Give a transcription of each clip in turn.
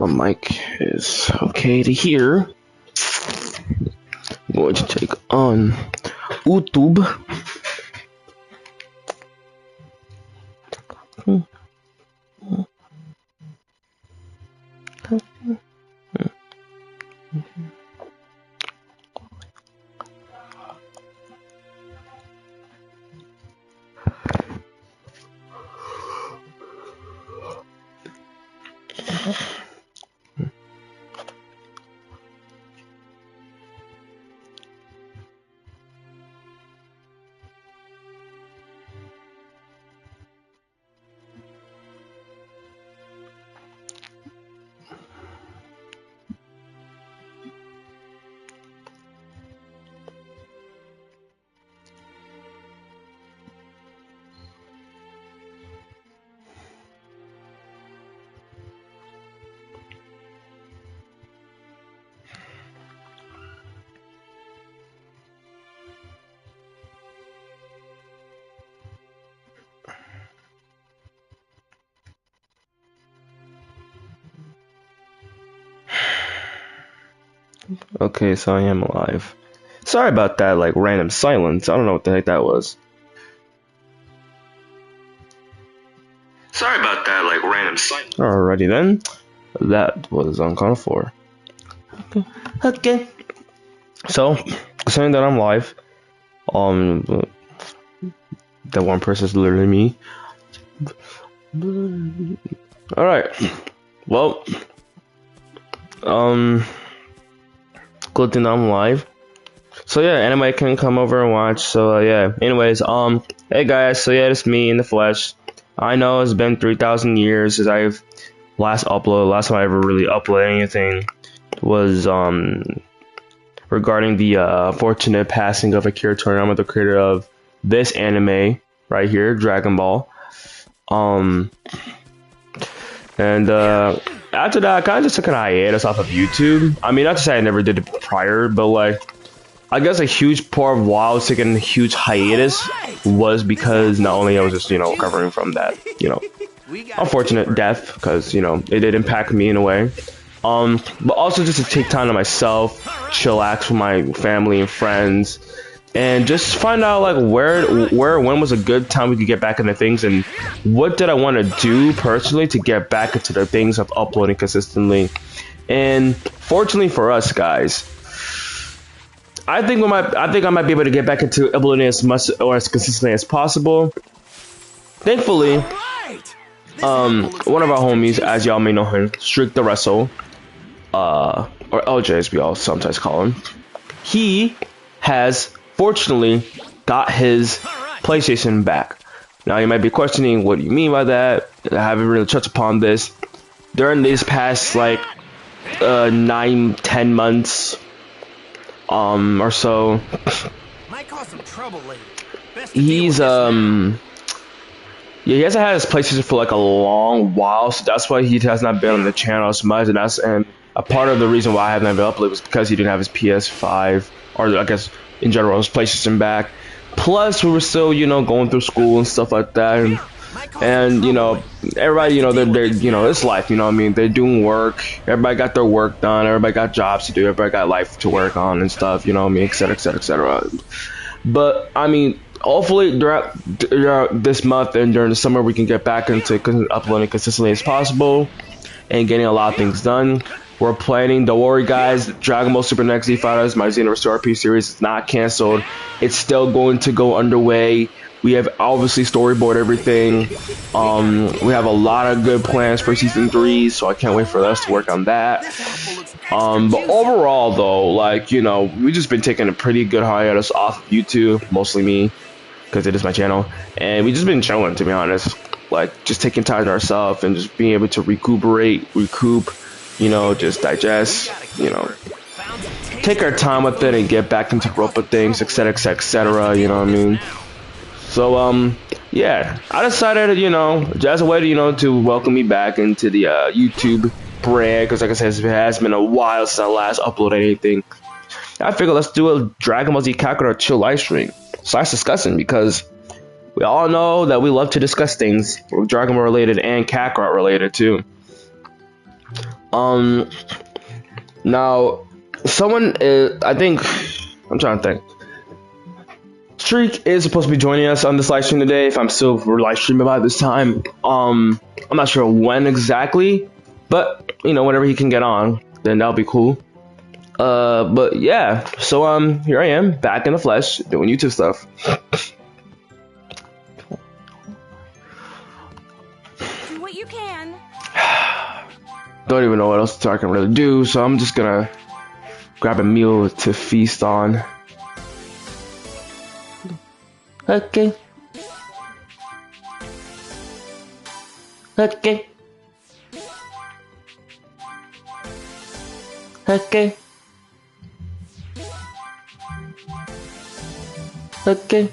my mic is okay to hear. I'm going to take on YouTube. Okay, so I am live. Sorry about that, like, random silence. I don't know what the heck that was. Sorry about that, like, random silence. Alrighty then. That was uncalled for. Okay. So, saying that I'm live, that one person is literally me. Alright. Well, good thing I'm live. So yeah, anybody can come over and watch. So yeah. Anyways, hey guys. So yeah, it's me in the flesh. I know it's been 3,000 years since I've last uploaded. Last time I ever really uploaded anything was regarding the unfortunate passing of Akira Toriyama, the creator of this anime right here, Dragon Ball. And after that, I kind of just took an hiatus off of YouTube. I mean, not to say I never did it prior, but like, I guess a huge part of why I was taking a huge hiatus was because not only I was just, recovering from that, unfortunate death, because, it did impact me in a way. But also just to take time to myself, chillax with my family and friends, and just find out like when was a good time we could get back into things, and what did I want to do personally to get back into the things of uploading consistently. And fortunately for us guys, I think I might be able to get back into uploading as much or as consistently as possible. Thankfully, one of our homies, as y'all may know him, Streak the Wrestle, or LJ as we all sometimes call him, he has fortunately got his PlayStation back. Now you might be questioning, what do you mean by that? I haven't really touched upon this. During these past like 9-10 months or so, might cause some trouble later. He's yeah, he hasn't had his PlayStation for like a long while, so that's why he has not been on the channel as much, and a part of the reason why I haven't been uploaded was because he didn't have his PS5, or I guess in general his PlayStation back. Plus we were still, going through school and stuff like that, and everybody, they're it's life, what I mean? They're doing work, everybody got their work done, everybody got jobs to do, everybody got life to work on and stuff, what I mean, etc, etc, etc. But I mean, hopefully throughout this month and during the summer we can get back into uploading consistently as possible and getting a lot of things done. We're planning, don't worry guys, Dragon Ball Super Next Z Fighters, my Xenoverse RP series is not canceled. It's still going to go underway. We have obviously storyboard everything. We have a lot of good plans for season 3, so I can't wait for us to work on that. But overall though, like, we've just been taking a pretty good hiatus off of YouTube, mostly me, because it is my channel, and we've just been chilling, to be honest. Like, just taking time to ourselves and just being able to recoup, just digest, take our time with it and get back into the rope of things, etc, etc, etc, you know what I mean? So yeah, I decided, as a way to, to welcome me back into the YouTube brand, because like I said, it has been a while since I last uploaded anything. I figured let's do a Dragon Ball Z Kakarot chill live stream. So that's discussing, because we all know that we love to discuss things Dragon Ball related and Kakarot related too. Now, someone is, I think, I'm trying to think. Streak is supposed to be joining us on this live stream today. If I'm still live streaming by this time, I'm not sure when exactly, but you know, whenever he can get on, then that'll be cool. But yeah, so here I am back in the flesh doing YouTube stuff. Do what you can. Don't even know what else I can really do, so I'm just gonna grab a meal to feast on. Okay. Okay. Okay. Okay.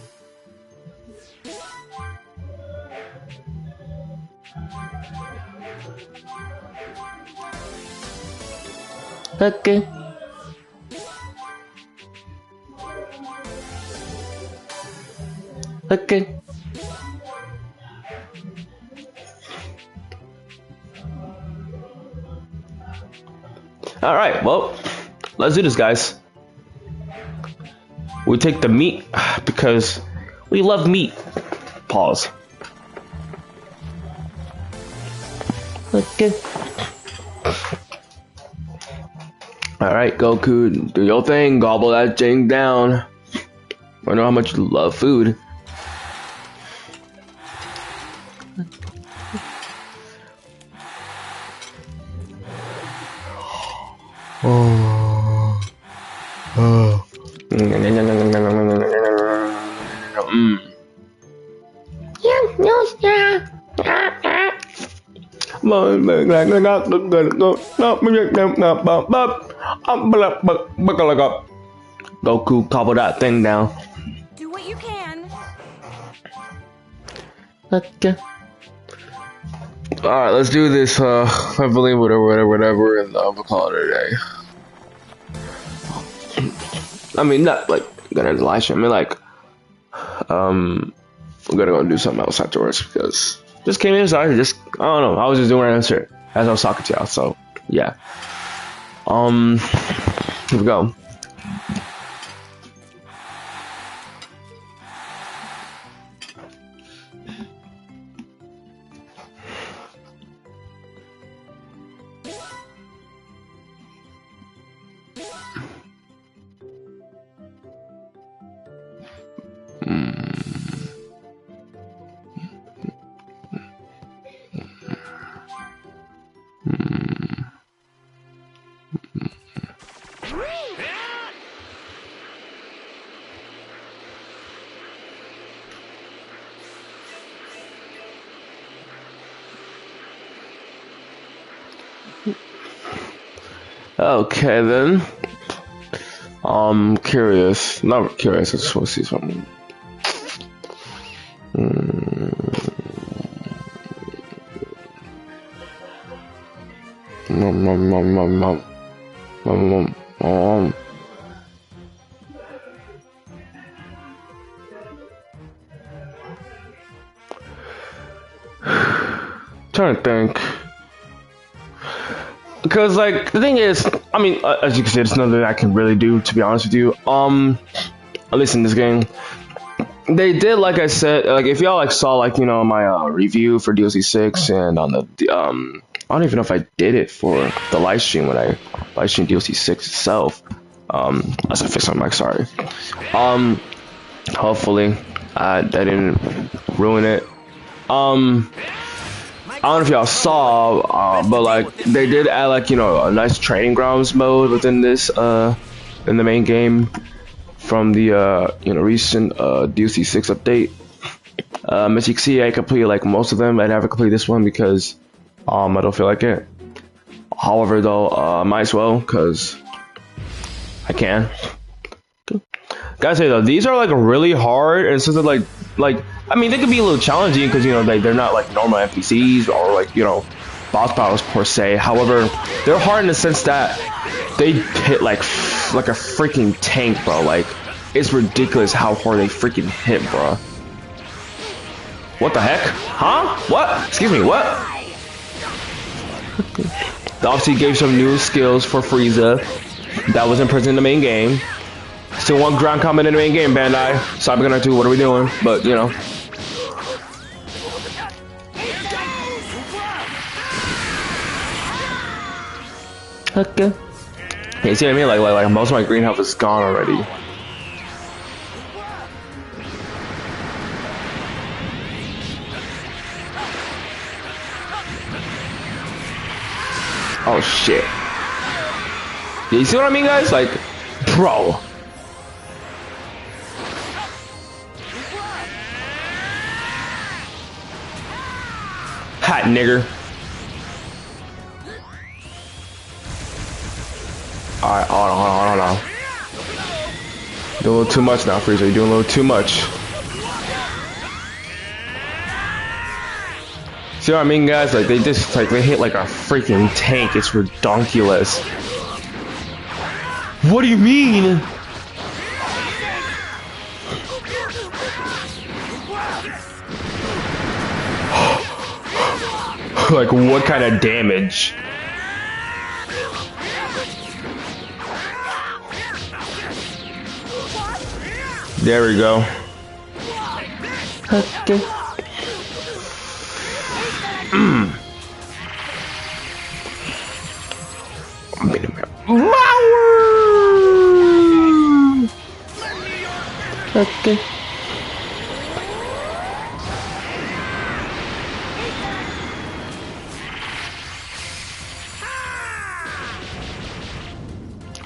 Okay. Okay. All right, well, let's do this, guys. We take the meat because we love meat. Pause. Okay. All right, Goku, do your thing. Gobble that thing down. I know how much you love food. Goku, cobble that thing down. Do what you can. Okay. Alright, let's do this, I believe whatever, and we'll call it a day. I mean, not like gonna end the live stream, I mean like, we're gonna go do something else afterwards, because just came inside, I don't know, I was just doing random shit as I was talking to y'all, so, yeah. Here we go. Okay then. Curious. Not curious, I just want to see something. Trying to think. Because, like, the thing is, I mean, as you can see, there's nothing I can really do, to be honest with you. At least in this game. They did, like I said, like, if y'all, like, saw, like, you know, my, review for DLC 6 and on the, I don't even know if I did it for the live stream when I live streamed DLC 6 itself. As I fix my mic, sorry. Hopefully, that didn't ruin it. I don't know if y'all saw, but like they did add like, you know, a nice training grounds mode within this in the main game from the you know, recent DLC 6 update. As you can see, I completed like most of them. I never completed this one because I don't feel like it. However, though, I might as well because I can. Gotta say though, these are like really hard, and since they're like I mean, they could be a little challenging because, you know, they're not like normal NPCs or like, you know, boss battles per se. However, they're hard in the sense that they hit like a freaking tank, bro. Like, it's ridiculous how hard they freaking hit, bro. What the heck? Huh? What? Excuse me, what? Obviously gave some new skills for Frieza that wasn't present in the main game. Still want ground combat in the main game, Bandai. Cybergunner 2, what are we doing? But, you know. Okay. You see what I mean? Like most of my green health is gone already. Oh shit. Yeah, you see what I mean, guys? Like, bro. Hot nigger. Alright, hold on. Doing a little too much now, Frieza. You're doing a little too much. See what I mean, guys? Like, they just, like, they hit like a freaking tank. It's redonkulous. What do you mean? Like, what kind of damage? There we go. Okay. Okay.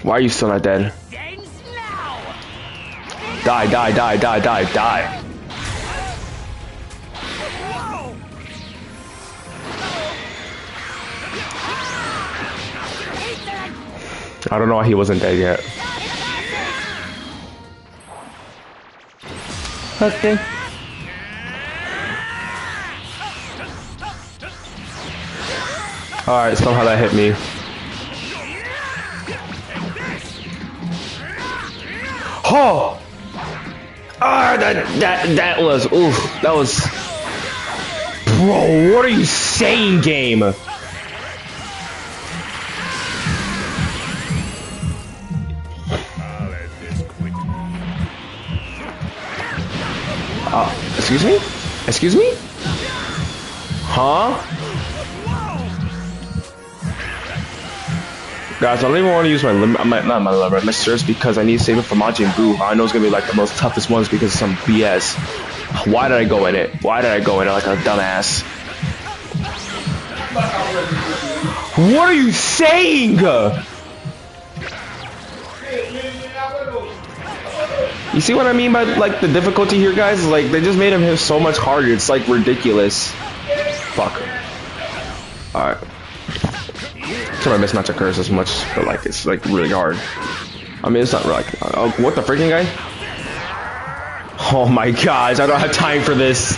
Why are you still not dead? Die. I don't know why he wasn't dead yet. Okay. Alright, somehow that hit me. Oh! Ah, that was, oof, that was... Bro, what are you saying, game? Excuse me? Excuse me? Huh? Guys, I don't even want to use my my surge because I need to save it for Majin Buu. I know it's gonna be like the most toughest ones because of some BS. Why did I go in it? Why did I go in it like a dumbass? What are you saying? You see what I mean by like the difficulty here, guys? Like they just made him hit so much harder. It's like ridiculous. Fuck. Alright. So my mismatch occurs as much, but like it's like really hard. I mean, it's not like oh, what the freaking guy? Oh my gosh, I don't have time for this.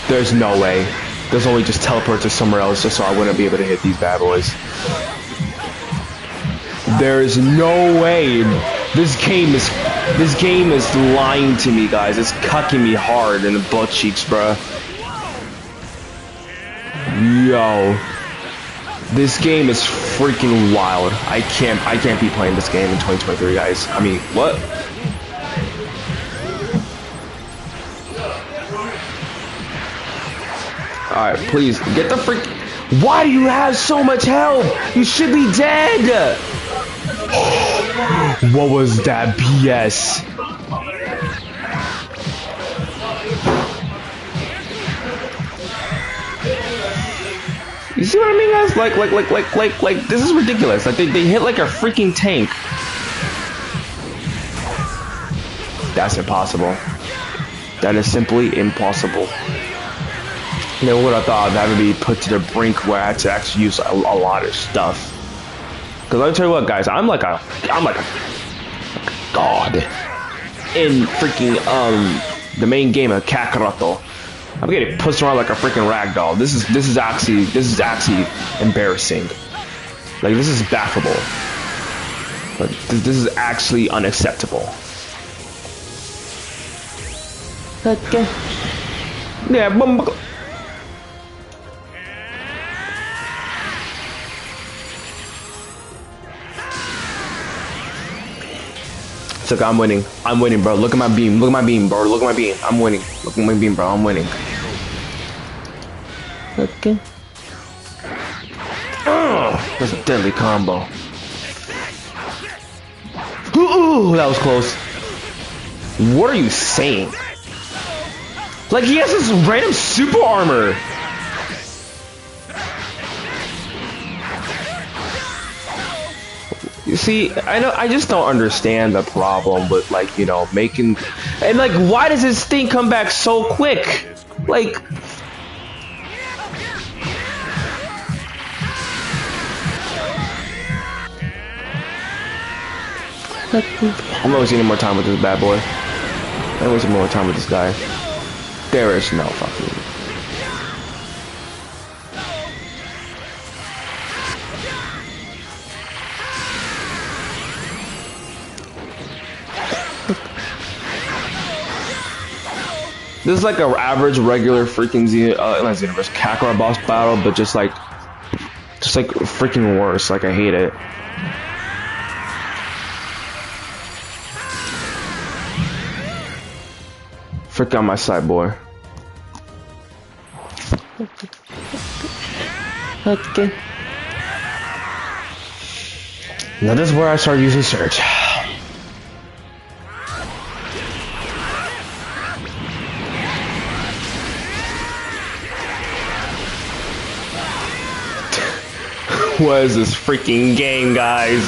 There's no way. There's only just teleport to somewhere else just so I wouldn't be able to hit these bad boys. There is no way. This game is lying to me, guys. It's cucking me hard in the butt cheeks, bruh. Yo, this game is freaking wild. I can't be playing this game in 2023, guys. I mean, what? All right, please get the freak. Why do you have so much health? You should be dead. What was that BS? You see what I mean, guys? Like, this is ridiculous. Like, they hit like a freaking tank. That's impossible. That is simply impossible. Never would have thought of having to be put to the brink where I had to actually use a lot of stuff. Cause let me tell you what, guys, I'm like a god in freaking the main game of Kakarot. I'm getting pushed around like a freaking ragdoll. This is actually embarrassing. Like this is laughable. But this is actually unacceptable. Okay. Yeah, boom. Look, I'm winning. I'm winning, bro. Look at my beam. Look at my beam, bro. Look at my beam. I'm winning. Look at my beam, bro. I'm winning. Okay. That's a deadly combo. Ooh, that was close. What are you saying? Like, he has this random super armor. You see, I just don't understand the problem with, like, you know, making... And, like, why does this thing come back so quick? Like... I'm not wasting any more time with this bad boy. I'm wasting more time with this guy. There is no fucking... This is like an average, regular freaking not Xenoverse Kakarot boss battle, but just like freaking worse. Like, I hate it. Frick on my side, boy. Okay. Now this is where I start using Surge. What is this freaking game, guys?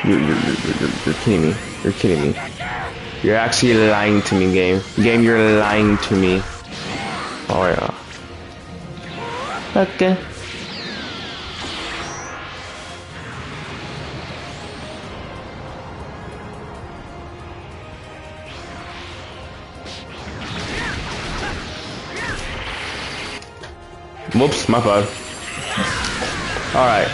You're kidding me. You're kidding me. You're actually lying to me, game. Game, you're lying to me. Oh, yeah. Okay. Whoops, my bad. Alright.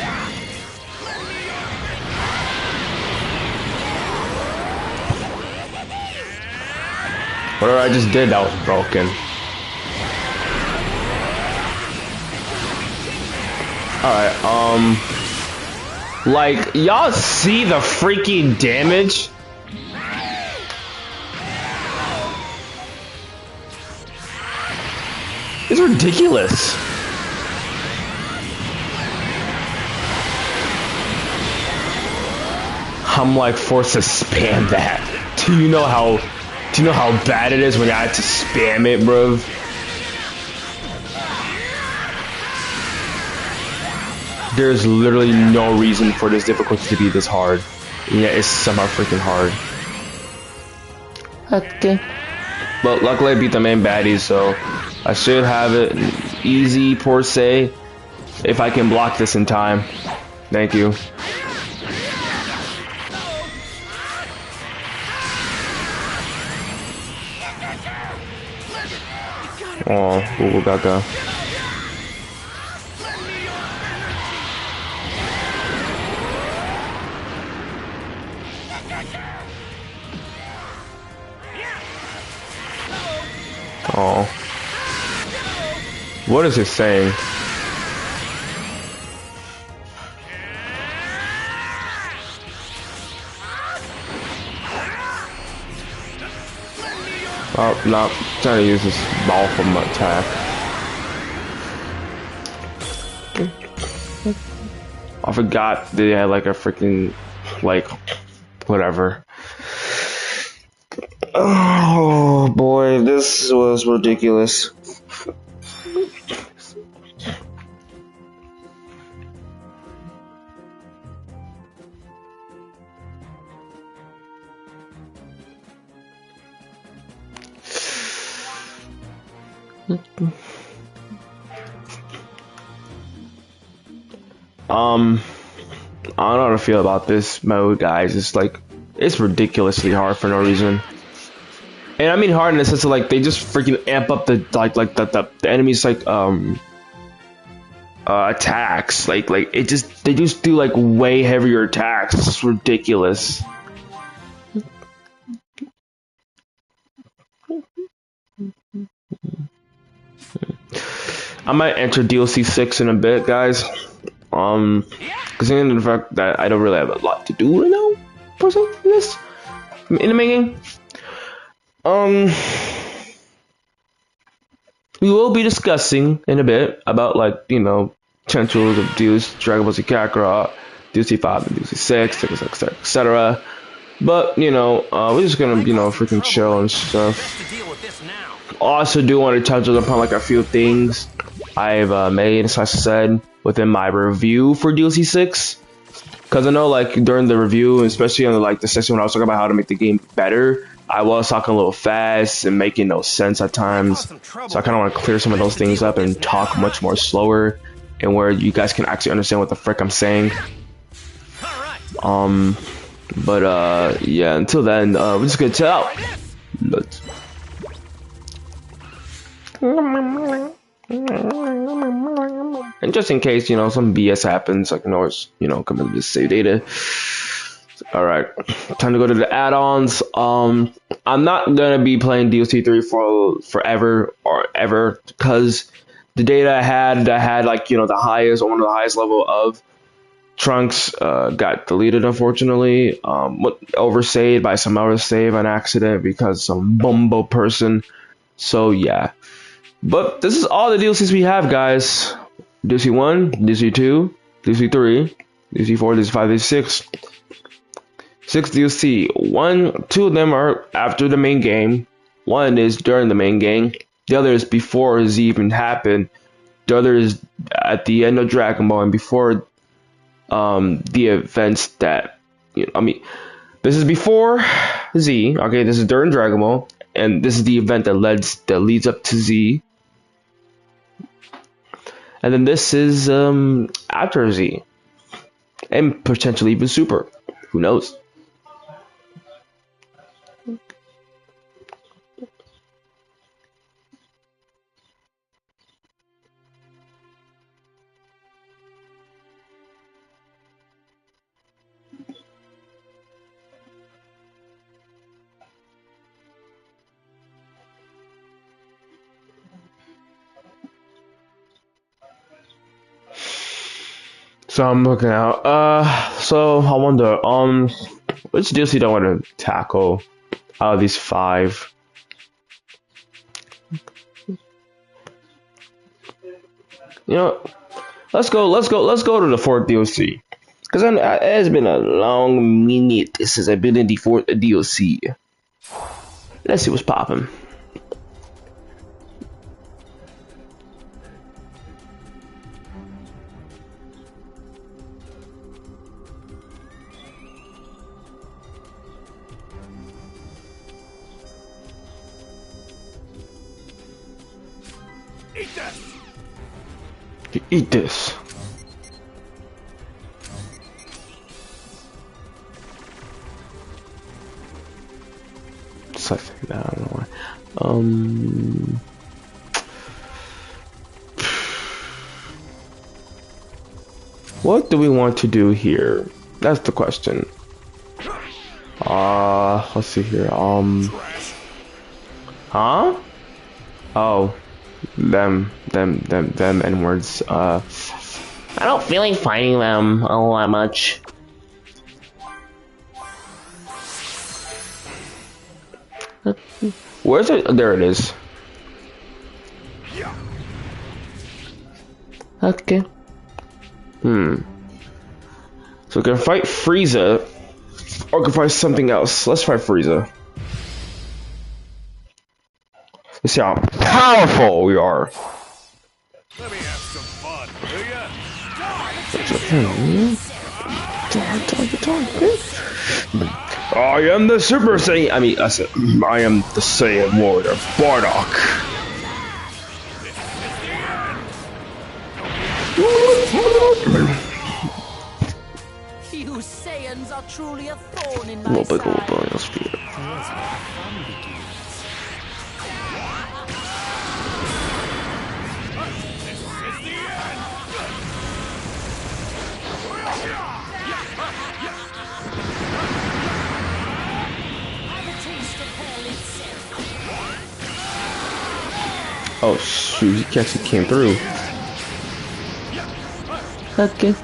Whatever I just did, that was broken. Alright, like, y'all see the freaking damage? It's ridiculous. I'm like forced to spam that. Do you know how bad it is when I have to spam it, bro? There's literally no reason for this difficulty to be this hard. Yeah, it's somehow freaking hard. Okay. But luckily I beat the main baddie, so I should have it easy per se if I can block this in time. Thank you. Oh, Google Gaga. Oh. What is it saying? Oh, no, I'm trying to use this ball from my attack. I forgot they had like a freaking, like, whatever. Oh boy, this was ridiculous. I don't know how to feel about this mode, guys. It's like, it's ridiculously hard for no reason. And I mean hard in the sense of like they just freaking amp up the the enemies like attacks. Like they just do like way heavier attacks. It's ridiculous. I might enter DLC 6 in a bit, guys. Considering the fact that I don't really have a lot to do right now, personally, in the main game. We will be discussing in a bit about, like, you know, potentials of DLC Dragon Ball Z Kakarot, DLC 5 and DLC 6, etc. But, you know, we're just gonna, you know, freaking chill and stuff. Also do want to touch upon, like, a few things I've made, as I said, within my review for DLC 6. Because I know, like, during the review, especially on the, like, the section when I was talking about how to make the game better, I was talking a little fast and making no sense at times. So I kind of want to clear some of those things up and talk much more slower and where you guys can actually understand what the frick I'm saying. Yeah, until then, we're just gonna chill out. And just in case, you know, some BS happens, I can always, you know, come and just save data. Alright, time to go to the add-ons. I'm not gonna be playing DLC 3 for forever or ever, because the data I had like, you know, the highest or one of the highest level of Trunks got deleted, unfortunately. Oversaved by some other save on accident because some bumbo person. So yeah. But this is all the DLCs we have, guys. DLC 1, DLC 2, DLC 3, DLC 4, DLC 5, DLC 6. 6 DLC. 2 of them are after the main game. 1 is during the main game. The other is before Z even happened. The other is at the end of Dragon Ball and before the events that, you know, I mean, this is before Z. Okay, this is during Dragon Ball, and this is the event that leads up to Z. And then this is after Z, and potentially even Super. Who knows? So I'm looking out. So I wonder, which DLC do I want to tackle out of these 5? You know, let's go to the 4th DLC, because it has been a long minute since I've been in the 4th DLC. Let's see what's popping. Eat this. I think that, I don't know why. What do we want to do here? That's the question. Let's see here. Huh? Oh. Them N-words. I don't feel like fighting them all that much. Where's it? There it is. Okay. So we can fight Frieza, or we can fight something else. Let's fight Frieza. Let's see how powerful we are. Let me have some fun, will ya? I am the Super Saiyan. I am the Saiyan Warrior, Bardock. You Saiyans are truly a thorn in my side. Oh shoot, he actually came through. Okay.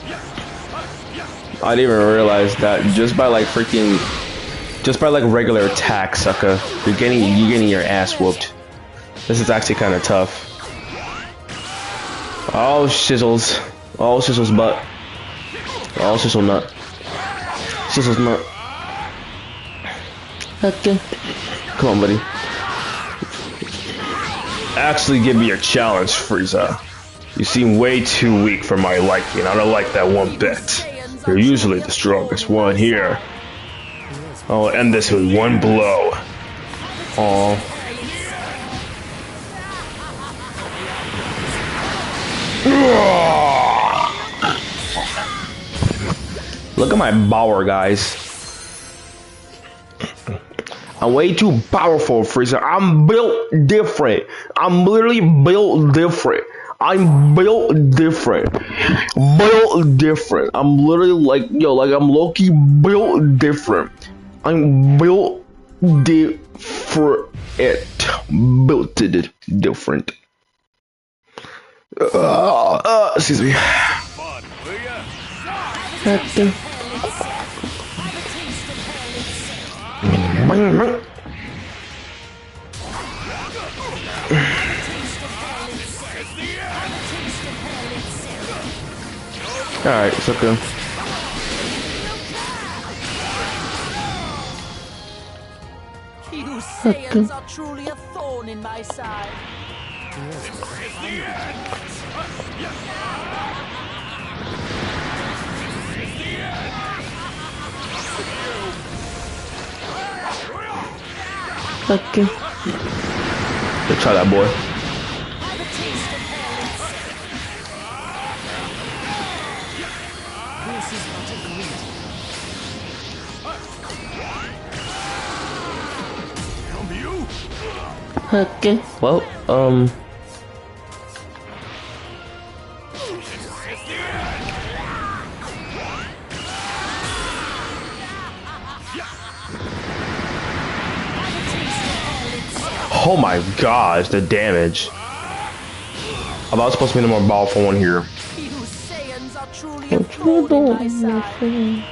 I didn't even realize that just by like freaking, just by like regular attack, sucker, you're getting your ass whooped. This is actually kind of tough. Oh shizzles, oh shizzles butt, oh shizzle nut, shizzles nut. Okay. Come on, buddy. Actually, give me a challenge, Frieza. You seem way too weak for my liking. I don't like that one bit. You're usually the strongest one here. I'll end this with one blow. Aww. Look at my power, guys. I'm way too powerful, Frieza. I'm built different. I'm literally built different. I'm built different. Built different. I'm literally like, yo, like I'm low-key built different. I'm built different. Built different. Excuse me. Fun, will ya? Okay. Alright, it's okay. You Saiyans are truly a thorn in my side. Okay. Let's try that, boy. Okay. Well, oh my gosh, the damage. I'm not supposed to be the more powerful one here. You Saiyans are truly a thorn in my side.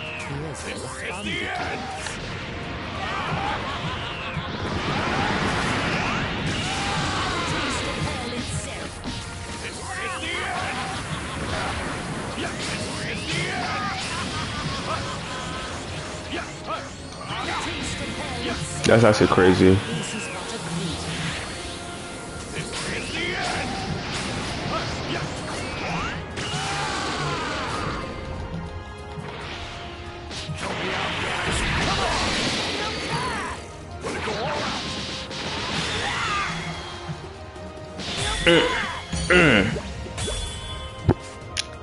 That's actually crazy.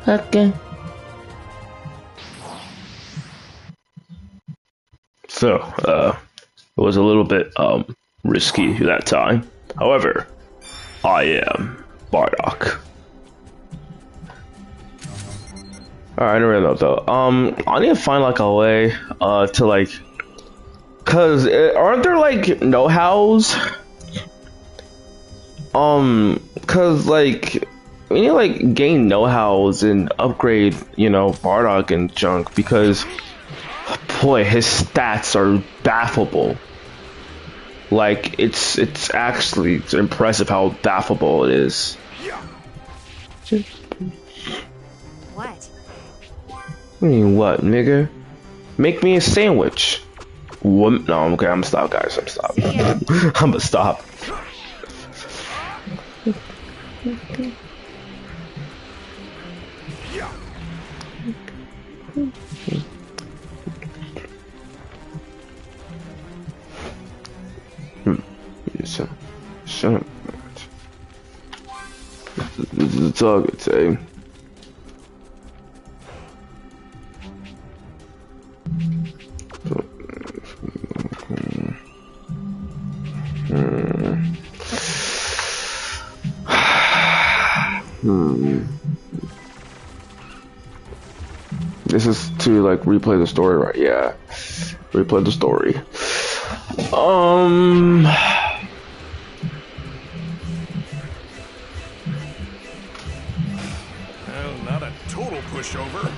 Okay. So, it was a little bit risky that time. However, I am Bardock. Alright, I don't know though. I need to find like a way to like, cause aren't there like know-hows? Cause like we need to like gain know-hows and upgrade, you know, Bardock and junk, because boy, his stats are baffable. Like it's impressive how baffable it is. What? I mean, what, nigga? Make me a sandwich. What? No, okay, I'm gonna stop, guys. I'm stop. I'm gonna stop. Shut up. This is a target team. This is to like replay the story, right? Yeah. Replay the story. Well, not a total pushover.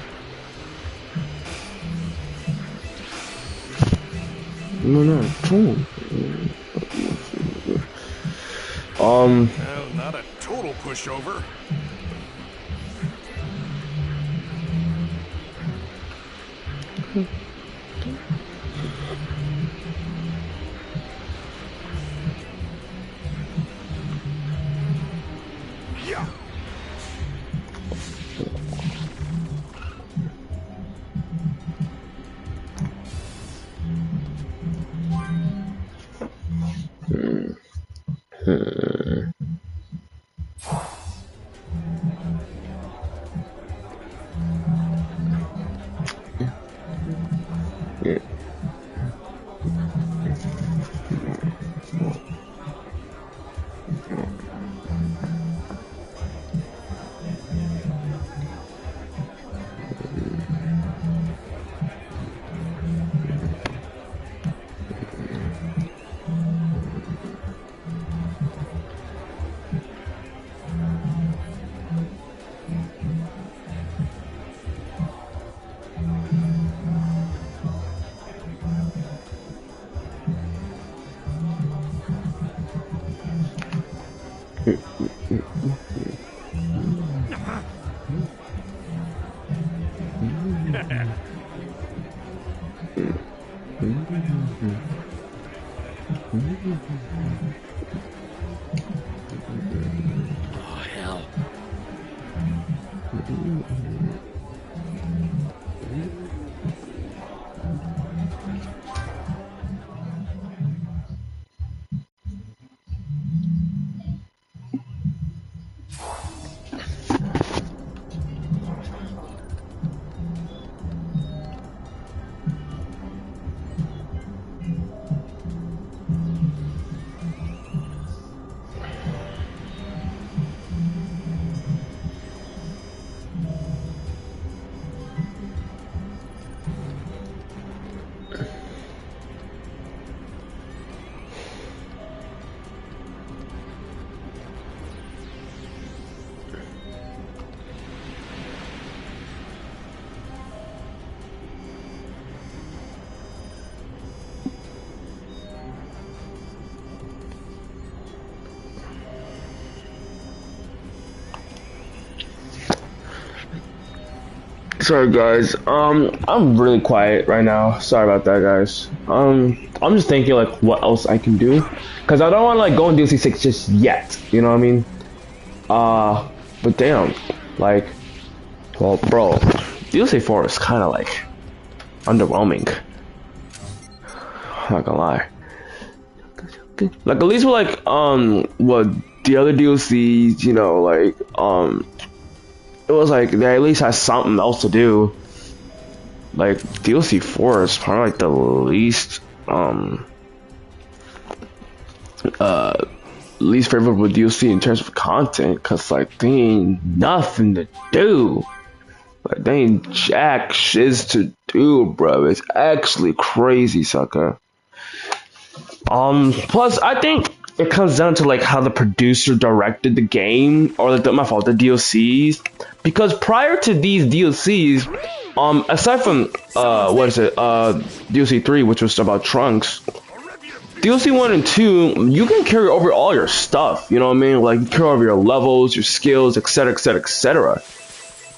No, no. Well, not a total pushover. Yeah. Oh, hell. Sorry guys, I'm really quiet right now. Sorry about that, guys. I'm just thinking like what else I can do, cause I don't want to like go in DLC 6 just yet. You know what I mean? But damn, like, well, bro, DLC 4 is kind of like underwhelming. I'm not gonna lie. Like at least with like what the other DLCs, you know, like it was like they at least had something else to do. Like DLC 4 is probably like the least least favorable DLC in terms of content, cause like they ain't nothing to do. Like they ain't jack shiz to do, bro. It's actually crazy, sucker. Plus I think it comes down to like how the producer directed the game, or like my fault, the DLCs. Because prior to these DLCs, aside from what is it, DLC 3, which was about Trunks, DLC 1 and 2, you can carry over all your stuff. You know what I mean? Like you carry over your levels, your skills, etc., etc., etc.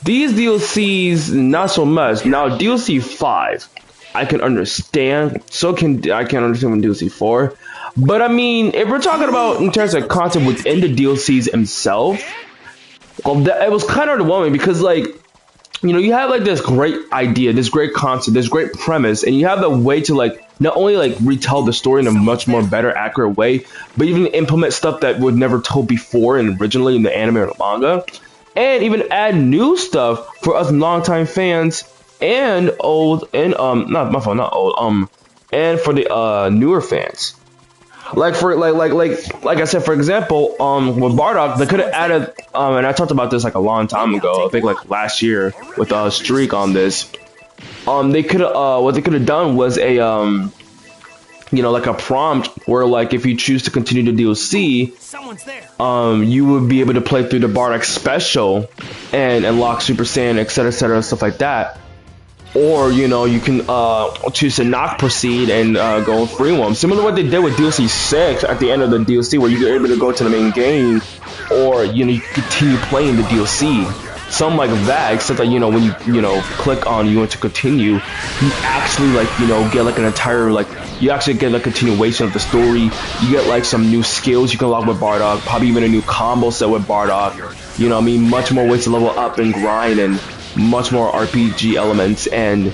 These DLCs, not so much. Now DLC 5, I can understand. I can understand when DLC 4. But I mean, if we're talking about in terms of content within the DLCs themselves, well, it was kind of underwhelming because, like, you know, you have like this great idea, this great concept, this great premise, and you have the way to like not only like retell the story in a much more better, accurate way, but even implement stuff that was never told before and originally in the anime or the manga, and even add new stuff for us longtime fans and old and not my fault, not old and for the newer fans. Like for like I said, for example, with Bardock, they could have added and I talked about this like a long time ago, I think like last year with Streak on this. They could have what they could have done was a you know, like a prompt where like if you choose to continue the DLC, Someone's there. you would be able to play through the Bardock special and unlock Super Saiyan, etc., stuff like that. Or you know, you can choose to not proceed and go free one, similar to what they did with DLC 6 at the end of the DLC, where you're able to go to the main game, or you know, you continue playing the DLC, something like that. Except that, you know, when you know, click on you want to continue, you actually like, you know, get like an entire, like, you actually get a continuation of the story. You get like some new skills you can unlock with Bardock, probably even a new combo set with Bardock. You know what I mean? Much more ways to level up and grind, and much more RPG elements, and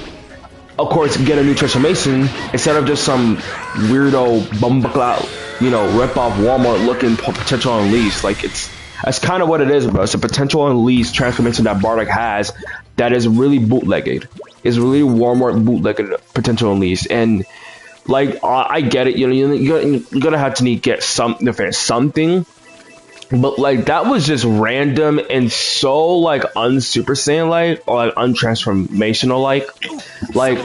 of course get a new transformation instead of just some weirdo bumbleclout, you know, rip-off Walmart looking potential unleashed. Like, that's kind of what it is, bro. It's a potential unleashed transformation that Bardock has that is really bootlegged. It's really Walmart bootlegged potential unleashed. And like, I get it, you know, you're gonna have to get something. But like, that was just random and so like un-Super Saiyan like, or like untransformational like like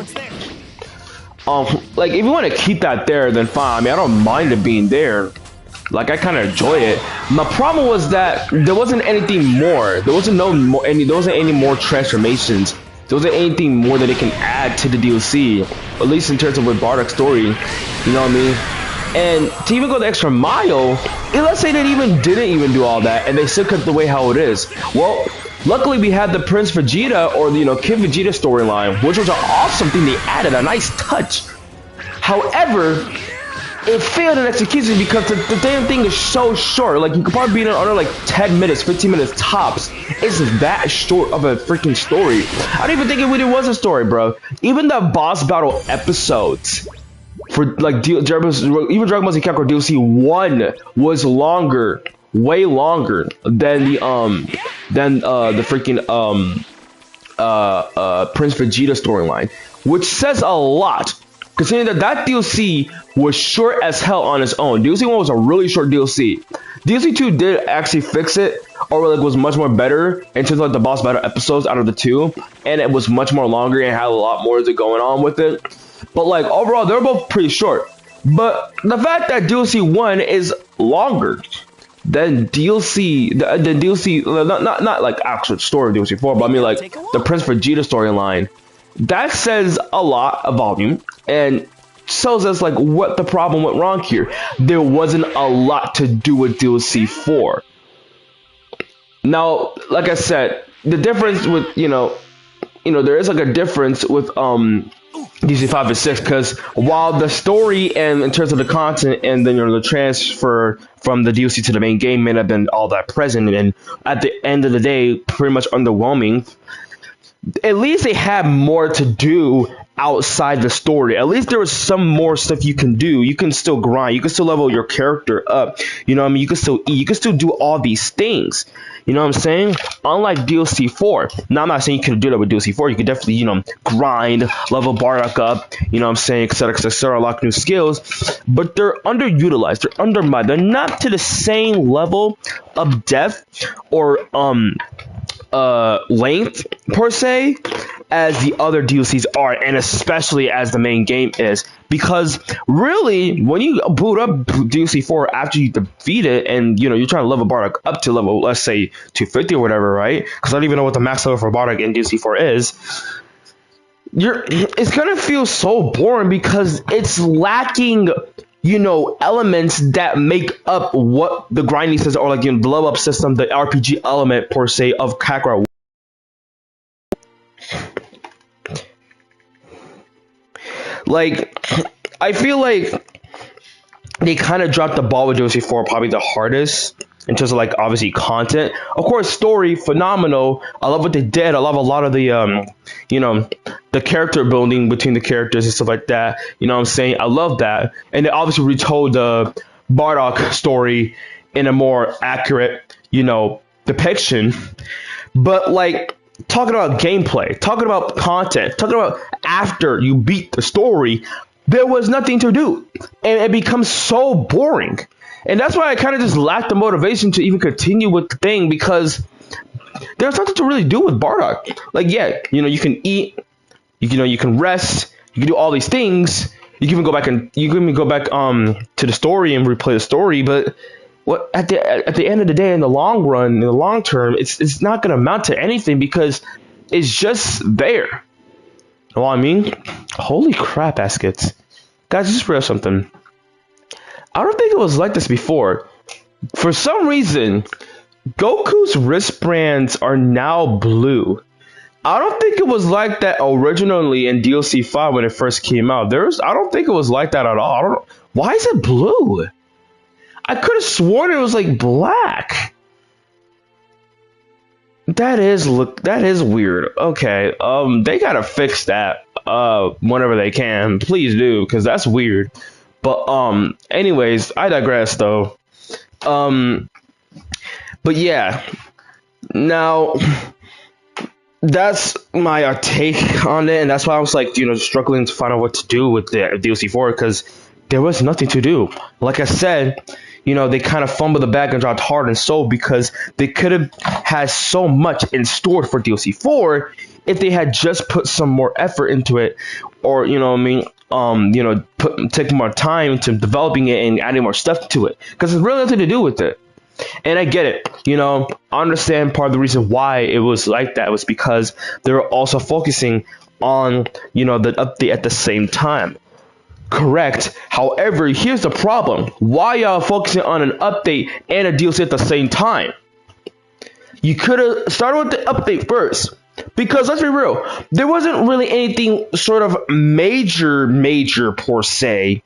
if you want to keep that there, then fine. I mean, I don't mind it being there. Like, I kind of enjoy it. My problem was that there wasn't anything more. There wasn't any more transformations. There wasn't anything more that it can add to the DLC, at least in terms of with Bardock's story. You know what I mean? And to even go the extra mile, let's say they didn't even do all that, and they still kept the way how it is. Well, luckily we had the Prince Vegeta, or the, you know, Kid Vegeta storyline, which was an awesome thing. They added a nice touch. However, it failed in execution because the damn thing is so short. Like, you could probably beat it under like 10 minutes, 15 minutes tops. It's that short of a freaking story. I don't even think it really was a story, bro. Even the boss battle episodes for like even Dragon Ball Z Kakarot DLC 1 was longer, way longer than the freaking Prince Vegeta storyline, which says a lot, considering that DLC was short as hell on its own. DLC 1 was a really short DLC. DLC 2 did actually fix it, or like was much more better in terms of like the boss battle episodes out of the two, and it was much more longer and had a lot more going on with it. But like, overall, they're both pretty short. But the fact that DLC 1 is longer than DLC, not like actual story of DLC 4, but I mean like the Prince Vegeta storyline, that says a lot of volume and shows us like what the problem went wrong here. There wasn't a lot to do with DLC 4. Now, like I said, the difference with, you know, there is like a difference with DLC 5 and 6, because while the story and in terms of the content and then, you know, the transfer from the DLC to the main game may have been all that present, and at the end of the day pretty much underwhelming, at least they had more to do outside the story. At least there was some more stuff you can do. You can still grind, you can still level your character up, you know what I mean, you can still eat, you can still do all these things. You know what I'm saying? Unlike DLC 4. Now, I'm not saying you could do that with DLC 4. You could definitely, you know, grind, level Bardock up, you know what I'm saying, etc., unlock new skills. But they're underutilized. They're undermined. They're not to the same level of depth or length, per se, as the other DLCs are, and especially as the main game is. Because really, when you boot up DLC 4 after you defeat it, and you know, you're trying to level Bardock up to level, let's say 250 or whatever, right? Because I don't even know what the max level for Bardock in DLC 4 is. It's gonna feel so boring because it's lacking, you know, elements that make up what the grinding system, or like, you know, the level up system, the RPG element per se of Kakarot. Like, I feel like they kind of dropped the ball with DLC 4 probably the hardest in terms of like obviously content. Of course, story phenomenal. I love what they did. I love a lot of the you know, the character building between the characters and stuff like that. You know what I'm saying? I love that. And they obviously retold the Bardock story in a more accurate, you know, depiction. But like, talking about gameplay, talking about content, talking about after you beat the story, there was nothing to do, and it becomes so boring. And that's why I kind of just lacked the motivation to even continue with the thing, because there's nothing to really do with Bardock. Like, yeah, you know, you can eat, you know, you can rest, you can do all these things, You can even go back to the story and replay the story, but what at the end of the day, in the long run, in the long term, it's not gonna amount to anything because it's just there. You know what I mean? Holy crap, Askets. Guys, just realized something. I don't think it was like this before. For some reason, Goku's wristbands are now blue. I don't think it was like that originally in DLC 5 when it first came out. I don't think it was like that at all. I don't know. Why is it blue? I could have sworn it was like black. That is weird. Okay, they gotta fix that whenever they can. Please do, because that's weird. But anyways, I digress though. But yeah. Now that's my take on it, and that's why I was like, struggling to find out what to do with the DLC 4 because there was nothing to do. Like I said, they kind of fumbled the bag and dropped hard and soul because they could have had so much in store for DLC 4 if they had just put some more effort into it, or take more time to developing it and adding more stuff to it because there's really nothing to do with it. And I get it, I understand part of the reason why it was like that was because they were also focusing on, the update at the same time. Correct. However, here's the problem. Why y'all focusing on an update and a DLC at the same time? You could have started with the update first. Because let's be real, there wasn't really anything sort of major per se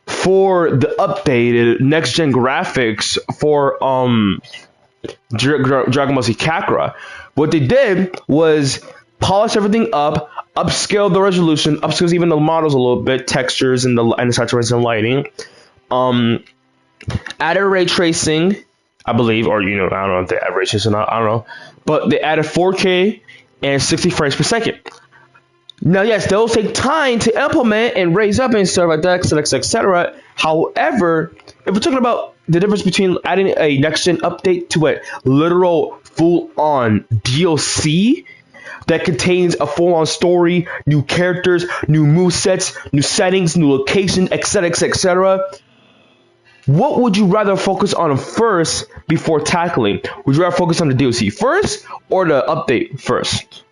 for the updated next gen graphics for Dragon Ball Z Kakarot. What they did was polish everything up, upscale the resolution, upscale even the models a little bit, textures and the saturation and lighting. Added ray tracing, I believe, or I don't know if they add ray tracing or not, I don't know. But they added 4K and 60 frames per second. Now, yes, they'll take time to implement and raise up and stuff like that, etc. However, if we're talking about the difference between adding a next-gen update to a literal full-on DLC that contains a full-on story, new characters, new movesets, new settings, new locations, etc., what would you rather focus on first before tackling? Would you rather focus on the DLC first or the update first?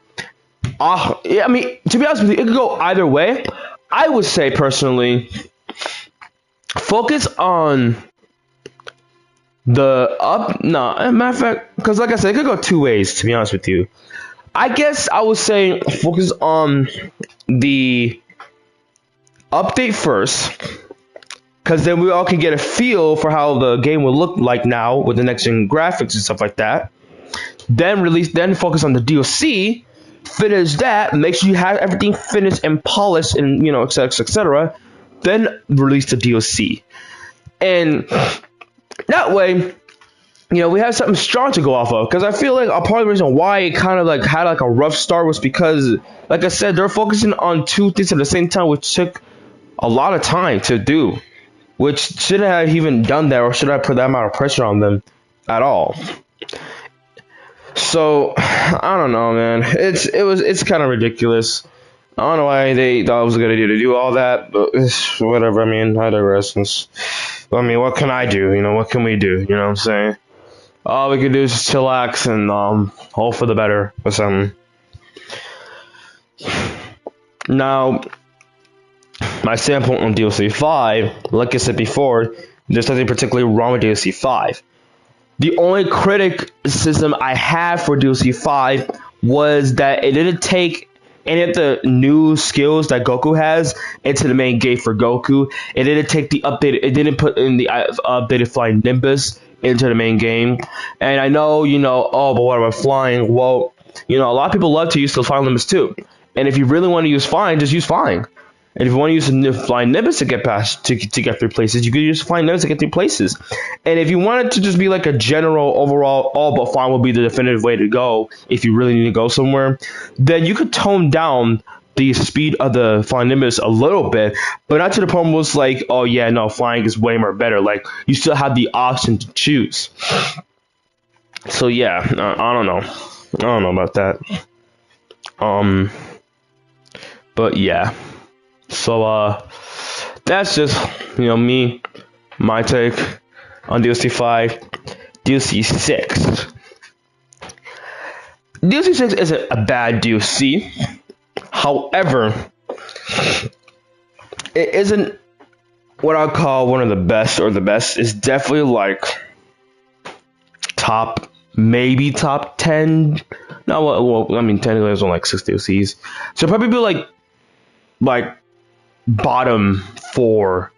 Yeah, I mean, to be honest with you, it could go either way. I would say personally, focus on matter of fact, because like I said, it could go two ways, to be honest with you. I guess I would say focus on the update first, because then we all can get a feel for how the game will look like now with the next gen graphics and stuff like that. Then focus on the DLC. Finish that, make sure you have everything finished and polished and etc. Then release the DLC, and that way we have something strong to go off of. Because I feel like a part of the reason why it kind of like had like a rough start was because, like I said, they're focusing on two things at the same time, which took a lot of time to do, which shouldn't have even done that, or should I put that amount of pressure on them at all. So I don't know, man. It's kind of ridiculous. I don't know why they thought it was a good idea to do all that, but it's whatever. I mean, I digress. I mean, what can I do? What can we do? You know what I'm saying? All we can do is just chillax and hope for the better or something. Now, my standpoint on DLC 5, like I said before, there's nothing particularly wrong with DLC 5. The only criticism I have for DLC 5 was that it didn't take any of the new skills that Goku has into the main game for Goku. It didn't take the update. It didn't put in the updated Flying Nimbus into the main game. And I know, but what about flying? Well, a lot of people love to use the Flying Nimbus too. And if you really want to use flying, just use flying. And if you want to use the Flying Nimbus to get past to get through places, you could use Flying Nimbus to get through places. And if you wanted to just be like a general overall, all but flying will be the definitive way to go if you really need to go somewhere, then you could tone down the speed of the Flying Nimbus a little bit, but not to the point where it's like, oh yeah, no, flying is way more better. Like, you still have the option to choose. So yeah, I don't know. I don't know about that. But yeah. So that's just, me, my take on DLC 5. DLC 6. DLC 6 isn't a bad DLC. However, it isn't what I call one of the best or the best. It's definitely like maybe top 10. No, well, I mean, technically there's only like 6 DLCs. So probably be like bottom 4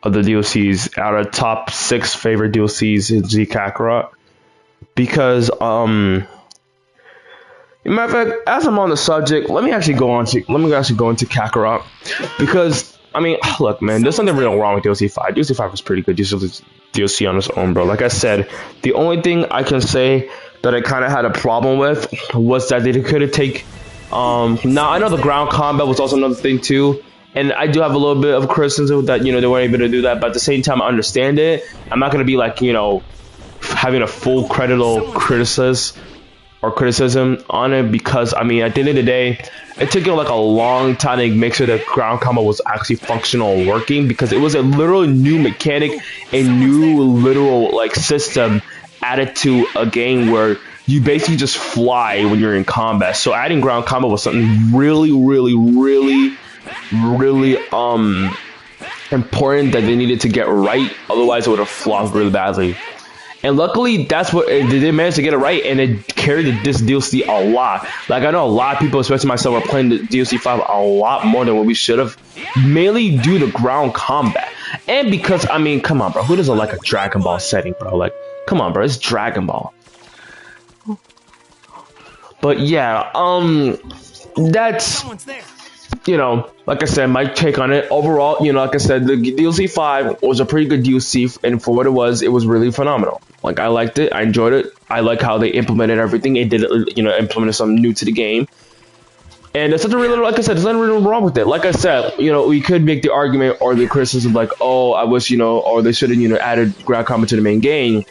of the DLCs out of top 6 favorite DLCs in Z Kakarot. Because, matter of fact, as I'm on the subject, let me actually go into Kakarot. Because, I mean, look, man, there's nothing real wrong with DLC 5. DLC 5 was pretty good DLC on its own, bro. Like I said, the only thing I can say that I kind of had a problem with was that they couldn't take, now I know the ground combat was also another thing too. And I do have a little bit of criticism that, they weren't able to do that. But at the same time, I understand it. I'm not going to be like, having a full criticism on it, because I mean, at the end of the day, it took like a long time to make sure that ground combo was actually functional and working, because it was a literal new mechanic, a new literal like system added to a game where you basically just fly when you're in combat. So adding ground combo was something really important that they needed to get right. Otherwise, it would have flopped really badly. And luckily, that's what they did manage to get it right, and it carried this DLC a lot. Like, I know a lot of people, especially myself, are playing the DLC 5 a lot more than what we should have, mainly due to ground combat. And because, I mean, come on, bro, who doesn't like a Dragon Ball setting, bro? Like, come on, bro, it's Dragon Ball. But yeah, that's, like I said, my take on it. Overall, like I said, the DLC 5 was a pretty good DLC, and for what it was really phenomenal. Like, I liked it, I enjoyed it. I like how they implemented everything. It did, implemented something new to the game. And there's nothing really, like I said, there's nothing really wrong with it. Like I said, we could make the argument or the criticism like, oh, I wish, or they should have, added ground combat to the main game.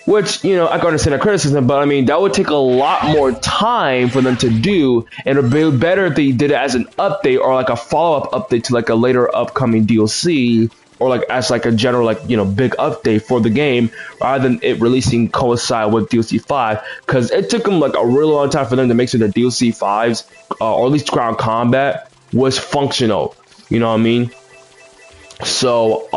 Which, I can understand the criticism, but I mean, that would take a lot more time for them to do, and it would be better if they did it as an update or like a follow-up update to like a later upcoming DLC, or like as like a general like, big update for the game, rather than it releasing coincide with DLC 5, because it took them like a really long time for them to make sure that DLC 5's, or at least ground combat, was functional, you know what I mean? So,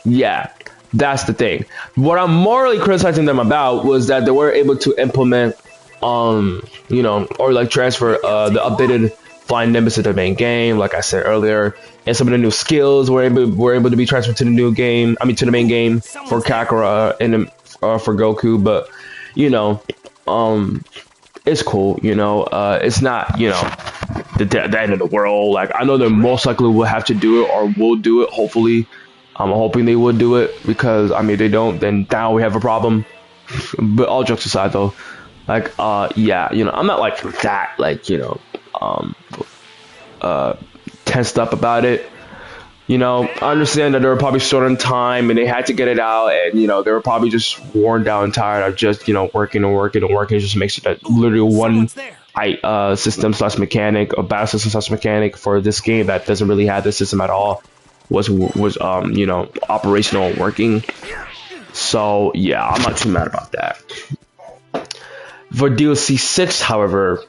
yeah. That's the thing. What I'm morally criticizing them about was that they were able to implement, or like transfer the updated Flying Nimbus to the main game, like I said earlier, and some of the new skills were able to be transferred to the new game. I mean, to the main game for Kakarot and for Goku. But it's cool. It's not the end of the world. Like, I know they most likely will have to do it or will do it. Hopefully. I'm hoping they would do it, because I mean, if they don't, then now we have a problem. But all jokes aside, though, like, yeah, I'm not like that, like, tensed up about it. I understand that they were probably short on time and they had to get it out, and they were probably just worn down and tired of just working just to make sure that literally one system slash mechanic or battle system slash mechanic for this game that doesn't really have this system at all was operational and working. So yeah, I'm not too mad about that. For DLC 6, however,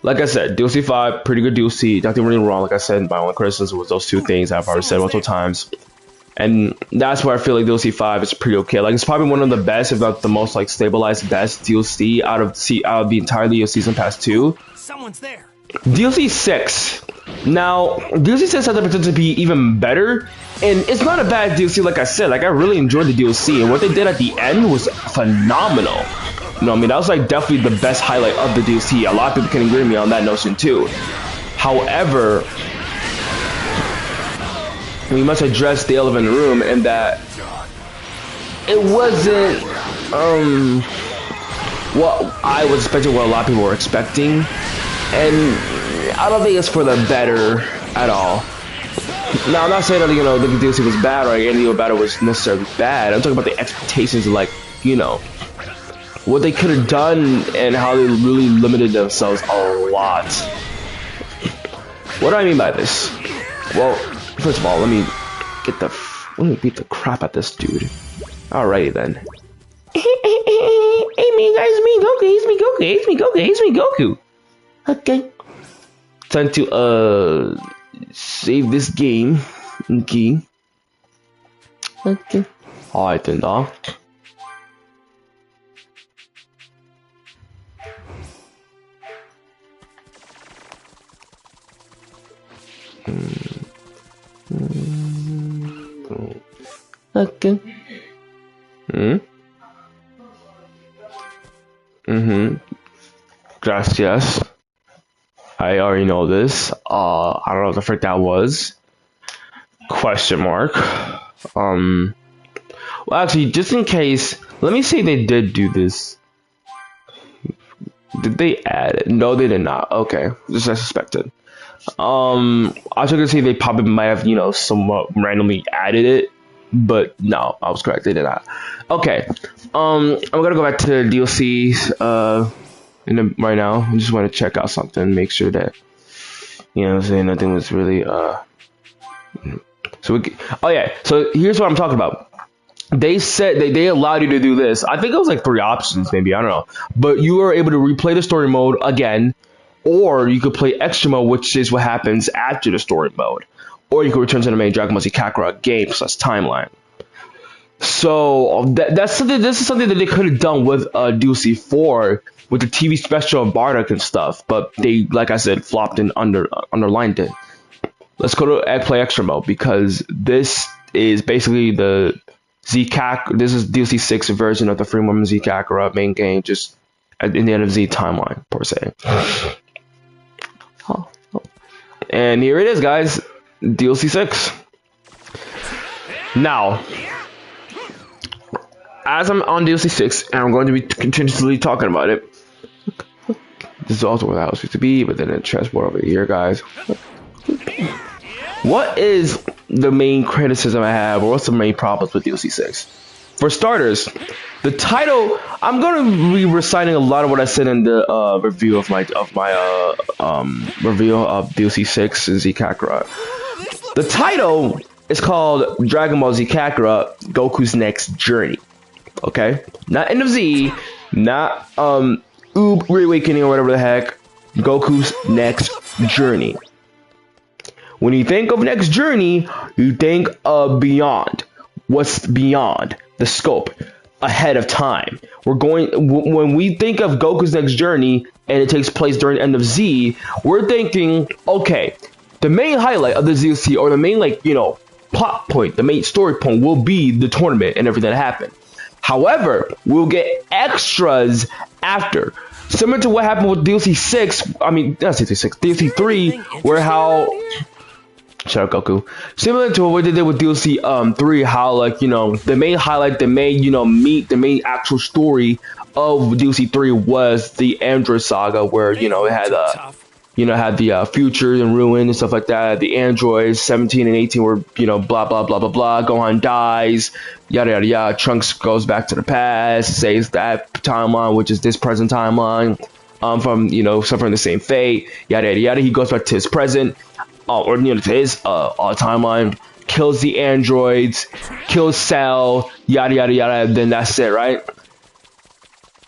like I said, DLC 5, pretty good DLC, nothing really wrong. Like I said, my only criticism was those 2 things I've already said multiple times, and that's where I feel like DLC 5 is pretty okay. Like, it's probably one of the best, if not the most like stabilized best DLC out of the entirety of Season Pass 2. Someone's there. DLC 6. Now, DLC 6 has the potential to be even better, and it's not a bad DLC. Like I said, like, I really enjoyed the DLC, and what they did at the end was phenomenal. I mean, that was like definitely the best highlight of the DLC. A lot of people can agree with me on that notion too. However, we must address the elephant in the room, in that it wasn't what I was expecting, what a lot of people were expecting. And I don't think it's for the better at all. Now, I'm not saying that, the DLC was bad or anything about it was necessarily bad. I'm talking about the expectations of, like, what they could have done and how they really limited themselves a lot. What do I mean by this? Well, first of all, let me get the. Let me beat the crap out this dude. Alrighty then. Hey man, guys, it's me Goku. It's me Goku. It's me Goku. It's me Goku. Okay. Time to save this game. Okay. Okay. Alright then, dog. Okay. Gracias. I already know this. I don't know what the frick that was. Question mark. Well, actually, just in case, let me say they did do this. Did they add it? No, they did not. Okay, just as I suspected. I was gonna say they probably might have, you know, somewhat randomly added it, but no, I was correct. They did not. Okay. I'm gonna go back to DLC right now. I just want to check out something, make sure that, you know what I'm saying, nothing was really so here's what I'm talking about. They said they allowed you to do this. I think it was like 3 options, maybe, I don't know. But you were able to replay the story mode again, or you could play extra mode, which is what happens after the story mode, or you could return to the main Dragon Ball Z Kakarot game plus timeline. So that's something. This is something that they could have done with DLC 4 with the TV special of Bardock and stuff, but they, like I said, flopped and underlined it. Let's go to play extra mode, because this is basically the Z-Kakarot. This is DLC 6 version of the Freeman Z Kakarot main game, just in the end of Z timeline per se. And here it is, guys, DLC 6. Now, as I'm on DLC 6, and I'm going to be continuously talking about it. This is also where the house used to be, but then it transport over here, guys. What is the main criticism I have, or what's the main problems with DLC 6? For starters, the title. I'm going to be reciting a lot of what I said in the review of my review of DLC 6 and Z Kakarot. The title is called Dragon Ball Z Kakarot: Goku's Next Journey. Okay, not End of Z, not Reawakening or whatever the heck. Goku's Next Journey. When you think of Next Journey, you think of beyond. What's beyond the scope? Ahead of time. When we think of Goku's Next Journey and it takes place during the End of Z, we're thinking, okay, the main highlight of the DLC, or the main, like, you know, plot point, the main story point will be the tournament and everything that happened. However, we'll get extras after. Similar to what happened with DLC 6, I mean, not DLC 6, DLC 3, where how... Shut up, Goku. Similar to what they did with DLC 3, how, like, you know, the main highlight, the main, you know, the main actual story of DLC 3 was the Android saga, where, you know, it had had the future and ruin and stuff like that. The androids 17 and 18 were, you know, blah blah blah blah blah. Gohan dies, yada yada yada. Trunks goes back to the past, saves that timeline, which is this present timeline, from, you know, suffering the same fate, yada yada yada. He goes back to his present, or, you know, to his timeline, kills the androids, kills Cell, yada yada yada. And then that's it, right?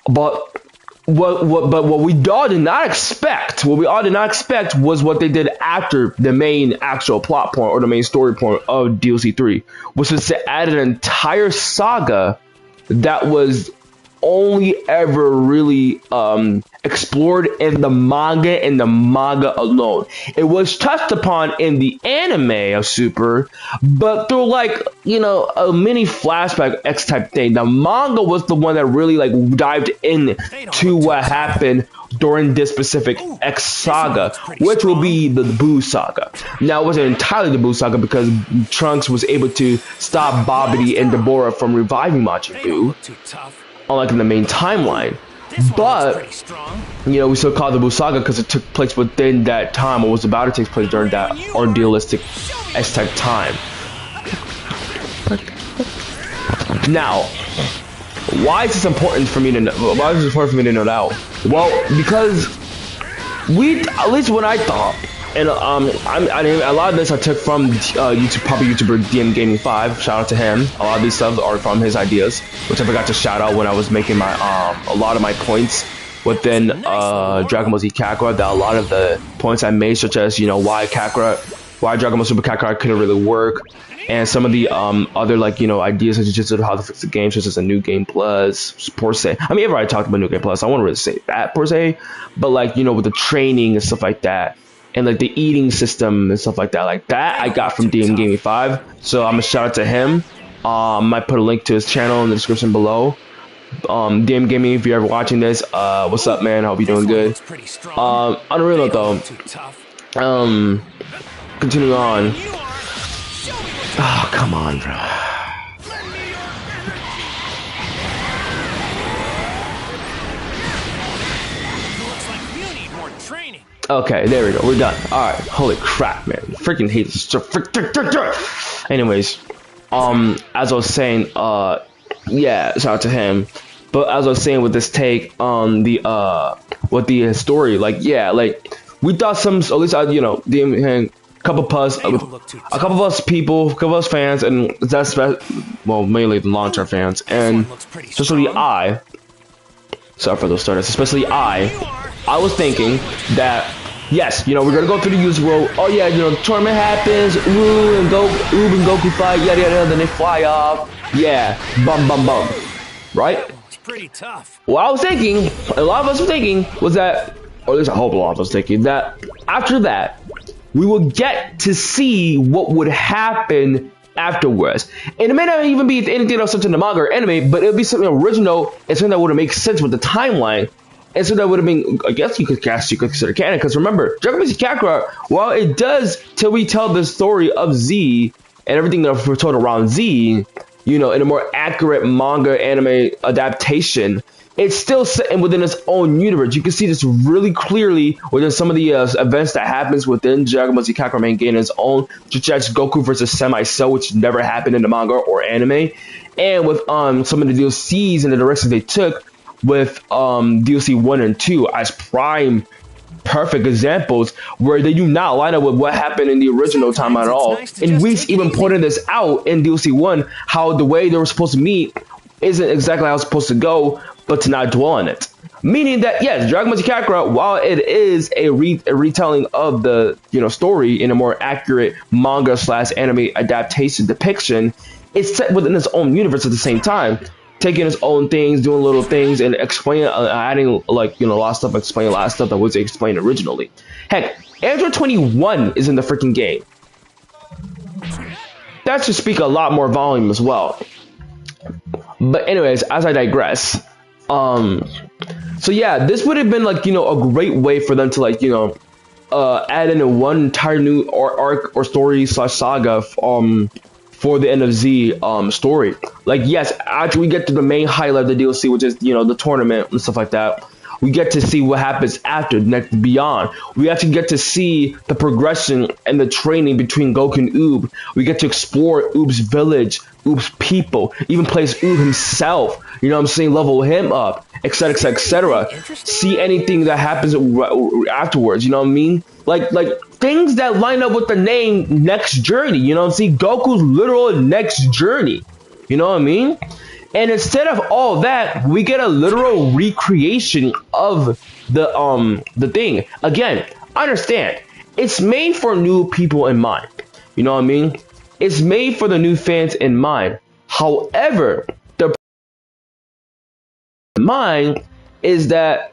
But what we all did not expect, was what they did after the main actual plot point, or the main story point of DLC 3, which was to add an entire saga that was only ever really explored in the manga alone. It was touched upon in the anime of Super, but through, like, you know, a mini flashback X type thing. The manga was the one that really, like, dived into what happened during this specific X saga, which will be the Buu saga. Now, it wasn't entirely the Buu saga, because Trunks was able to stop Babidi and Deborah from reviving Majin Buu, unlike in the main timeline. But, you know, we still call it the Buu saga because it took place within that time, or was about to take place during that ordealistic S-type time. Now, why is this important for me to know? Why is this important for me to know now? Well, because at least when I thought, And a lot of this I took from YouTube, popular YouTuber DM Gaming 5. Shout out to him. A lot of these stuff are from his ideas, which I forgot to shout out when I was making my a lot of my points within Dragon Ball Z Kakarot. That a lot of the points I made, such as why Dragon Ball Super Kakarot couldn't really work, and some of the other ideas such as just how to fix the game, such as a new game plus per se. I mean, everybody talked about new game plus. I won't really say that per se, but with the training and stuff like that. And the eating system and stuff like that, I got from DM Gaming 5. So I'm gonna shout out to him. Might put a link to his channel in the description below. DM Gaming, if you're ever watching this, what's up, man? Hope you're doing good. On a real note, though, continuing on. Oh, come on, bro. Okay, there we go. We're done. All right. Holy crap, man! Freaking hate this. Anyways, as I was saying, yeah, shout out to him. But as I was saying with this take on the with the story, we thought some, at least a couple of us people, a couple of us fans, and that's mainly the long-term fans, and especially sorry for those starters, especially I was thinking that, yes, we're gonna go through the usual. Oh yeah, tournament happens. Ooh, and Goku fight. Yada yada. Then they fly off. Yeah, bum bum bum. Right? It's pretty tough. What I was thinking, a lot of us were thinking, was that, or at least I hope a lot of us thinking that after that, we will get to see what would happen afterwards. And it may not even be anything else such in the manga or anime, but it'll be something original and something that would make sense with the timeline. And so that would have been, I guess you could consider canon, because remember, Dragon Ball Z Kakarot, while it does till we tell the story of Z and everything that we're told around Z, in a more accurate manga anime adaptation, it's still set within its own universe. You can see this really clearly within some of the events that happens within Dragon Ball Z Kakarot main game its own, such as Goku versus Semi-Cell, which never happened in the manga or anime, and with some of the DLCs and the directions they took with DLC 1 and 2 as prime perfect examples where they do not line up with what happened in the original time at all. And Weeks even pointed this out in DLC 1, how the way they were supposed to meet isn't exactly how it's supposed to go, but to not dwell on it. Meaning that, yes, Dragon Ball Z Kakarot, while it is a retelling of the story in a more accurate manga / anime adaptation depiction, it's set within its own universe at the same time, taking its own things, doing little things, and explaining, adding a lot of stuff, explaining a lot of stuff that wasn't explained originally. Heck, Android 21 is in the freaking game. That should speak a lot more volume as well. But anyways, as I digress, so yeah, this would have been a great way for them to add in one entire new arc or story / saga for the end of Z story. Yes, after we get to the main highlight of the DLC, which is the tournament and stuff like that, we get to see what happens after next beyond. We actually get to see the progression and the training between Goku and Oob. We get to explore Oob's village, Oob's people, even place Oob himself, level him up, etc, etc, etc. See anything that happens afterwards, things that line up with the name Next Journey, see Goku's literal next journey, And instead of all that, we get a literal recreation of the thing. Again, understand, it's made for new people in mind. It's made for the new fans in mind. However, the mind is that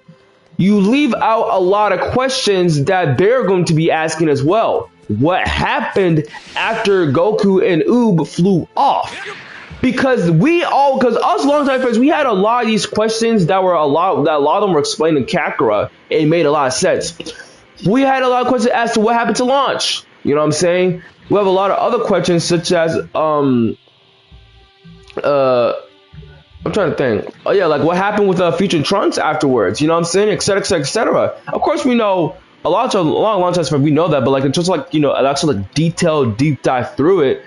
you leave out a lot of questions that they're going to be asking as well. What happened after Goku and Oob flew off? Because us longtime fans, we had a lot of these questions that a lot of them were explained in Kakarot. It made a lot of sense. We had a lot of questions as to what happened to launch. You know what I'm saying? We have a lot of other questions such as I'm trying to think. Oh yeah, what happened with Future Trunks afterwards? You know what I'm saying? Etc, etc, etc. Of course, we know a lot of long time we know that, but in terms of an actual detailed deep dive through it,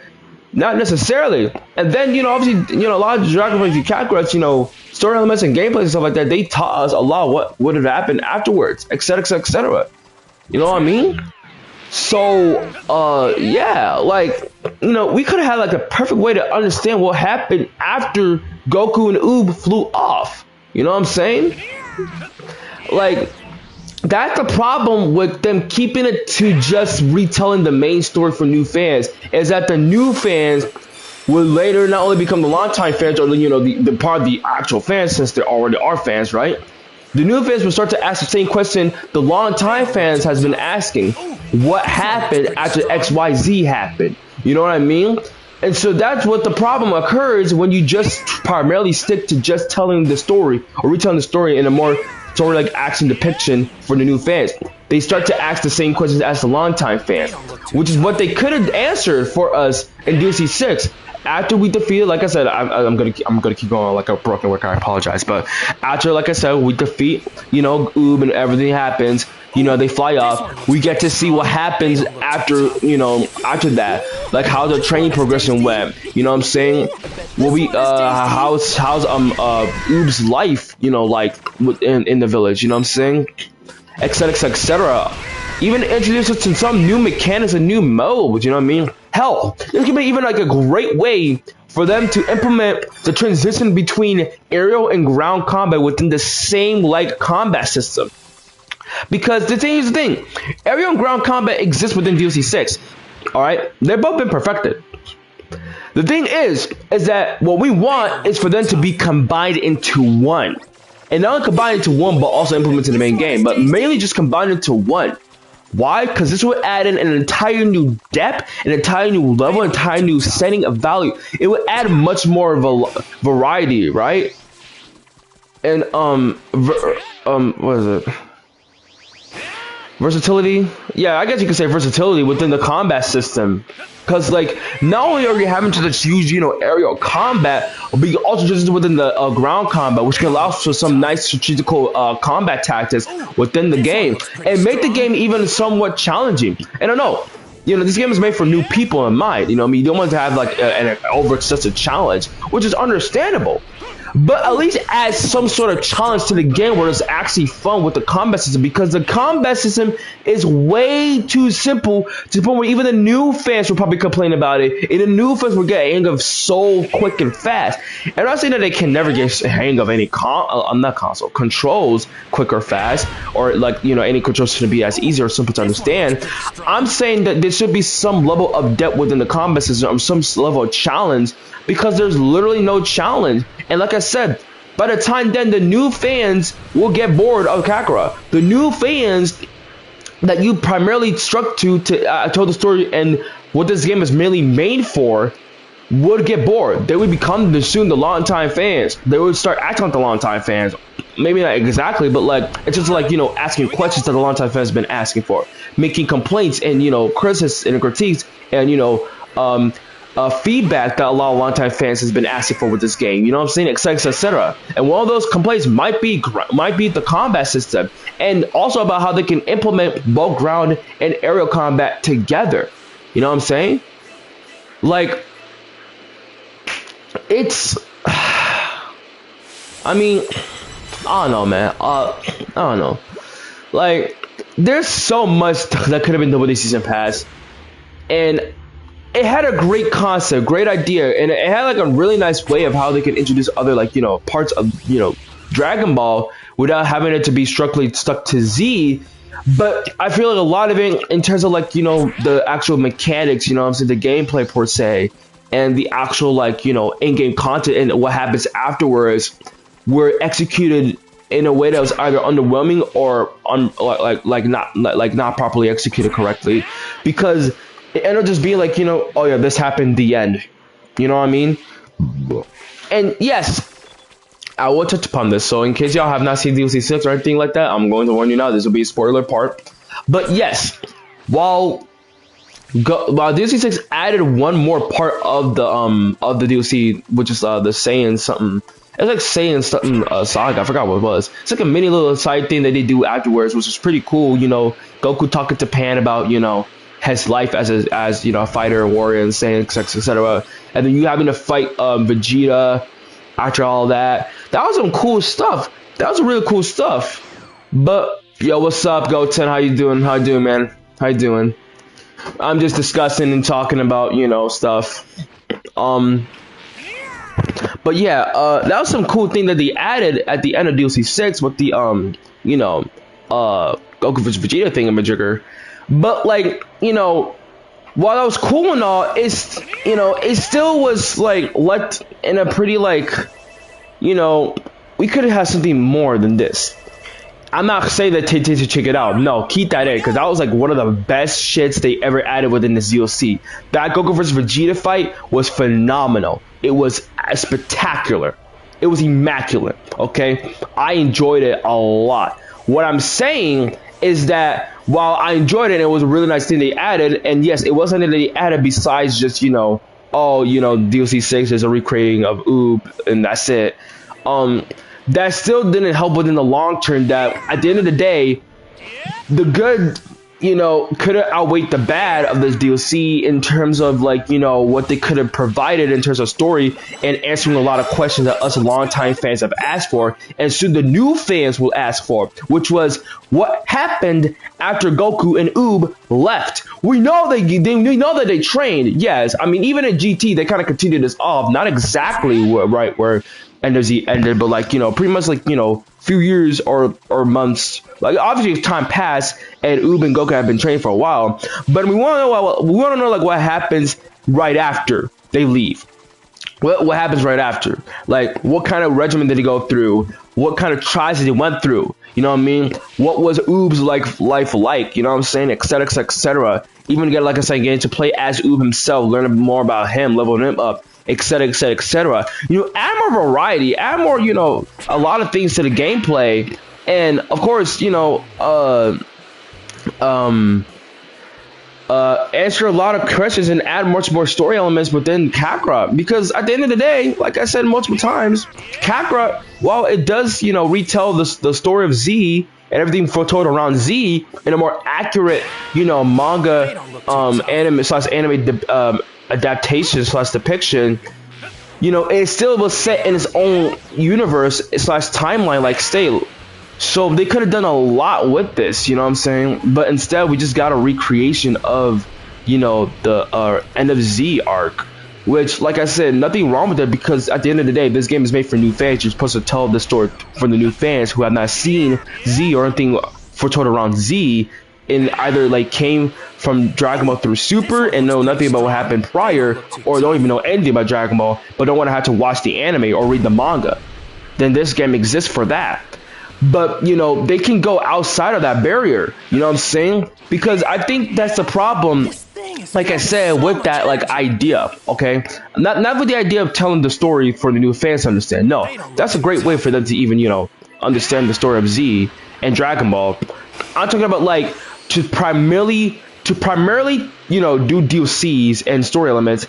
not necessarily. And then obviously a lot of Dragon Ball Z Kakarot, story elements and gameplay and stuff like that, they taught us a lot of what would have happened afterwards, etc, etc, etc. You know what I mean? So, yeah, like, you know, we could have had like a perfect way to understand what happened after Goku and Oob flew off. You know what I'm saying? Like, that's the problem with them keeping it to just retelling the main story for new fans, is that the new fans will later not only become the longtime fans or, you know, the part of the actual fans, since they already are fans, right? The new fans will start to ask the same question the longtime fans has been asking. What happened after XYZ happened? You know what I mean? And so that's what the problem occurs when you just primarily stick to just telling the story or retelling the story in a more sort of like action depiction for the new fans. They start to ask the same questions as the longtime fans, which is what they could have answered for us in DLC 6. After we defeated, like I said, I'm gonna keep going like a broken record. I apologize, but after, like I said, we defeat, you know, Oob and everything happens. You know, they fly off. We get to see what happens after, you know, after that, like how the training progression went. You know what I'm saying? Well, we how's Oob's life, you know, like in the village. You know what I'm saying? Etc. etc. Even introduce us to some new mechanics and new modes. You know what I mean? Hell, this could be even like a great way for them to implement the transition between aerial and ground combat within the same like combat system. Because here's the thing, aerial and ground combat exists within DLC 6. Alright? They've both been perfected. The thing is that what we want is for them to be combined into one. And not only combined into one, but also implemented in the main game. But mainly just combined into one. Why? Because this would add in an entire new depth, an entire new level, an entire new setting of value. It would add much more of a variety, right? And what is it? Versatility? Yeah, I guess you could say versatility within the combat system. Because, like, not only are you having to just use, you know, aerial combat, but you also just within the ground combat, which can allow for some nice strategical combat tactics within the game and make the game even somewhat challenging. And I know, you know, this game is made for new people in mind. You know, I mean, you don't want to have like an over excessive challenge, which is understandable. But at least add some sort of challenge to the game where it's actually fun with the combat system, because the combat system is way too simple to the point where even the new fans will probably complain about it, and the new fans will get a hang of so quick and fast. And I'm not saying that they can never get a hang of any controls quick or fast, or like, you know, any controls should be as easy or simple to understand. I'm saying that there should be some level of depth within the combat system, or some level of challenge, because there's literally no challenge. And like I said, by the time then the new fans will get bored of Kakarot. The new fans that you primarily struck to tell the story and what this game is mainly made for would get bored. They would become soon the longtime fans. They would start acting like the longtime fans. Maybe not exactly, but like it's just like, you know, asking questions that the longtime fans have been asking for, making complaints and, you know, criticisms and critiques and, you know, feedback that a lot of longtime fans has been asking for with this game. You know what I'm saying? Etc. etc. And one of those complaints might be the combat system, and also about how they can implement both ground and aerial combat together. You know what I'm saying? Like, it's, I mean, I don't know, man. I don't know. Like, there's so much that could have been done with the season pass, and it had a great concept, great idea, and it had like a really nice way of how they could introduce other, like, you know, parts of, you know, Dragon Ball without having it to be strictly stuck to Z. But I feel like a lot of it, in terms of like, you know, the actual mechanics, you know what I'm saying, the gameplay per se, and the actual, like, you know, in-game content and what happens afterwards, were executed in a way that was either underwhelming or not properly executed correctly, because it ended up just being like, you know, oh yeah, this happened, the end. You know what I mean? And yes, I will touch upon this. So in case y'all have not seen DLC 6 or anything like that, I'm going to warn you now, this will be a spoiler part. But yes, while DLC 6 added one more part of the DLC, which is the Saiyan something. It's like Saiyan something saga. I forgot what it was. It's like a mini little side thing that they do afterwards, which is pretty cool. You know, Goku talking to Pan about, you know, his life as you know, a fighter, a warrior, and Saiyan, etc. And then you having to fight Vegeta after all that. That was some cool stuff. That was really cool stuff. But yo, what's up, Goten? How you doing? How you doing, man? How you doing? I'm just discussing and talking about, stuff. But yeah, that was some cool thing that they added at the end of DLC 6 with the Goku vs Vegeta thingamajigger. But like, while that was cool and all, it still was like left in a pretty like, we could have had something more than this. I'm not saying that to check it out. No, keep that in, because that was like one of the best shits they ever added within this DLC. That Goku vs Vegeta fight was phenomenal. It was spectacular. It was immaculate. Okay, I enjoyed it a lot. What I'm saying is that while I enjoyed it, it was a really nice thing they added. And yes, it wasn't that they added besides just DLC 6 is a recreating of Oob and that's it. That still didn't help within the long term. That at the end of the day, the good, could have outweighed the bad of this DLC in terms of like, what they could have provided in terms of story and answering a lot of questions that us longtime fans have asked for, and soon the new fans will ask for, which was what happened after Goku and Oob left. We know we know that they trained. Yes, I mean even in GT they kind of continued this off, not exactly where NWZ ended, but like pretty much like few years or months. Like obviously time passed and Oob and Goku have been trained for a while, but we want to know like what happens right after they leave. What happens right after? Like what kind of regimen did he go through? What kind of trials did he went through? You know what I mean? What was Oob's life like? You know what I'm saying? Etc. Etc. Even get like I said, getting to play as Oob himself, learn more about him, leveling him up, etc. Etc. Etc. Add more variety, add more, a lot of things to the gameplay, and of course, answer a lot of questions and add much more story elements within Kakarot. Because at the end of the day, like I said multiple times, Kakarot, while it does, retell the story of Z and everything foretold around Z in a more accurate, manga, anime adaptation / depiction, it still was set in its own universe / timeline like state. So they could have done a lot with this, you know what I'm saying? But instead, we just got a recreation of, the end of Z arc, which, like I said, nothing wrong with it, because at the end of the day, this game is made for new fans. You're supposed to tell the story for the new fans who have not seen Z or anything foretold around Z, and either like came from Dragon Ball through Super and know nothing about what happened prior, or don't even know anything about Dragon Ball, but don't want to have to watch the anime or read the manga. Then this game exists for that. But, they can go outside of that barrier, you know what I'm saying? Because I think that's the problem, like I said, with that, like, idea, okay? Not with the idea of telling the story for the new fans to understand. No, that's a great way for them to even, understand the story of Z and Dragon Ball. I'm talking about, like, to primarily, do DLCs and story elements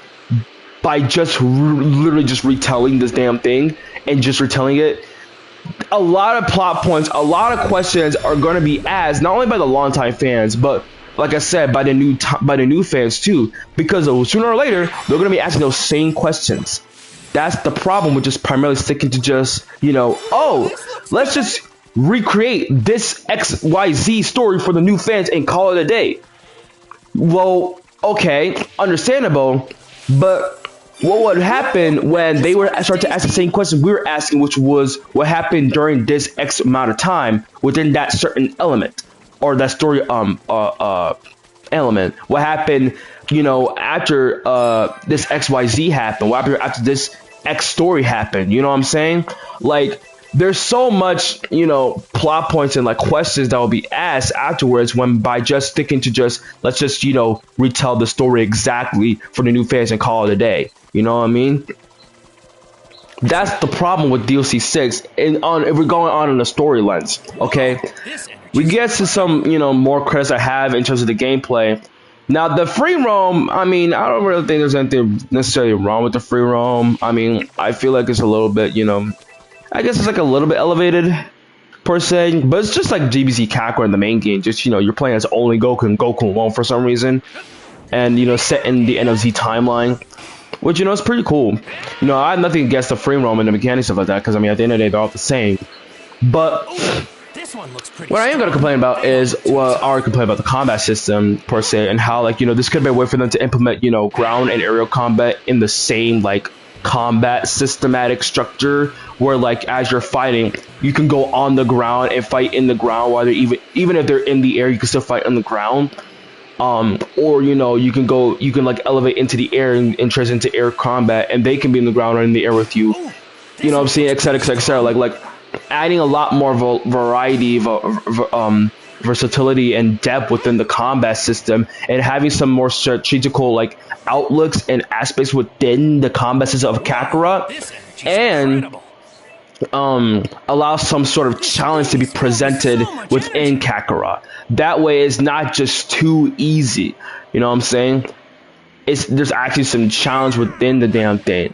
by just literally just retelling this damn thing and just retelling it. A lot of plot points, a lot of questions are going to be asked, not only by the longtime fans, but like I said, by the new fans too, because sooner or later they're going to be asking those same questions. That's the problem with just primarily sticking to just, let's just recreate this XYZ story for the new fans and call it a day. Well, okay, understandable, but what would happen when they were start to ask the same question we were asking, which was what happened during this X amount of time within that certain element or that story element? What happened, after this XYZ happened? What happened after this X story happened? You know what I'm saying? Like, there's so much, plot points and like questions that will be asked afterwards when by just sticking to just let's just, retell the story exactly for the new fans and call it a day. You know what I mean? That's the problem with DLC 6 and if we're going on in the story lens, okay? We get to some, more credits I have in terms of the gameplay. Now, the free roam, I mean, I don't really think there's anything necessarily wrong with the free roam. I mean, I feel like it's a little bit, I guess it's like a little bit elevated per se, but it's just like GBZ Kakarot in the main game. Just, you're playing as only Goku and Goku alone for some reason. And, set in the NOZ timeline, which, is pretty cool. I have nothing against the free roam and the mechanics stuff like that, because, I mean, at the end of the day, they're all the same. But one looks pretty What I am going to complain about is, well, I already complained about the combat system per se, and how, like, this could be a way for them to implement, ground and aerial combat in the same, like, combat systematic structure, where, like, as you're fighting, you can go on the ground and fight in the ground, while they're even if they're in the air, you can still fight on the ground. Or, you can like elevate into the air and transition into air combat, and they can be in the ground or in the air with you. You know what I'm saying, etc, etc, etc. Like adding a lot more variety, versatility and depth within the combat system, and having some more strategical like outlooks and aspects within the combat system of Kakarot, and allow some sort of challenge to be presented within Kakarot. That way it's not just too easy. You know what I'm saying? There's actually some challenge within the damn thing.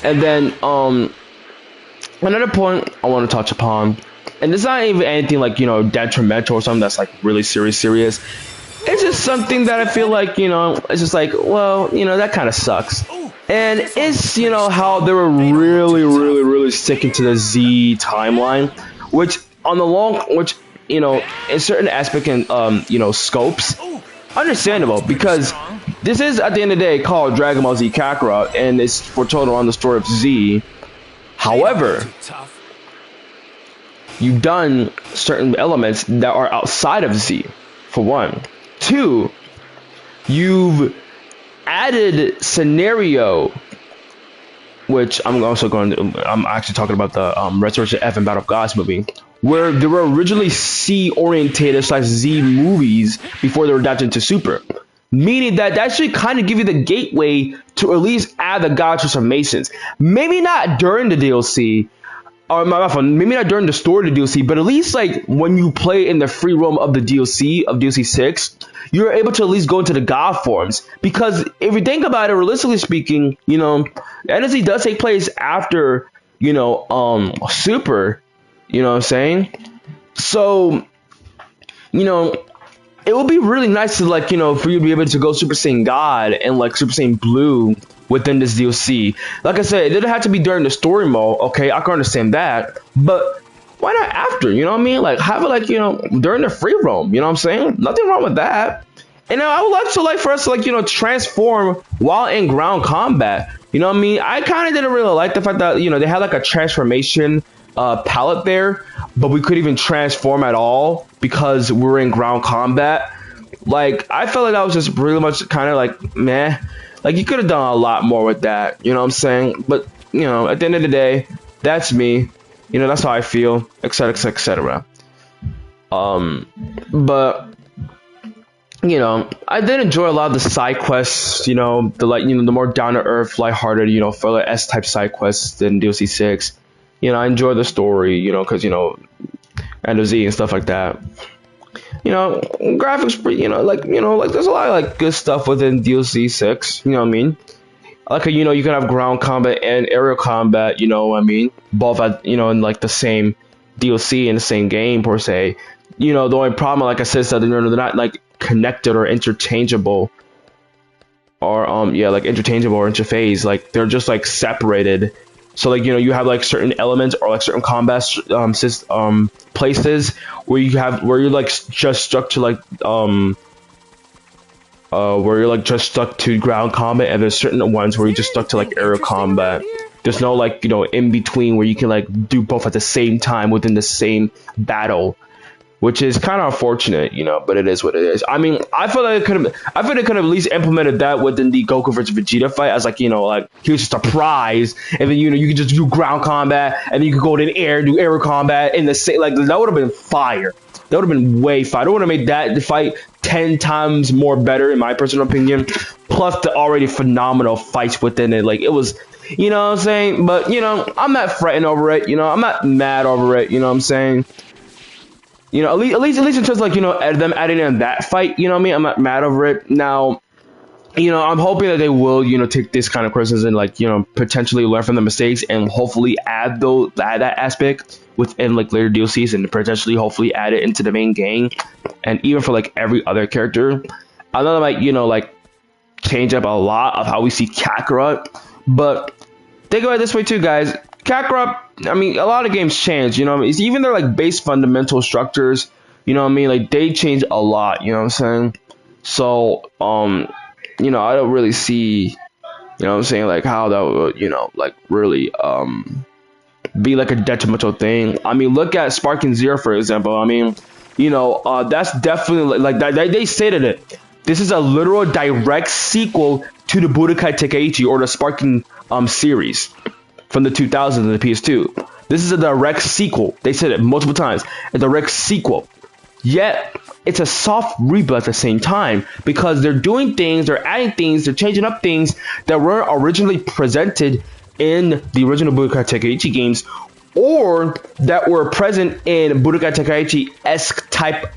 And then another point I want to touch upon, and it's not even anything like detrimental or something that's like really serious. It's just something that I feel like it's just like, well, that kind of sucks. And it's how they were really sticking to the Z timeline, which on the in certain aspect and scopes, understandable, because this is at the end of the day called Dragon Ball Z Kakarot, and it's foretold on the story of Z. However, you've done certain elements that are outside of Z, for one. Two, you've added scenario, which I'm actually talking about the Resurrection F and Battle of Gods movie, where they were originally C orientated / Z movies before they were adapted into Super, meaning that should kind of give you the gateway to at least add the God transformations. Maybe not during the DLC, or maybe not during the story of the DLC, but at least like when you play in the free roam of the DLC of DLC 6, you're able to at least go into the God forms. Because if you think about it, realistically speaking, NSC does take place after Super. You know what I'm saying? So, it would be really nice to like, for you to be able to go Super Saiyan God and like Super Saiyan Blue within this DLC. Like I said, it didn't have to be during the story mode. Okay, I can understand that, but why not after? You know what I mean? Like have it like during the free roam. You know what I'm saying? Nothing wrong with that. And I would like to like for us to like transform while in ground combat. You know what I mean? I kind of didn't really like the fact that they had like a transformation palette there, but we couldn't even transform at all because we were in ground combat. Like I felt like that was just really much kind of like meh. Like you could have done a lot more with that. You know what I'm saying? But at the end of the day, that's me. That's how I feel, etc, etc, etc. But I did enjoy a lot of the side quests. The the more down to earth, lighthearted, filler S type side quests than DLC 6. I enjoy the story, because End of Z and stuff like that. Graphics, like there's a lot of like good stuff within DLC 6. You know what I mean? Like you can have ground combat and aerial combat. You know what I mean? Both at in like the same DLC in the same game per se. The only problem, like I said, is that they're not like connected or interchangeable, or like interchangeable or interphase. Like they're just like separated. So like you have like certain elements or like certain combat places where you're like just stuck to like where you're like just stuck to ground combat, and there's certain ones where you're just stuck to like aerial combat. There's no like in between where you can like do both at the same time within the same battle, which is kind of unfortunate, but it is what it is. I mean, I feel like it could have at least implemented that within the Goku versus Vegeta fight, as like like he was just a prize, and then you can just do ground combat, and then you can go in air, do air combat in the same. Like that would have been fire. That would have been way fire. It would have made that fight 10 times more better, in my personal opinion. Plus the already phenomenal fights within it. Like it was, what I'm saying. But I'm not fretting over it. I'm not mad over it. You know what I'm saying. At least in terms of like them adding in that fight, what I mean, I'm not mad over it. Now, I'm hoping that they will take this kind of criticism and like potentially learn from the mistakes and hopefully add that aspect within like later DLCs, and potentially hopefully add it into the main game, and even for like every other character. I know that might like change up a lot of how we see Kakarot, but think about it this way too, guys. Kakarot I mean, a lot of games change. You know what I mean? It's even their like base fundamental structures. You know what I mean? Like they change a lot. You know what I'm saying? So you know, I don't really see. You know what I'm saying? Like how that would, you know, like really be like a detrimental thing. I mean, look at Sparking Zero, for example. I mean, you know, that's definitely like that. They stated it. This is a literal direct sequel to the Budokai Tenkaichi or the Sparking series from the 2000s and the PS2. This is a direct sequel. They said it multiple times. A direct sequel. Yet it's a soft reboot at the same time because they're doing things, they're adding things, they're changing up things that weren't originally presented in the original Budokai Tenkaichi games, or that were present in Budokai Tenkaichi-esque type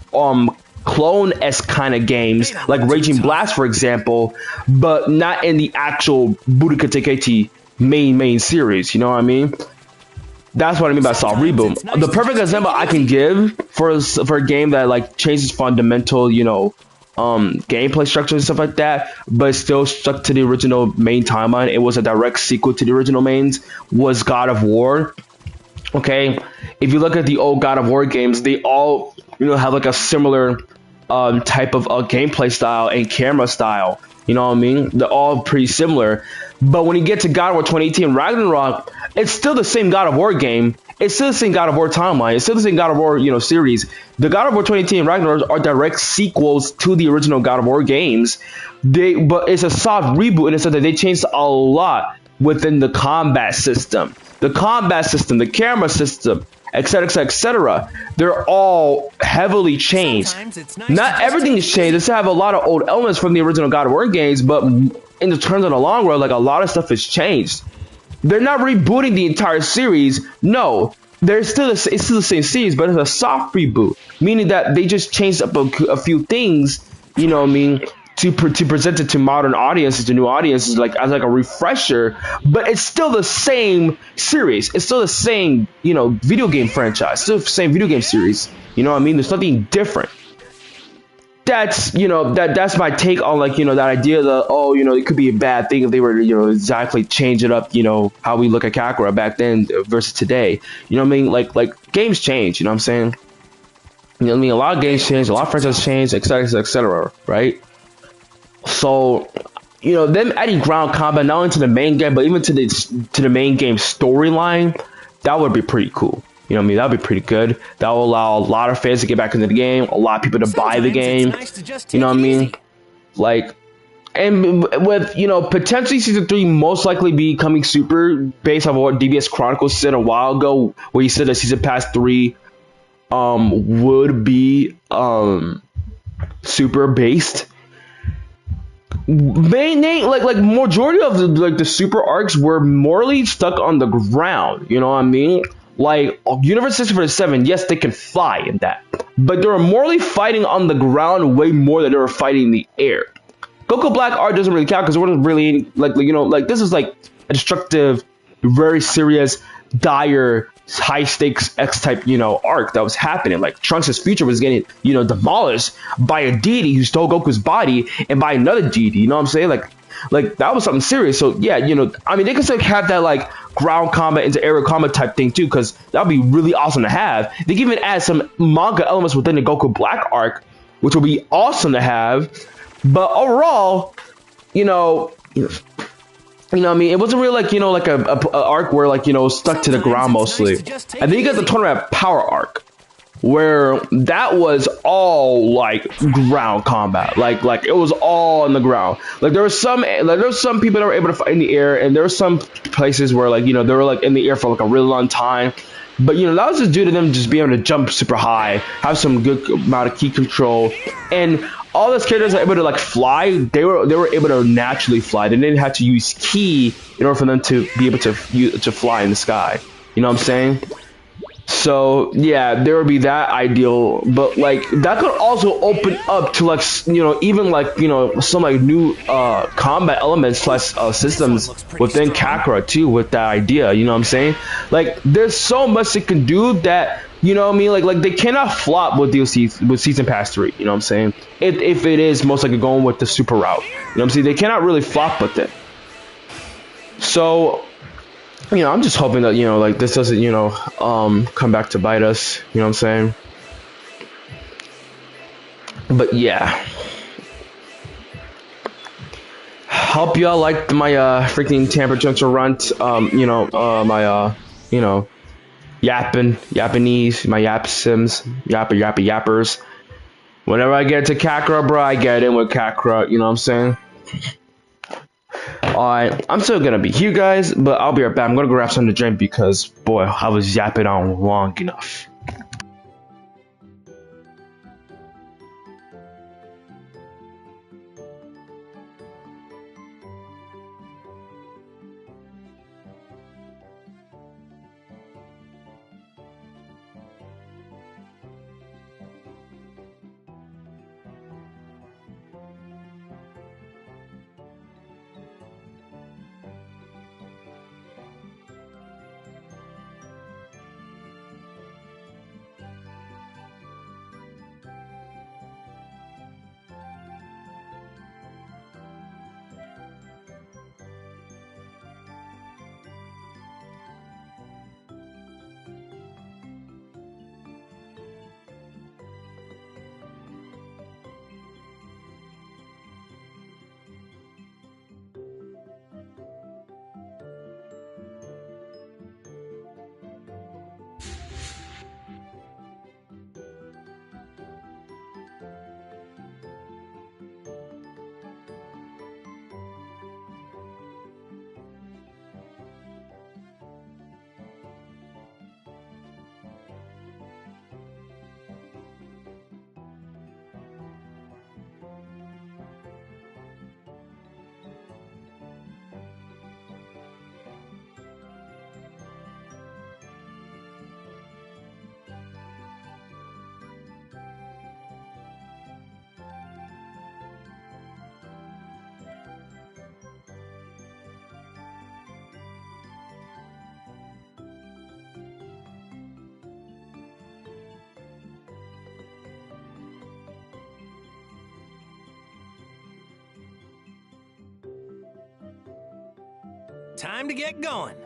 clone-esque kind of games, like Raging Blast, for example, but not in the actual Budokai Tenkaichi main series. You know what I mean? That's what I mean by soft reboot. The perfect example I can give for a game that like changes fundamental, you know, gameplay structure and stuff like that, but still stuck to the original main timeline. It was a direct sequel to the original mains. Was God of War. Okay, if you look at the old God of War games, they all, you know, have like a similar type of gameplay style and camera style. You know what I mean? They're all pretty similar. But when you get to God of War 2018 Ragnarok, it's still the same God of War game. It's still the same God of War timeline. It's still the same God of War, you know, series. The God of War 2018 Ragnarok are direct sequels to the original God of War games. But it's a soft reboot in the sense that they changed a lot within the combat system. The combat system, the camera system, etc., etc., etc. They're all heavily changed. Not everything is changed. They still have a lot of old elements from the original God of War games, but in the terms of the long run, like a lot of stuff has changed. They're not rebooting the entire series. No, it's still the same series, but it's a soft reboot, meaning that they just changed up a few things. You know what I mean? To present it to modern audiences, to new audiences, like as like a refresher, but it's still the same series. It's still the same, you know, video game franchise. Still the same video game series. You know what I mean? There's nothing different. That's, you know, that's my take on, like, you know, that idea that, oh, you know, it could be a bad thing if they were to, you know, exactly change it up, you know, how we look at Kakarot back then versus today. You know what I mean? Like games change. You know what I'm saying? You know what I mean? A lot of games change, a lot of franchises change, etc., etc., right? So, you know, them adding ground combat not only to the main game, but even to the main game storyline, that would be pretty cool. You know what I mean? That would be pretty good. That will allow a lot of fans to get back into the game, a lot of people to buy the game. You know what I mean? Like, and with, you know, potentially Season 3 most likely be coming super based on what DBS Chronicles said a while ago, where he said that Season Pass 3 would be super based. Like majority of the super arcs were morally stuck on the ground. You know what I mean? Like Universe 647, yes, they can fly in that, but they were morally fighting on the ground way more than they were fighting in the air. Goku Black Art doesn't really count because it wasn't really like, you know, like this is like a destructive, very serious, dire, high stakes X type, you know, arc that was happening. Like Trunks' future was getting, you know, demolished by a deity who stole Goku's body and by another deity. You know what I'm saying? Like that was something serious. So yeah, you know, I mean, they could still have that like ground combat into aerial combat type thing too, because that would be really awesome to have. They can even add some manga elements within the Goku Black arc, which will be awesome to have. But overall, you know what I mean? It wasn't really like, you know, like a arc where like, you know, stuck to the ground mostly. And then you got the Tournament Power arc, where that was all like ground combat. Like it was all on the ground. Like there was some people that were able to fight in the air, and there were some places where like, you know, they were like in the air for like a really long time. But you know, that was just due to them just being able to jump super high, have some good amount of key control, and all those characters are able to like fly. They were able to naturally fly. They didn't have to use ki in order for them to be able to fly in the sky. You know what I'm saying? So yeah, there would be that ideal, but like that could also open up to like, you know, even like, you know, some like new combat elements plus systems within Kakarot too, with that idea. You know what I'm saying? Like there's so much it can do that, you know what I mean? Like they cannot flop with DLC with Season Pass 3. You know what I'm saying? If it is most likely going with the super route. You know what I'm saying? They cannot really flop with it. So I'm just hoping that like this doesn't come back to bite us. You know what I'm saying? But yeah, hope y'all liked my freaking temperature runt. My Japanese, my yap sims, yappers. Whenever I get to Kakarot, bro, I get in with Kakarot. You know what I'm saying? Alright, I'm still gonna be here, guys, but I'll be right back. I'm gonna grab something to drink because, boy, I was yapping on long enough. Time to get going.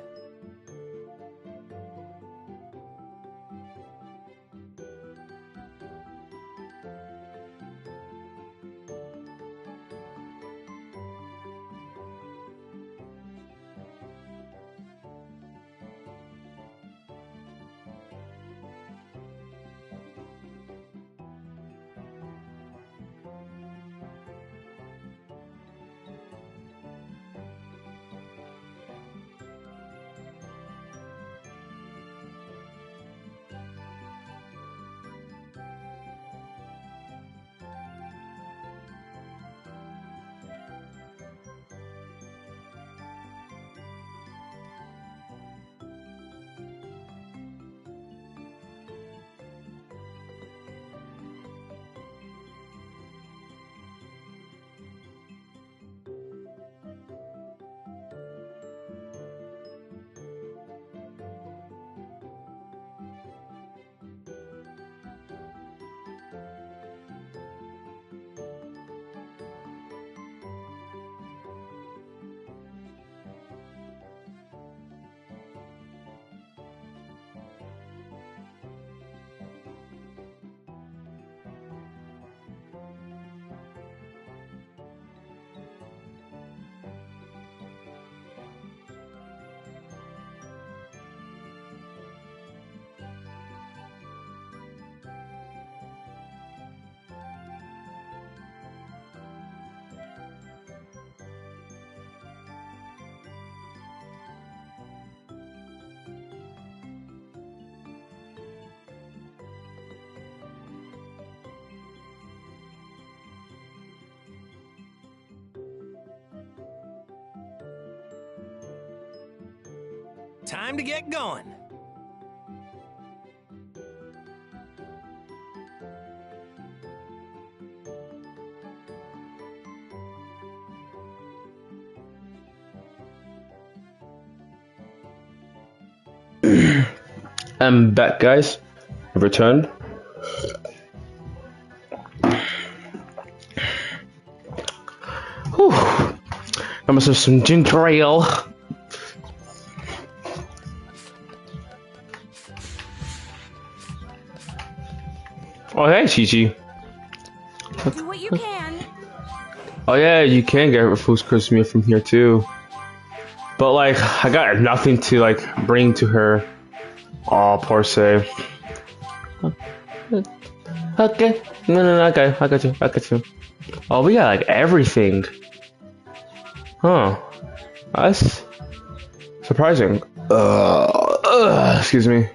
Time to get going. I'm back, guys. I've returned. Whew. I'm gonna have some ginger ale. Oh, hey, Chi-Chi. Do what you can. Oh, yeah, you can get her food's Christmas from here, too. But, like, I got nothing to, like, bring to her. Oh, per se. Okay. No, okay. I got you. Oh, we got, like, everything. Huh. That's surprising. Excuse me.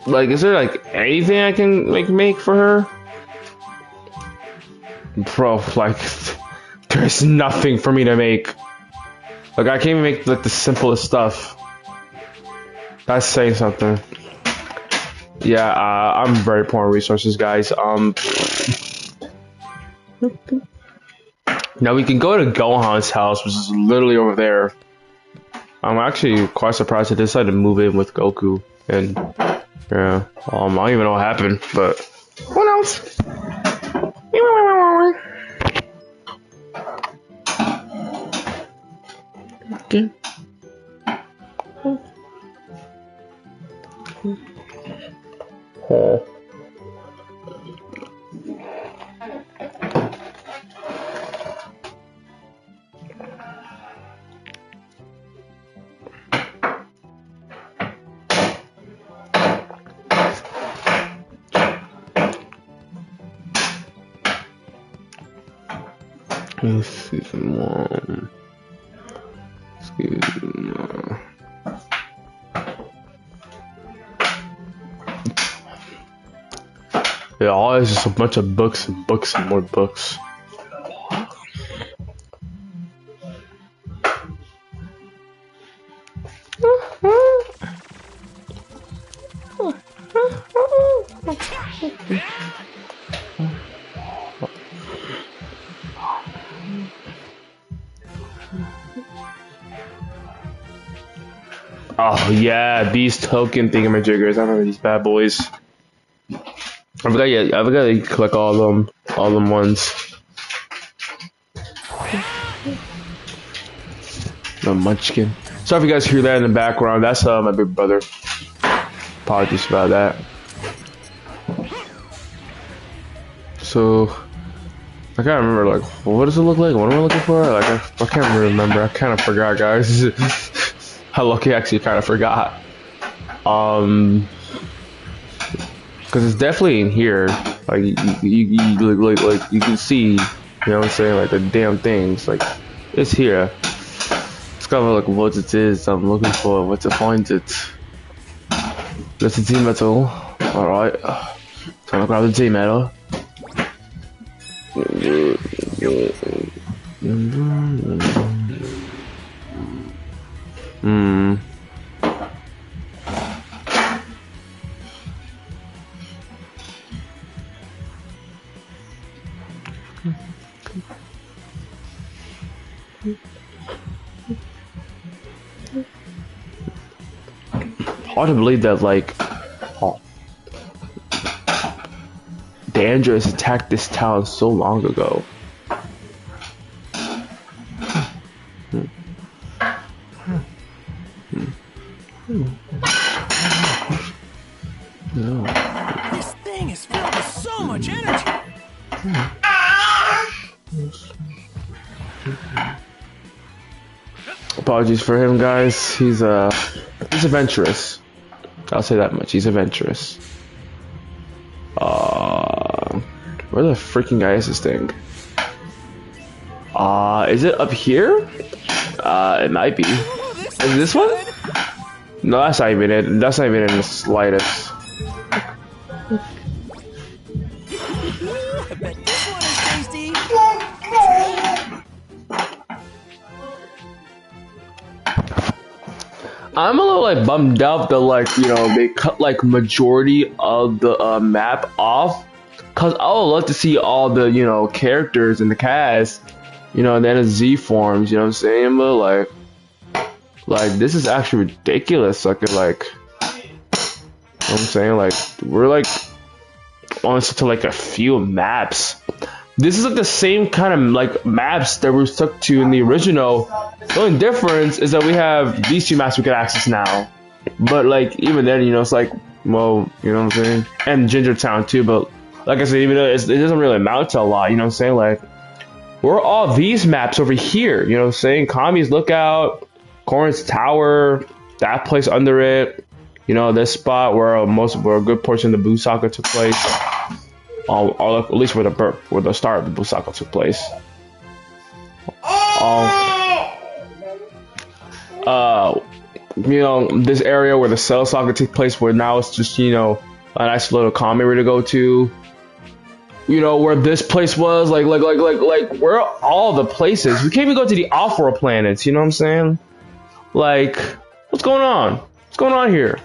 Like, is there like anything I can like make for her? Bro, like, there's nothing for me to make. Like, I can't even make like the simplest stuff. That's saying something. Yeah, I'm very poor on resources, guys. Now we can go to Gohan's house, which is literally over there. I'm actually quite surprised they decided to move in with Goku. And yeah, I don't even know what happened, but what else? Okay. Oh. Season 1. Yeah, always just a bunch of books and books and more books. Oh yeah, these token thingamajiggers. I remember these bad boys. I forgot to collect all them ones. The munchkin. Sorry if you guys hear that in the background. That's my big brother. Apologies about that. So I can't remember, like, what does it look like? What am I looking for? Like, I can't remember. I kind of forgot, guys. How lucky I actually kind of forgot. Because it's definitely in here. Like, you can see, you know what I'm saying? Like, the damn things. Like, it's here. It's kind of like what it is I'm looking for. Where to find it. That's the T-metal. Alright. Time to grab the T-metal. Hard to believe that, like, Dangerous attacked this town so long ago. This thing is filled with so much energy. Apologies for him, guys. He's adventurous. I'll say that much. He's adventurous. Where the freaking guy is this thing? Is it up here? It might be. Is it this one? No, that's not even it. That's not even in the slightest. I bet this one is tasty. I'm a little like bummed out that, like, you know, they cut like majority of the map off, cause I would love to see all the, you know, characters in the cast, you know, and then the Z forms, you know what I'm saying? But like this is actually ridiculous. Like, you know what I'm saying? Like, we're like on to like a few maps. This is like the same kind of like maps that we're stuck to in the original. The only difference is that we have these two maps we can access now. But like even then, you know, it's like, well, you know what I'm saying? And Ginger Town too, but like I said, even though it doesn't really amount to a lot, you know what I'm saying? Like, where are all these maps over here? You know what I'm saying? Kami's Lookout, Corn's Tower, that place under it. You know, this spot where where a good portion of the Busaka took place. Or at least where the start of the Busaka took place. You know, this area where the Cell Saga took place, where now it's just, you know, a nice little common area to go to. You know, where this place was, like, where are all the places? We can't even go to the off-world planets, you know what I'm saying? Like, what's going on? What's going on here?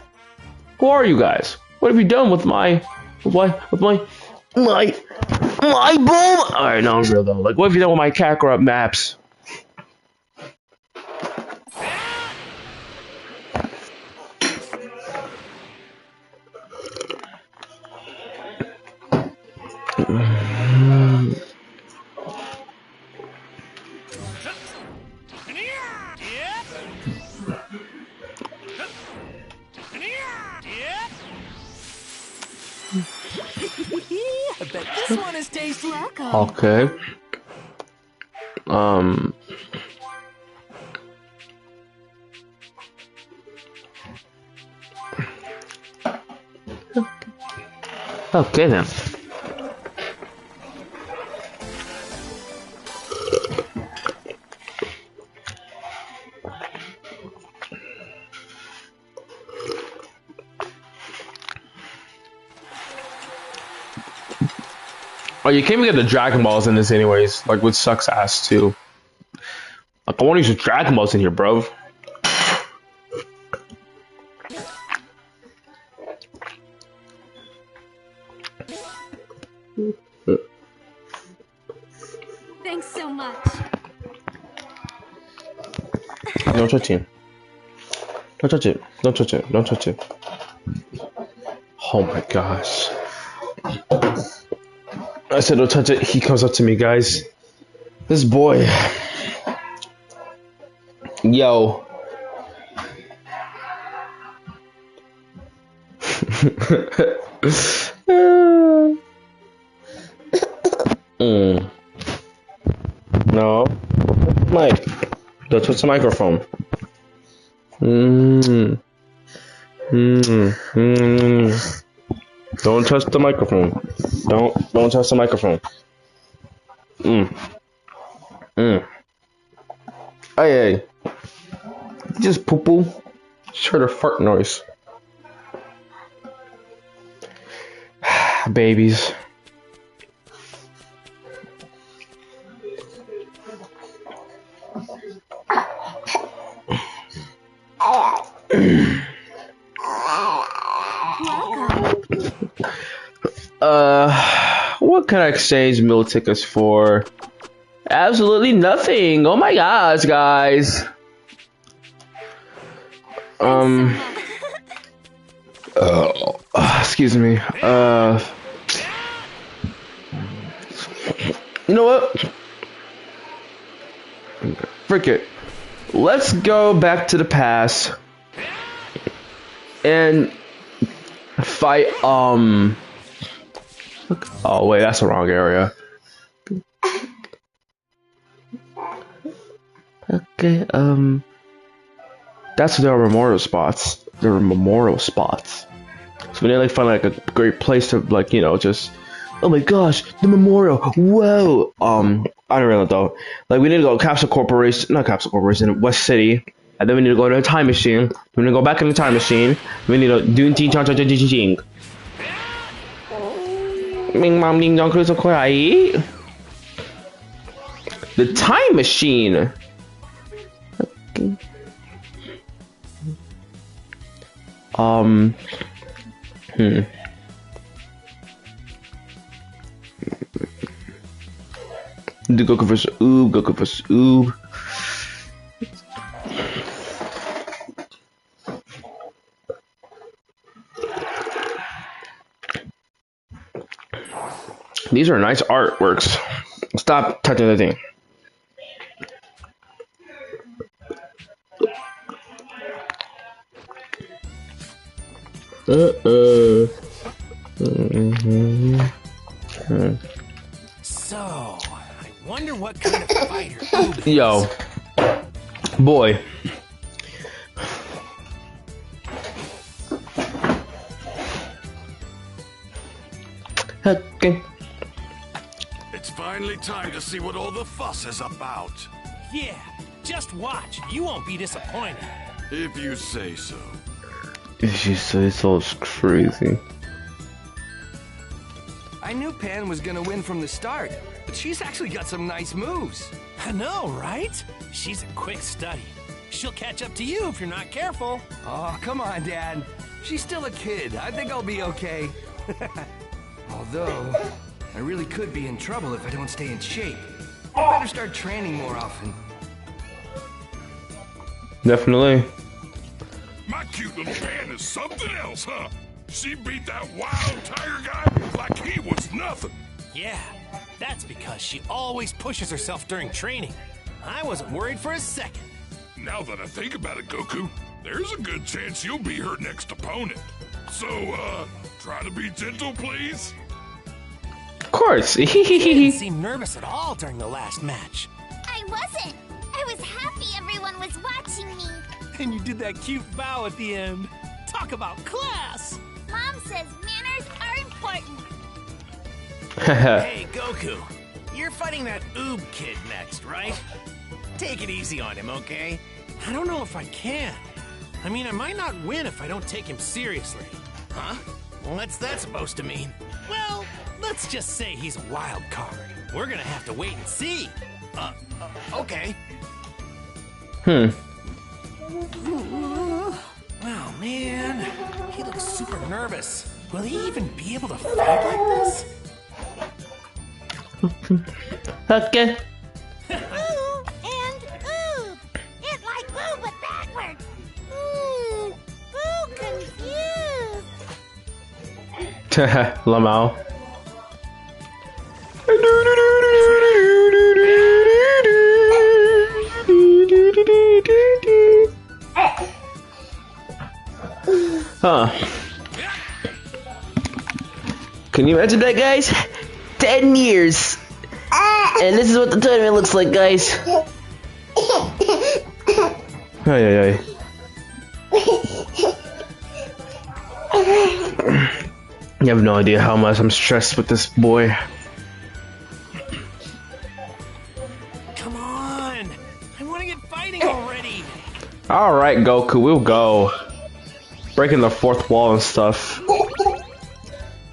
Who are you guys? What have you done with my boom? Alright, no, I'm real though. Like, what have you done with my Kakarot maps? I bet this one is tasty. Okay. Okay then. Oh, you can't even get the Dragon Balls in this anyways, like, which sucks ass too. Like, I want to use the Dragon Balls in here, bro. Thanks so much. Don't touch it. Don't touch it. Don't touch it. Don't touch it. Oh my gosh. I said don't touch it. He comes up to me, guys. This boy. Yo. No. Mike. Don't touch the microphone. Don't touch the microphone. Don't touch the microphone. Hey. Just poo poo. Just heard a fart noise. Babies. What can I exchange meal tickets for? Absolutely nothing. Oh my gosh, guys. Excuse me. You know what? Frick it. Let's go back to the past and fight, oh wait, that's the wrong area. Okay, that's their memorial spots. There are memorial spots. So we need to like find like a great place to like, you know, just, oh my gosh, the memorial, whoa. I don't really know though. Like we need to go not Capsule Corporation, West City. And then we need to go to a time machine. We need to go back in the time machine. We need to do the time machine. Okay. Do Goku vs. Oob, Goku vs. Oob. These are nice artworks. Stop touching the thing. So, I wonder what kind of fighter Oob is. Yo, boy. Okay. It's finally time to see what all the fuss is about. Yeah, just watch. You won't be disappointed. If you say so. She says so, it's crazy. I knew Pan was gonna win from the start, but she's actually got some nice moves. I know, right? She's a quick study. She'll catch up to you if you're not careful. Oh, come on, Dad. She's still a kid. I think I'll be okay. Although, I really could be in trouble if I don't stay in shape. I better start training more often. Definitely. My cute little Pan is something else, huh? She beat that wild tiger guy like he was nothing. Yeah, that's because she always pushes herself during training. I wasn't worried for a second. Now that I think about it, Goku, there's a good chance you'll be her next opponent. So, try to be gentle, please. Of course. She didn't seem nervous at all during the last match. I wasn't. I was happy everyone was watching me. And you did that cute bow at the end. Talk about class! Mom says manners are important. Hey, Goku. You're fighting that Oob kid next, right? Take it easy on him, okay? I don't know if I can. I mean, I might not win if I don't take him seriously. Huh? What's that supposed to mean? Well, let's just say he's a wild card. We're gonna have to wait and see. Okay. Oh, man. He looks super nervous. Will he even be able to fight like this? Okay. Ooh and ooh. It's like ooh but backwards. Ooh, confused. Lamau. Huh. Can you imagine that, guys? 10 years. And this is what the tournament looks like, guys. Ay, ay, ay. You have no idea how much I'm stressed with this boy. Come on! I want to get fighting already! Alright, Goku, we'll go. Breaking the fourth wall and stuff.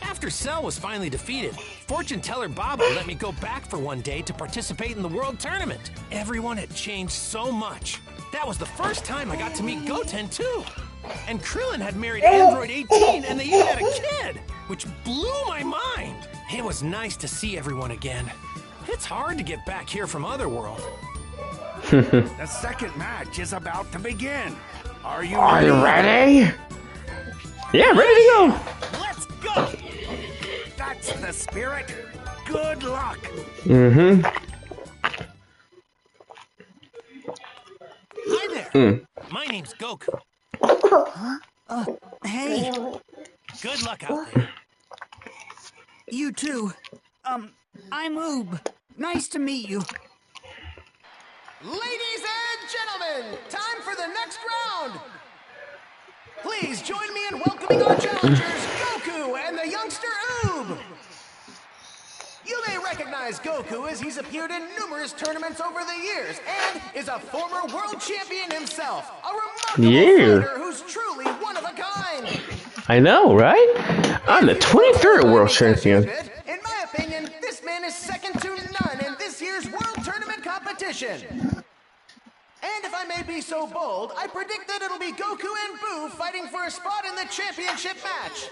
After Cell was finally defeated, fortune teller Baba let me go back for one day to participate in the world tournament. Everyone had changed so much. That was the first time I got to meet Goten too. And Krillin had married Android 18 and they even had a kid, which blew my mind. It was nice to see everyone again. It's hard to get back here from Otherworld. The second match is about to begin. Are you Are you ready? Yeah, ready to go. Let's go! That's the spirit. Good luck. Hi there. My name's Goku. Hey, Good luck out there. you too. I'm Oob. Nice to meet you. Ladies and gentlemen, time for the next round. Please join me in welcoming our challengers, Goku and the youngster Oob. You may recognize Goku as he's appeared in numerous tournaments over the years and is a former world champion himself. A remarkable fighter who's truly one of a kind. I know, right? I'm the 23rd world champion. In my opinion, this man is second to none in this year's world tournament competition. And if I may be so bold, I predict that it'll be Goku and Boo fighting for a spot in the championship match.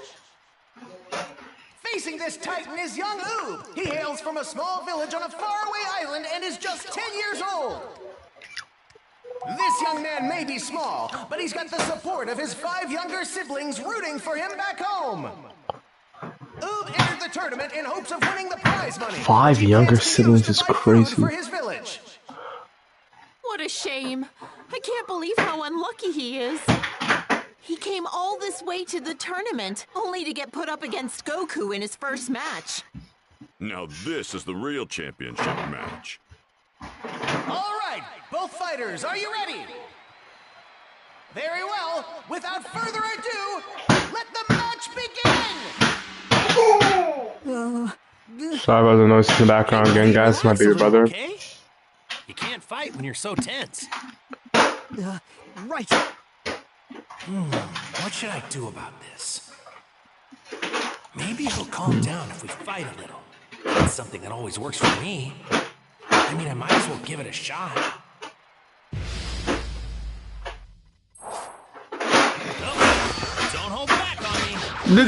Facing this titan is young Oob. He hails from a small village on a faraway island and is just 10 years old. This young man may be small, but he's got the support of his 5 younger siblings rooting for him back home. Oob entered the tournament in hopes of winning the prize money. 5 younger siblings is to buy food crazy. for his village. What a shame. I can't believe how unlucky he is. He came all this way to the tournament, only to get put up against Goku in his first match. Now this is the real championship match. All right, both fighters, are you ready? Very well. Without further ado, let the match begin! Sorry about the noise in the background again, guys. It's my baby brother. Okay? You can't fight when you're so tense. Right. What should I do about this? Maybe he'll calm down if we fight a little. That's something that always works for me. I mean, I might as well give it a shot. Oh, don't hold back on me. I'm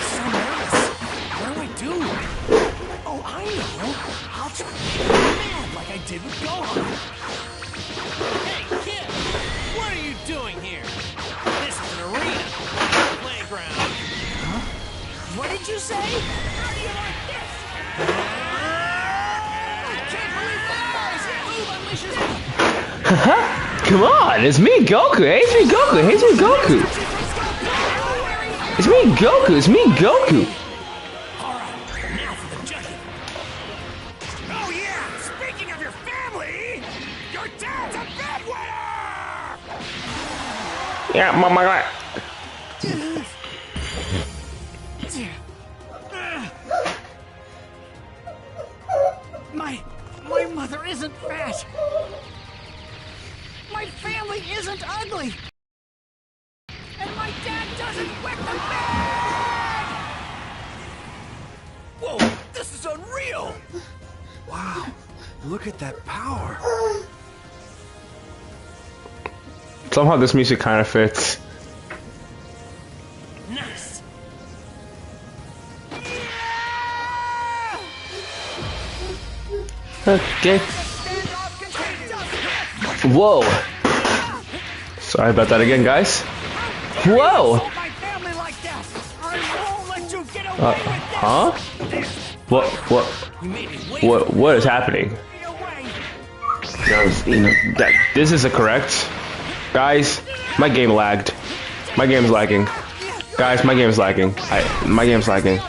so nervous. What do I do? Oh, I know. I'll try to get mad like I did with Gohan. Hey, kid! What are you doing here? This is an arena, not a playground. What did you say? How do you like this? I can't believe my eyes! Ooh, unleashes me! Come on, it's me, Goku. Hey, it's me, Goku. Hey, it's me, Goku. It's me, Goku. It's me, Goku. All right, now for the judging. Oh yeah! Speaking of your family, your dad's a bedwetter! Yeah, mama. My mother isn't fat. My family isn't ugly. And my dad doesn't wet the bed! Whoa, this is unreal! Wow, look at that power. Somehow this music kind of fits. Nice. Okay. Whoa. Sorry about that again, guys. Whoa. My family like that. I won't let you get away with this. Huh? What is happening? This is correct. Guys, my game lagged. My game's lagging. Guys, my game's lagging. My game's lagging.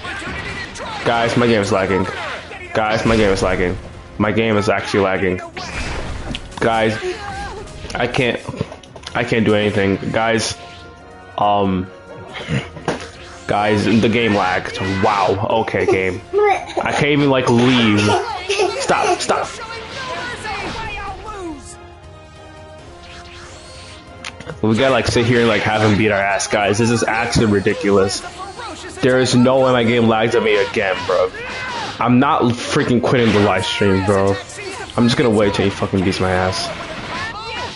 Guys, my game's lagging. Guys, my game is lagging. My game is actually lagging. Guys, I can't do anything. Guys, guys, the game lagged. Wow. Okay, game. I can't even like leave. Stop. We gotta like sit here and like have him beat our ass, guys. This is actually ridiculous. There is no way my game lags at me again, bro. I'm not freaking quitting the live stream, bro. I'm just gonna wait till he fucking beats my ass.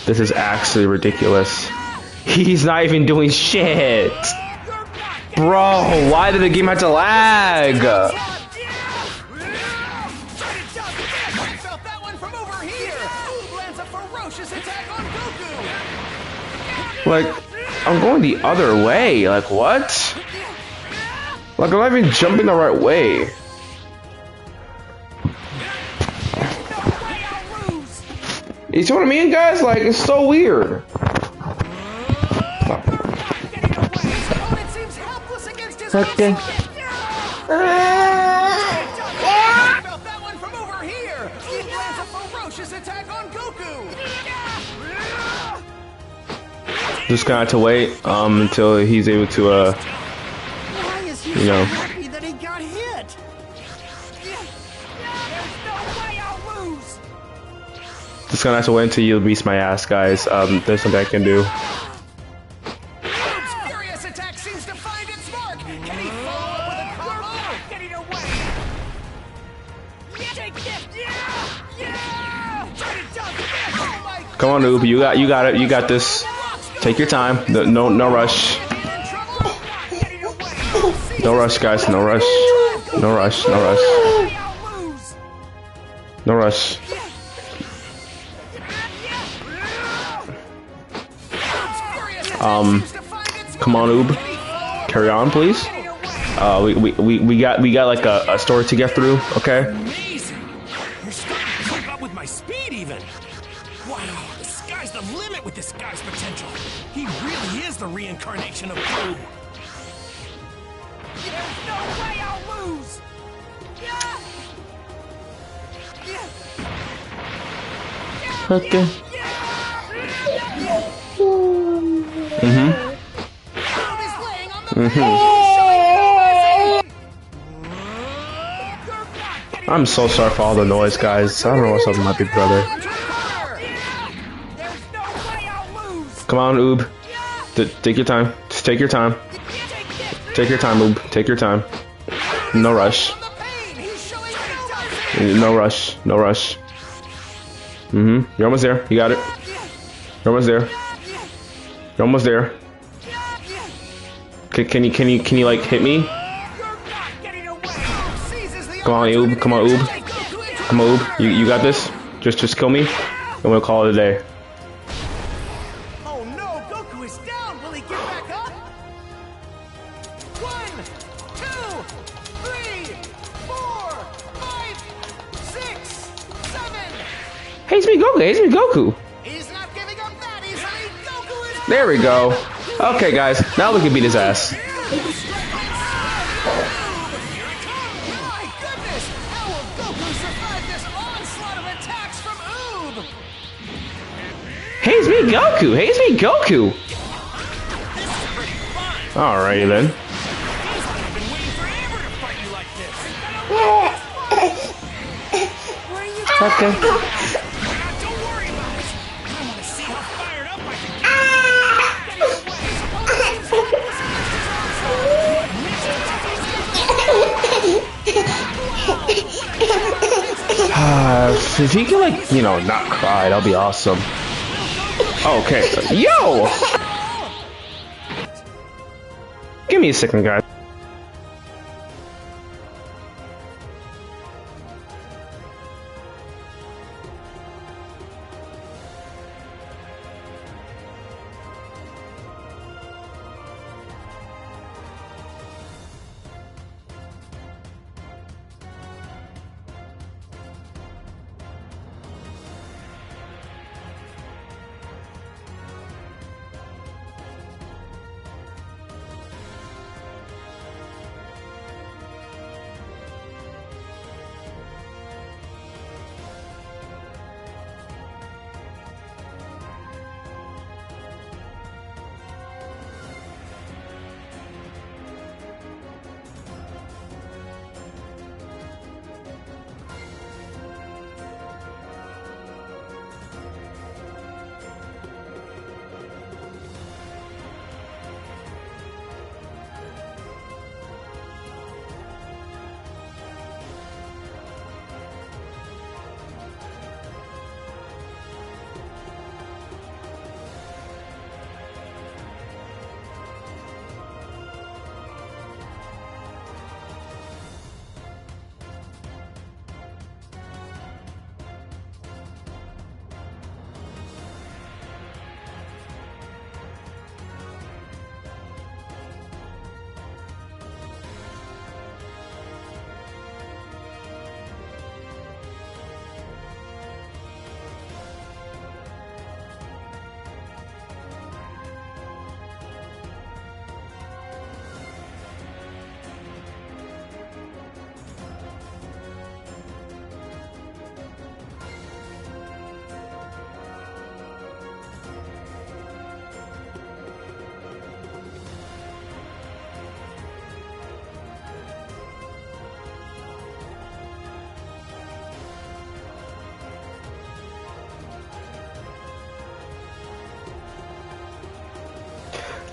This is actually ridiculous. He's not even doing shit. Bro, why did the game have to lag? Like, I'm going the other way. Like, what? Like, I'm not even jumping the right way. You see what I mean, guys? Like, it's so weird. Okay. Just gonna have to wait until he's able to you know. That he got hit. Just gonna have to wait until you beats my ass, guys. There's something I can do. Furious attack seems to find its mark. Can he follow up with a combo? Getting away. Take this. Oh my God. Come on, noob. You got it. You got this. Take your time. No rush. No rush, guys. No rush. No rush. No rush. No rush. Come on, Oob. Carry on, please. We got like a story to get through. Okay. Amazing. You're starting to keep up with my speed even. even. Wow, the sky's the limit with this guy's potential. He really is the reincarnation of Oob. There's no way I'll lose! Yeah! Okay. I'm so sorry for all the noise, guys. I don't know what's up with my big brother. Come on, Oob. Take your time. Just take your time. Take your time, Oob. Take your time. No rush. No rush. No rush. You're almost there. You got it. You're almost there. You're almost there. Can you like hit me? Come on, Oob. Come on, Oob. Come on, Oob. You got this. Just kill me, and we'll call it a day. Oh no, Goku is down. Will he get back up? 1, 2, 3, 4, 5, 6, 7. Hey, it's me, Goku. Hey, it's me, Goku. He's not giving up that easily. Goku is. There we go. Okay, guys. Now we can beat his ass. Hey, it's me, Goku! Hey, it's me, Goku! Alrighty then. Okay. Don't worry about it. I want to see how fired up I If he can, like, you know, not cry, that'll be awesome. Okay. Yo! Give me a second, guys.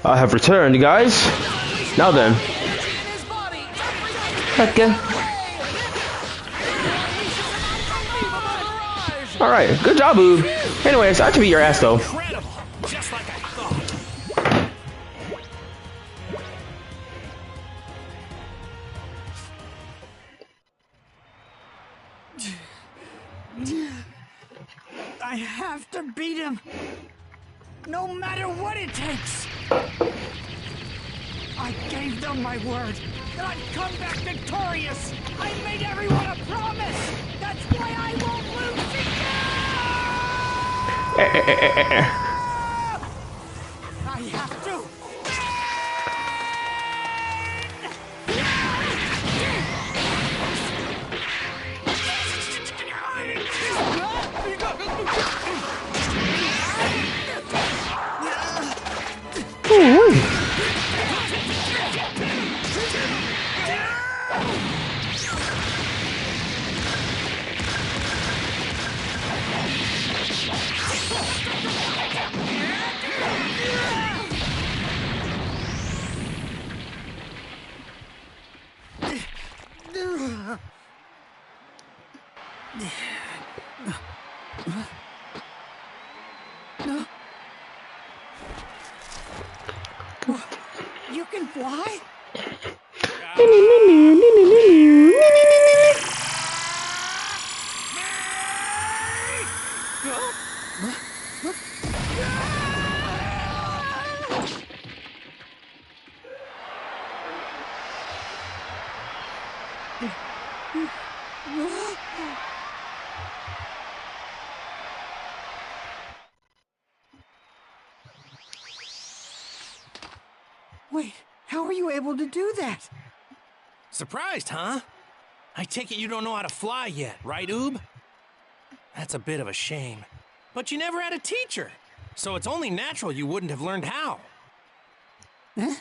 I have returned, guys. Now then. Okay. Alright, good job, Oob. Anyways, I have to beat your ass, though. incredible. Just like I thought. I have to beat him. No matter what it takes. I gave them my word that I'd come back victorious. I made everyone a promise. That's why I won't lose again. I have to. You can fly? Wait, how are you able to do that? Surprised, huh? I take it you don't know how to fly yet, right, Oob? That's a bit of a shame. But you never had a teacher, so it's only natural you wouldn't have learned how. Huh?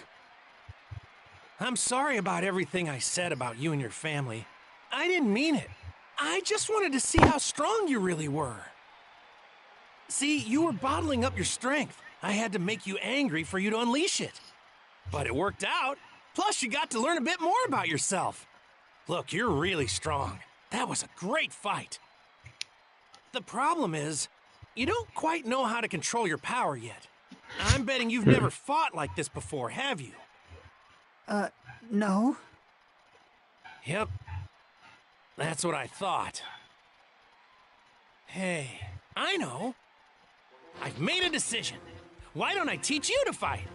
I'm sorry about everything I said about you and your family. I didn't mean it. I just wanted to see how strong you really were. See, you were bottling up your strength. I had to make you angry for you to unleash it. But it worked out. Plus, you got to learn a bit more about yourself. Look, you're really strong. That was a great fight. The problem is, you don't quite know how to control your power yet. I'm betting you've never fought like this before, have you? No. Yep. That's what I thought. Hey, I know. I've made a decision. Why don't I teach you to fight?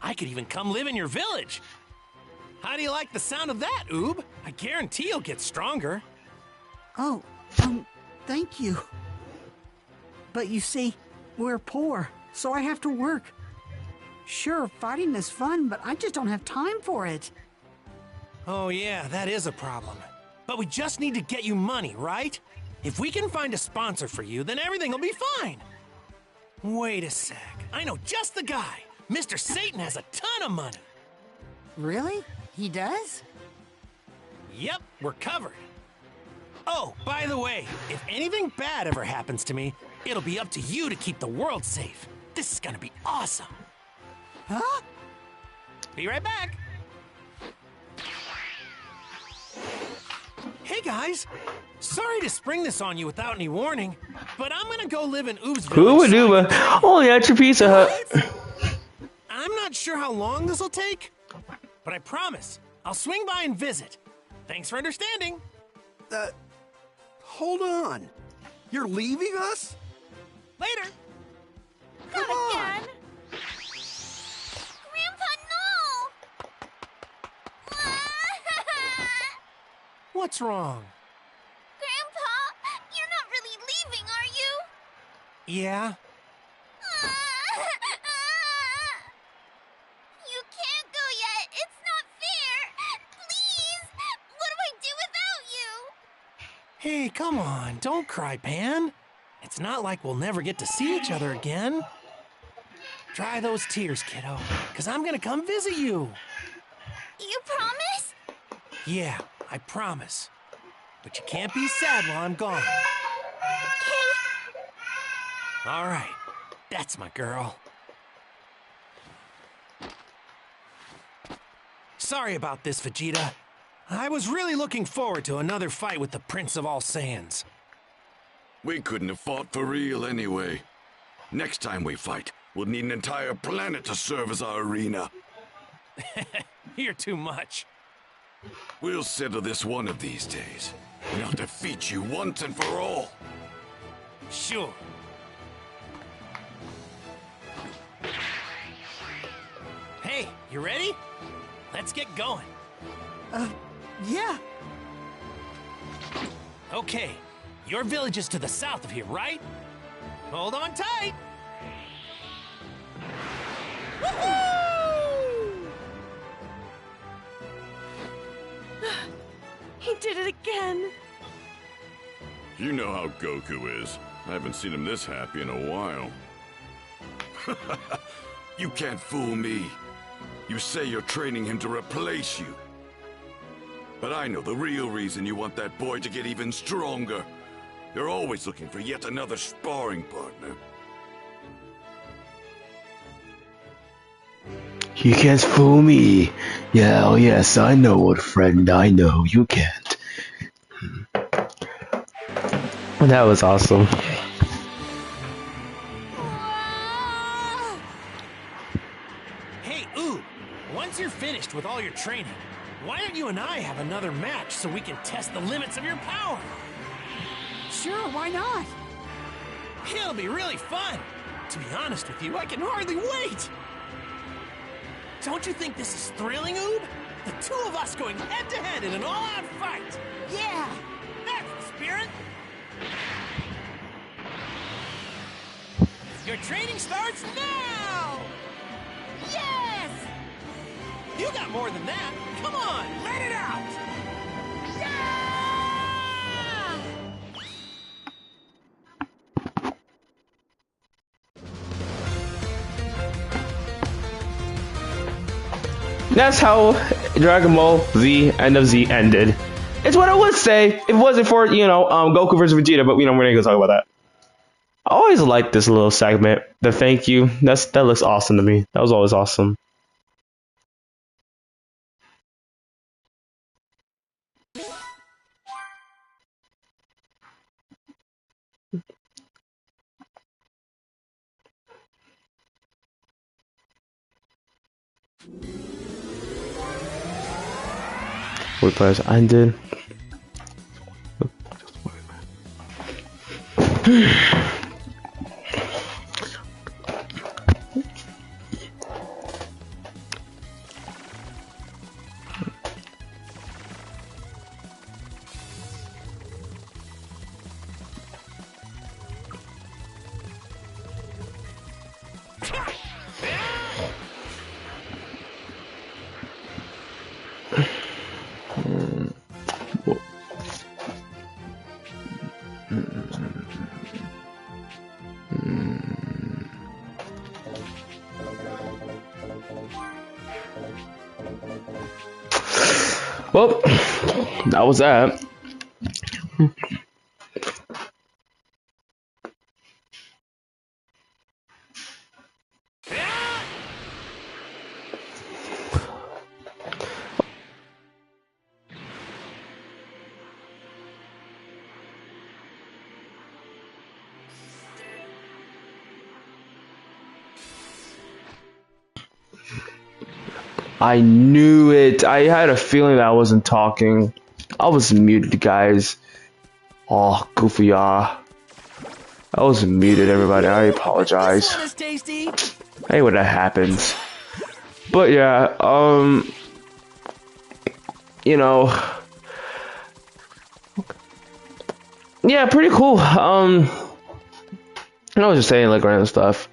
I could even come live in your village. How do you like the sound of that, Oob? I guarantee you'll get stronger. Oh, thank you. But you see, we're poor, so I have to work. Sure, fighting is fun, but I just don't have time for it. Oh yeah, that is a problem. But we just need to get you money, right? If we can find a sponsor for you, then everything will be fine. Wait a sec. I know just the guy. Mr. Satan has a ton of money. Really? He does? Yep, we're covered. Oh, by the way, if anything bad ever happens to me, it'll be up to you to keep the world safe. This is gonna be awesome. Huh? Be right back. Hey guys, sorry to spring this on you without any warning, but I'm gonna go live in Oob's village. Who would do it? Only at your Pizza Hut. I'm not sure how long this will take, but I promise I'll swing by and visit. Thanks for understanding. Hold on. You're leaving us? Later. Not again. Grandpa, no! What's wrong? Grandpa, you're not really leaving, are you? Yeah? You can't go yet. It's not fair. Please. What do I do without you? Hey, come on, don't cry, Pan. It's not like we'll never get to see each other again. Dry those tears, kiddo, because I'm gonna come visit you. You promise? Yeah, I promise. But you can't be sad while I'm gone. Okay. All right, that's my girl. Sorry about this, Vegeta. I was really looking forward to another fight with the Prince of All Saiyans. We couldn't have fought for real anyway. Next time we fight, we'll need an entire planet to serve as our arena. You're too much. We'll settle this one of these days. And I'll defeat you once and for all. Sure. Hey, you ready? Let's get going. Yeah. Okay, your village is to the south of here, right? Hold on tight. Woohoo! He did it again. You know how Goku is. I haven't seen him this happy in a while. You can't fool me. You say you're training him to replace you. But I know the real reason you want that boy to get even stronger. You're always looking for yet another sparring partner. You can't fool me. Yeah, oh yes, I know, old friend. I know you can't. That was awesome. Hey, Oob, once you're finished with all your training, why don't you and I have another match so we can test the limits of your power? Sure, why not? It'll be really fun. To be honest with you, I can hardly wait. Don't you think this is thrilling, Oob? The two of us going head-to-head in an all-out fight. Yeah! That's the spirit. Your training starts now! Yes! You got more than that. Come on, let it out! That's how Dragon Ball Z End of Z ended. It's what I would say if it wasn't for, Goku versus Vegeta, but we're not gonna talk about that. I always liked this little segment. The thank you. That looks awesome to me. That was always awesome. What players ended. Well, that was that. I knew it. I had a feeling that I wasn't talking. I was muted, guys. Oh, goofy, I was muted, everybody. I apologize. This one is tasty. Hey, what that happens. But yeah, yeah, pretty cool. I was just saying like random stuff.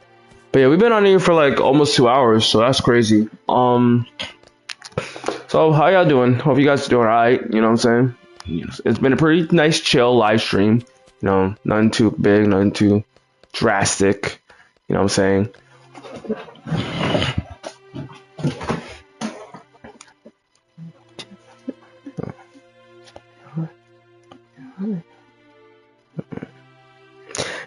But yeah, we've been on here for like almost 2 hours, so that's crazy. So how y'all doing? Hope you guys are doing alright, you know what I'm saying? It's been a pretty nice chill live stream. Nothing too big, nothing too drastic. You know what I'm saying?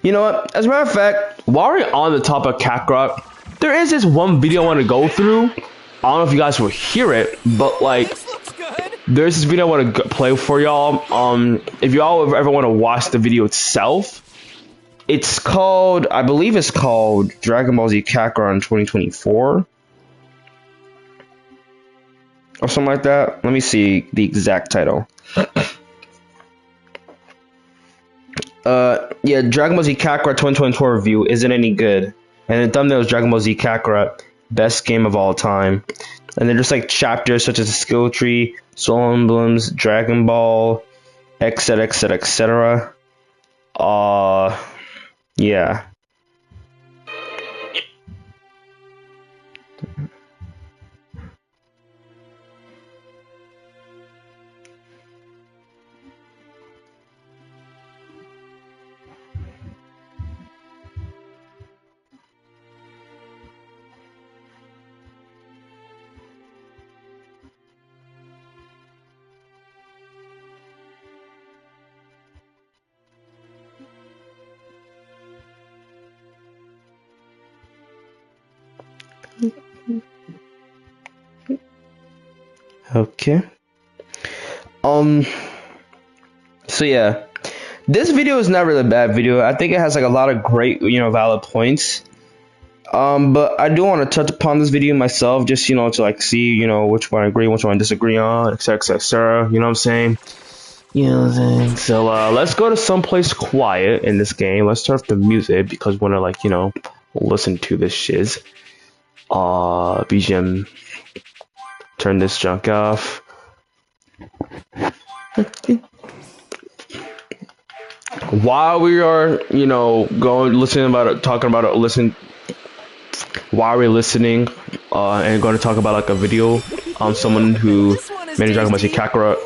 You know what? As a matter of fact, while we're on the topic of Kakarot, there is this one video I want to go through. I don't know if you guys will hear it, but like, there's this video I want to play for y'all. If y'all ever want to watch the video itself, it's called, I believe it's called Dragon Ball Z Kakarot in 2024. Or something like that. Let me see the exact title. Yeah, Dragon Ball Z Kakarot 2024 review isn't any good. And the thumbnail is Dragon Ball Z Kakarot, best game of all time. And they're just like chapters such as the skill tree, Soul Emblems, Dragon Ball, etc, etc, etc. Yeah. Okay. So yeah, this video is not really a bad video. I think it has like a lot of great, valid points. But I do want to touch upon this video myself, just to like see, which one I agree, which one I disagree on, etc., etc. You know what I'm saying? So let's go to someplace quiet in this game. Let's turn off the music because we want to like listen to this shiz. BGM. Turn this junk off. While we are, going listening about it, talking about it, while we're listening, and going to talk about like a video, someone who made a Dragon Ball Z Kakarot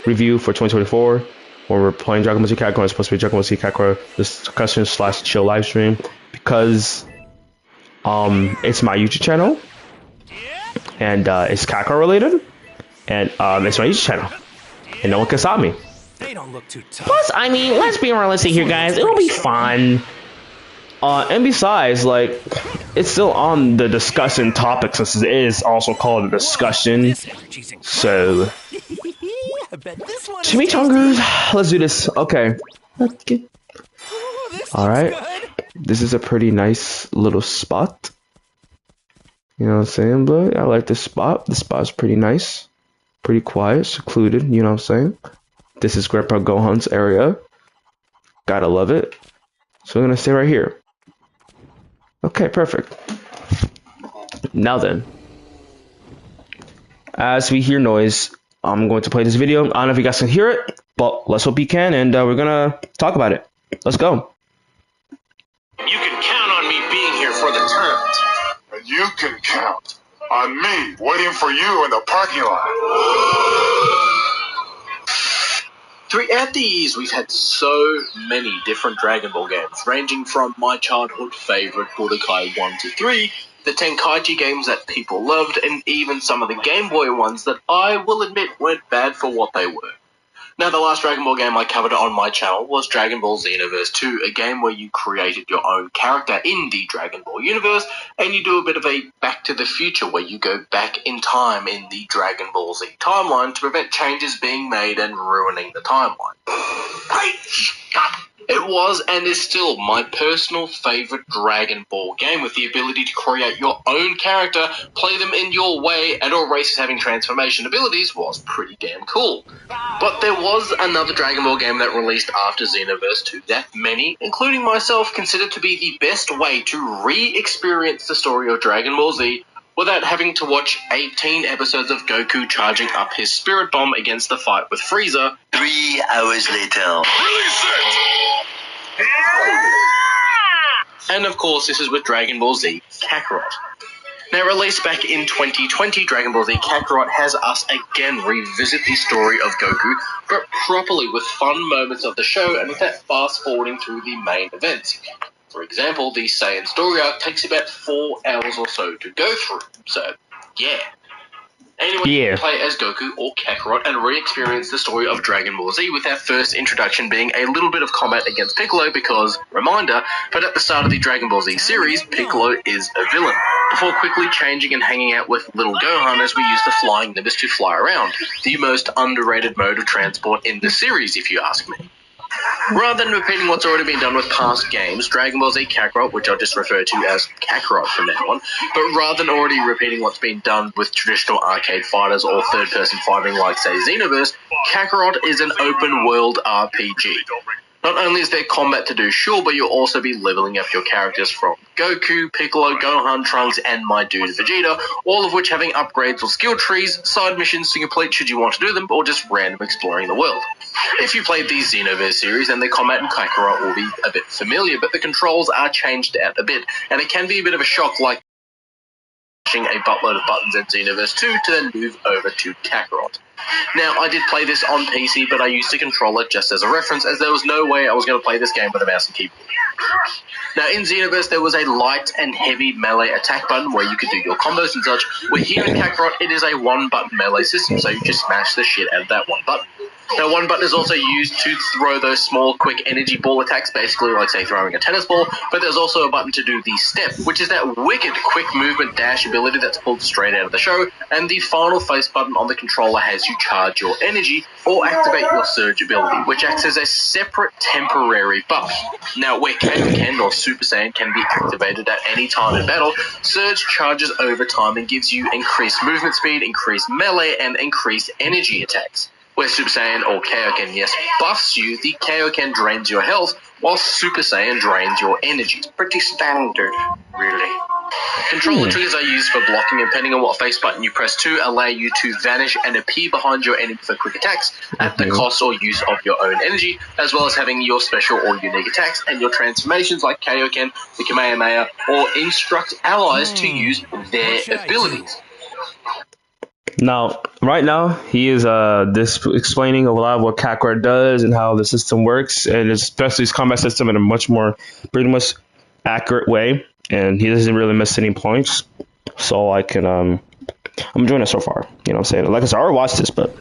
review for 2024, when we're playing Dragon Ball Z Kakarot. It's supposed to be Dragon Ball Z Kakarot discussion / chill live stream because it's my YouTube channel and it's Kakarot related, and it's my YouTube channel, and no one can stop me. They don't look too tough. Plus, I mean, let's be realistic here, guys. It'll be fun. And besides, like, it's still on the discussion topic since it is also called a discussion. So, chimichangas, let's do this. Okay. Alright. This is a pretty nice little spot. You know what I'm saying, but I like this spot. The spot's pretty nice. Pretty quiet, secluded, you know what I'm saying? This is Grandpa Gohan's area. Gotta love it. So we're gonna stay right here. Okay, perfect. Now then, as we hear noise, I'm going to play this video. I don't know if you guys can hear it, but let's hope you can, and we're gonna talk about it. Let's go. You can count on me being here for the tournament. And you can count on me waiting for you in the parking lot. Throughout the years, we've had so many different Dragon Ball games, ranging from my childhood favourite Budokai 1 to 3, the Tenkaichi games that people loved, and even some of the Game Boy ones that I will admit weren't bad for what they were. Now, the last Dragon Ball game I covered on my channel was Dragon Ball Xenoverse 2, a game where you created your own character in the Dragon Ball universe, and you do a bit of a Back to the Future where you go back in time in the Dragon Ball Z timeline to prevent changes being made and ruining the timeline. It was and is still my personal favourite Dragon Ball game, with the ability to create your own character, play them in your way, and all races having transformation abilities was pretty damn cool. But there was another Dragon Ball game that released after Xenoverse 2 that many, including myself, considered to be the best way to re-experience the story of Dragon Ball Z without having to watch 18 episodes of Goku charging up his Spirit Bomb against the fight with Frieza 3 hours later. Release it! And of course, this is with Dragon Ball Z Kakarot. Now, released back in 2020, Dragon Ball Z Kakarot has us again revisit the story of Goku, but properly with fun moments of the show and without fast-forwarding through the main events. For example, the Saiyan story arc takes about 4 hours or so to go through, so yeah. Anyone can play as Goku or Kakarot and re-experience the story of Dragon Ball Z, with our first introduction being a little bit of combat against Piccolo because, reminder, but at the start of the Dragon Ball Z series, Piccolo is a villain, before quickly changing and hanging out with little Gohan as we use the flying nimbus to fly around, the most underrated mode of transport in the series if you ask me. Rather than repeating what's already been done with past games, Dragon Ball Z Kakarot, which I'll just refer to as Kakarot from now on, but rather than already repeating what's been done with traditional arcade fighters or third-person fighting like, say, Xenoverse, Kakarot is an open-world RPG. Not only is there combat to do, sure, but you'll also be leveling up your characters from Goku, Piccolo, Gohan, Trunks, and my dude Vegeta, all of which having upgrades or skill trees, side missions to complete should you want to do them, or just random exploring the world. If you played the Xenoverse series, then the combat in Kakarot will be a bit familiar, but the controls are changed out a bit, and it can be a bit of a shock like mashing a buttload of buttons in Xenoverse 2 to then move over to Kakarot. Now, I did play this on PC, but I used the controller just as a reference, as there was no way I was going to play this game with a mouse and keyboard. Now, in Xenoverse, there was a light and heavy melee attack button where you could do your combos and such, where here in Kakarot, it is a one-button melee system, so you just smash the shit out of that one button. Now, one button is also used to throw those small, quick energy ball attacks, basically like, say, throwing a tennis ball, but there's also a button to do the step, which is that wicked quick movement dash ability that's pulled straight out of the show, and the final face button on the controller has you charge your energy or activate your surge ability, which acts as a separate temporary buff. Now, where Kakarot or Super Saiyan can be activated at any time in battle, Surge charges over time and gives you increased movement speed, increased melee, and increased energy attacks. Where Super Saiyan or Kaioken, yes, buffs you, the Kaioken drains your health, while Super Saiyan drains your energy. Pretty standard, really. Controller triggers are used for blocking, and depending on what face button you press to, allow you to vanish and appear behind your enemy for quick attacks at the cost or use of your own energy, as well as having your special or unique attacks and your transformations like Kaioken, the Kamehameha, or instruct allies to use their abilities. Now, right now, he is this explaining a lot of what Kakarot does and how the system works, and especially his combat system in a much more, pretty much accurate way. And he doesn't really miss any points, so I can I'm enjoying it so far. You know what I'm saying? Like I said, I already watched this, but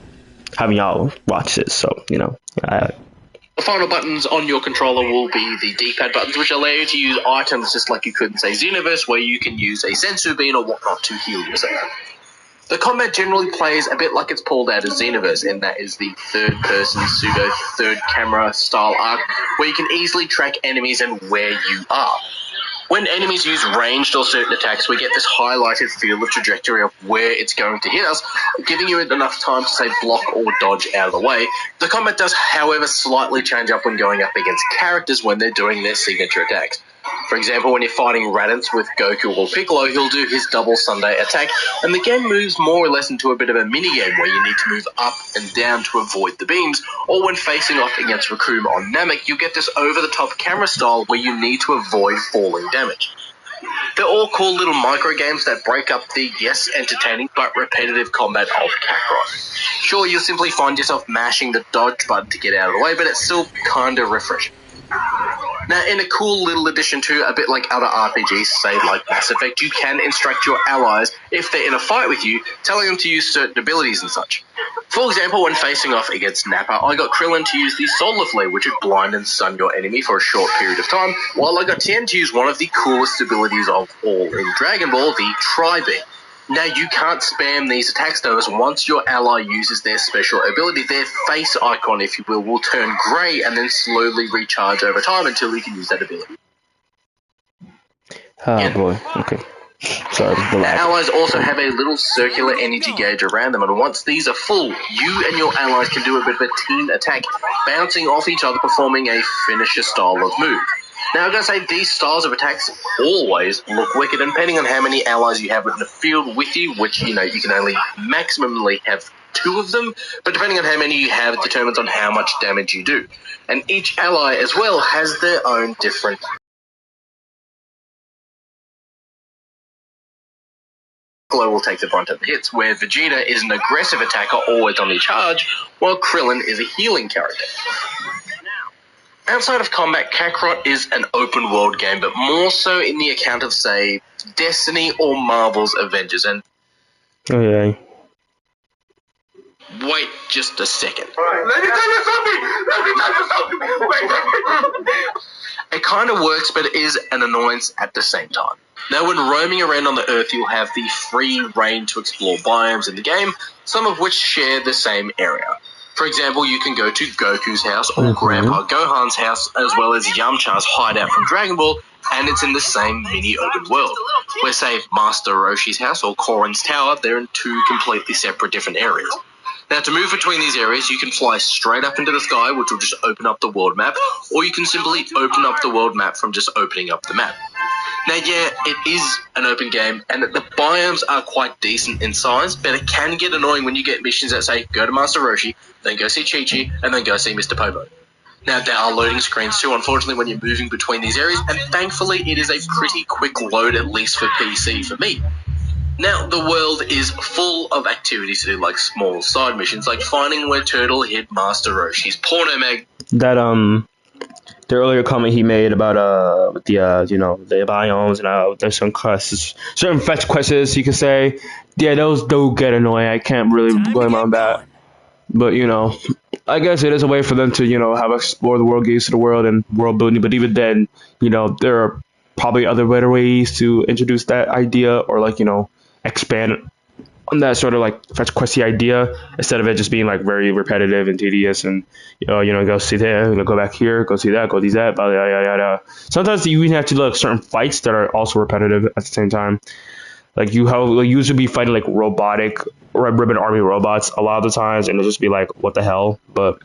having y'all watch this, so you know. The final buttons on your controller will be the D-pad buttons, which allow you to use items just like you could in, say, Xenoverse, where you can use a Sensu Bean or whatnot to heal yourself. The combat generally plays a bit like it's pulled out of Xenoverse, and that is the third-person, pseudo-third-camera style arc, where you can easily track enemies and where you are. When enemies use ranged or certain attacks, we get this highlighted field of trajectory of where it's going to hit us, giving you enough time to, say, block or dodge out of the way. The combat does, however, slightly change up when going up against characters when they're doing their signature attacks. For example, when you're fighting Raditz with Goku or Piccolo, he'll do his double Sunday attack, and the game moves more or less into a bit of a mini-game where you need to move up and down to avoid the beams, or when facing off against Raccoon on Namek, you get this over-the-top camera style where you need to avoid falling damage. They're all cool little micro-games that break up the, yes, entertaining but repetitive combat of Kakarot. Sure, you'll simply find yourself mashing the dodge button to get out of the way, but it's still kinda refreshing. Now, in a cool little addition to, a bit like other RPGs, say like Mass Effect, you can instruct your allies, if they're in a fight with you, telling them to use certain abilities and such. For example, when facing off against Nappa, I got Krillin to use the Solar Flare, which would blind and stun your enemy for a short period of time, while I got Tien to use one of the coolest abilities of all in Dragon Ball, the Tri-Beam. Now, you can't spam these attacks, though, as once your ally uses their special ability, their face icon, if you will turn grey and then slowly recharge over time until you can use that ability. Oh boy, okay. Sorry, now, allies also have a little circular energy gauge around them, and once these are full, you and your allies can do a bit of a team attack, bouncing off each other, performing a finisher style of move. Now, I'm going to say these styles of attacks always look wicked, and depending on how many allies you have in the field with you, which, you know, you can only maximally have 2 of them, but depending on how many you have, it determines on how much damage you do. And each ally, as well, has their own different... Piccolo will take the brunt of the hits, where Vegeta is an aggressive attacker, always on the charge, while Krillin is a healing character. Outside of combat, Kakarot is an open-world game, but more so in the account of, say, Destiny or Marvel's Avengers. And okay. Wait just a second. Let me tell you something! It kind of works, but it is an annoyance at the same time. Now, when roaming around on the Earth, you'll have the free reign to explore biomes in the game, some of which share the same area. For example, you can go to Goku's house or Grandpa Gohan's house, as well as Yamcha's hideout from Dragon Ball, and it's in the same mini-open world. Where, say, Master Roshi's house or Korin's tower, they're in 2 completely separate different areas. Now, to move between these areas, you can fly straight up into the sky, which will just open up the world map, or you can simply open up the world map from just opening up the map. Now, yeah, it is an open game, and the biomes are quite decent in size, but it can get annoying when you get missions that say, go to Master Roshi, then go see Chi-Chi, and then go see Mr. Popo. Now, there are loading screens too, unfortunately, when you're moving between these areas, and thankfully it is a pretty quick load, at least for PC for me. Now, the world is full of activities to do, like small side missions, like finding where Turtle hid Master Roshi's porno mag. That, the earlier comment he made about, with the, you know, the biomes and there's some quests, certain fetch quests, you could say. Yeah, those do get annoying. I can't really blame on that. But, you know, I guess it is a way for them to, have explore the world, get used to the world and world building. But even then, there are probably other better ways to introduce that idea or like, expand on that sort of like fetch questy idea instead of it just being like very repetitive and tedious and go see there, go back here, go see that, go do that, blah, yada, yada, yada. Sometimes you even have to do like certain fights that are also repetitive at the same time. Like you usually be fighting like robotic Red Ribbon Army robots a lot of the times, and it'll just be like, what the hell? But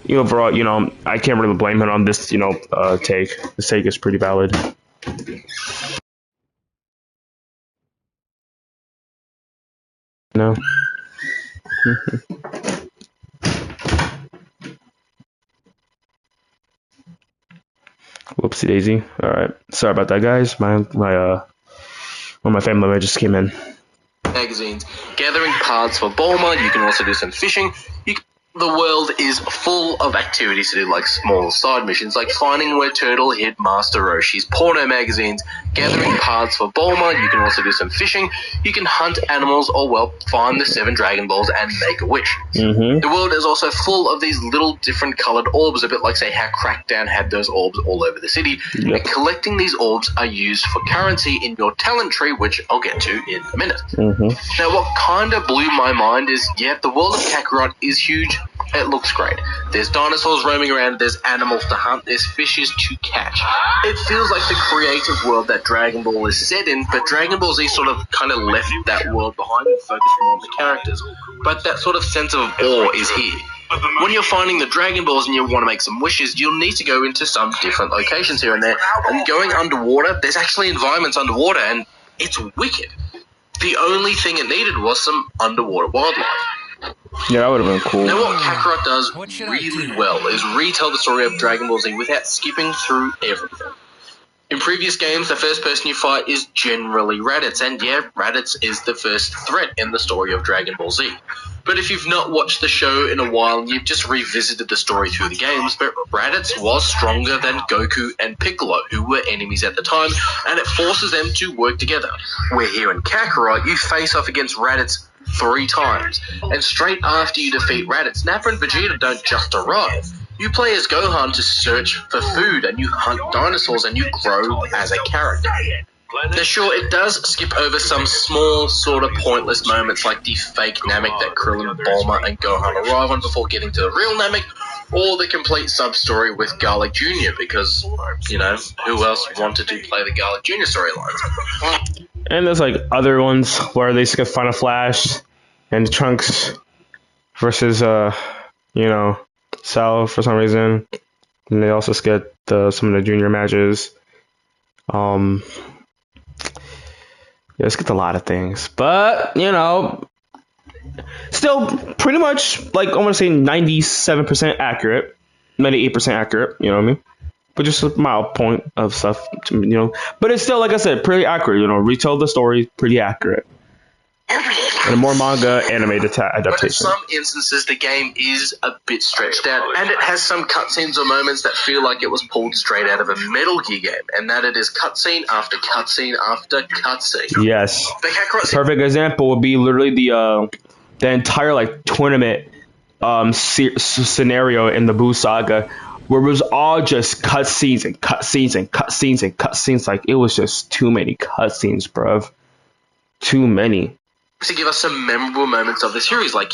overall, I can't really blame him on this, take. This take is pretty valid. No. Whoopsie daisy. All right, sorry about that, guys. My family member just came in. Magazines, gathering parts for Bulma. You can also do some fishing. The world is full of activities to do, like small side missions, like finding where Turtle hid Master Roshi's porno magazines, gathering parts for Bulma. You can also do some fishing. You can hunt animals or, well, find the 7 Dragon Balls and make a wish. Mm-hmm. The world is also full of these little different colored orbs, a bit like, say, how Crackdown had those orbs all over the city. Yep. And collecting these orbs are used for currency in your talent tree, which I'll get to in a minute. Mm-hmm. Now, what kind of blew my mind is, yeah, the world of Kakarot is huge. It looks great. There's dinosaurs roaming around, there's animals to hunt, there's fishes to catch. It feels like the creative world that Dragon Ball is set in, but Dragon Ball Z sort of kind of left that world behind and focused more on the characters. But that sort of sense of awe is here. When you're finding the Dragon Balls and you want to make some wishes, you'll need to go into some different locations here and there. And going underwater, there's actually environments underwater, and it's wicked. The only thing it needed was some underwater wildlife. Yeah, that would have been cool. Now, what Kakarot does really well is retell the story of Dragon Ball Z without skipping through everything. In previous games, the first person you fight is generally Raditz, and yeah, Raditz is the first threat in the story of Dragon Ball Z. But if you've not watched the show in a while and you've just revisited the story through the games, but Raditz was stronger than Goku and Piccolo, who were enemies at the time, and it forces them to work together. Where here in Kakarot, you face off against Raditz 3 times, and straight after you defeat Raditz, Nappa and Vegeta don't just arrive. You play as Gohan to search for food, and you hunt dinosaurs, and you grow as a character. Now sure, it does skip over some small, sort of pointless moments like the fake Namek that Krillin, Bulma, and Gohan arrive on before getting to the real Namek, or the complete sub-story with Garlic Jr., because, who else wanted to play the Garlic Jr. storylines? And there's like other ones where they just get Final Flash and Trunks versus, Cell for some reason. And they also skip some of the junior matches. Yeah, it's a lot of things, but still pretty much like I want to say 97% accurate, 98% accurate. You know what I mean? But just a mild point of stuff, But it's still, like I said, pretty accurate. Retell the story, pretty accurate. And a more manga animated adaptation. But in some instances, the game is a bit stretched out, and it has some cutscenes or moments that feel like it was pulled straight out of a Metal Gear game, and that it is cutscene after cutscene after cutscene. Yes. Perfect example would be literally the entire like tournament scenario in the Buu Saga, where it was all just cutscenes and cutscenes and cutscenes and cutscenes. Like, it was just too many cutscenes, bruv. Too many. To give us some memorable moments of the series, like,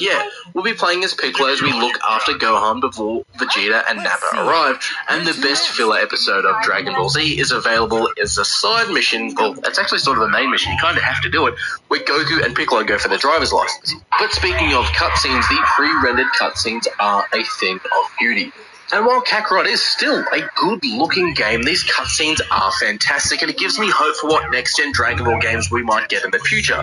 we'll be playing as Piccolo as we look after Gohan before Vegeta and Nappa arrive, and the best filler episode of Dragon Ball Z is available as a side mission, well, it's actually sort of a main mission, you kind of have to do it, where Goku and Piccolo go for their driver's license. But speaking of cutscenes, the pre-rendered cutscenes are a thing of beauty. And while Kakarot is still a good-looking game, these cutscenes are fantastic, and it gives me hope for what next-gen Dragon Ball games we might get in the future.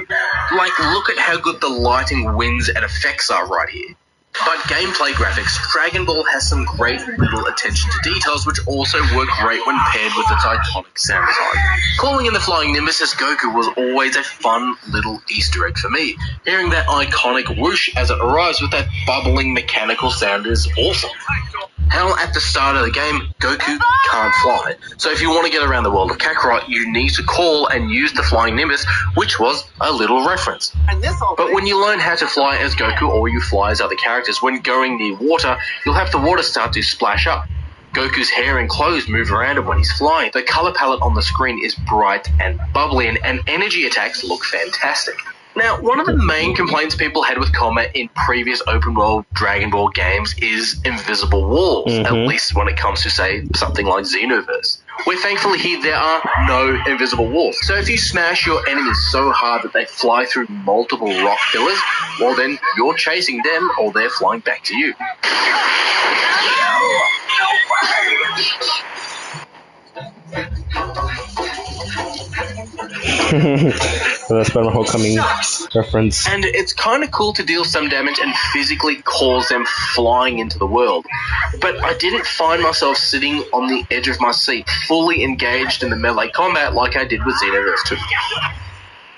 Like, look at how good the lighting, winds, and effects are right here. But gameplay graphics, Dragon Ball has some great little attention to details, which also work great when paired with its iconic sound design. Calling in the Flying Nimbus as Goku was always a fun little Easter egg for me. Hearing that iconic whoosh as it arrives with that bubbling mechanical sound is awesome. Hell, at the start of the game, Goku can't fly. So if you want to get around the world of Kakarot, you need to call and use the flying Nimbus, which was a little reference. But when you learn how to fly as Goku, or you fly as other characters, when going near water, you'll have the water start to splash up. Goku's hair and clothes move around him when he's flying. The color palette on the screen is bright and bubbly, and energy attacks look fantastic. Now, one of the main complaints people had with combat in previous open-world Dragon Ball games is invisible walls, at least when it comes to, say, something like Xenoverse, where thankfully here there are no invisible walls. So if you smash your enemies so hard that they fly through multiple rock pillars, well then you're chasing them or they're flying back to you. So that's been my homecoming reference. And it's kind of cool to deal some damage and physically cause them flying into the world. But I didn't find myself sitting on the edge of my seat, fully engaged in the melee combat like I did with Xenoverse 2.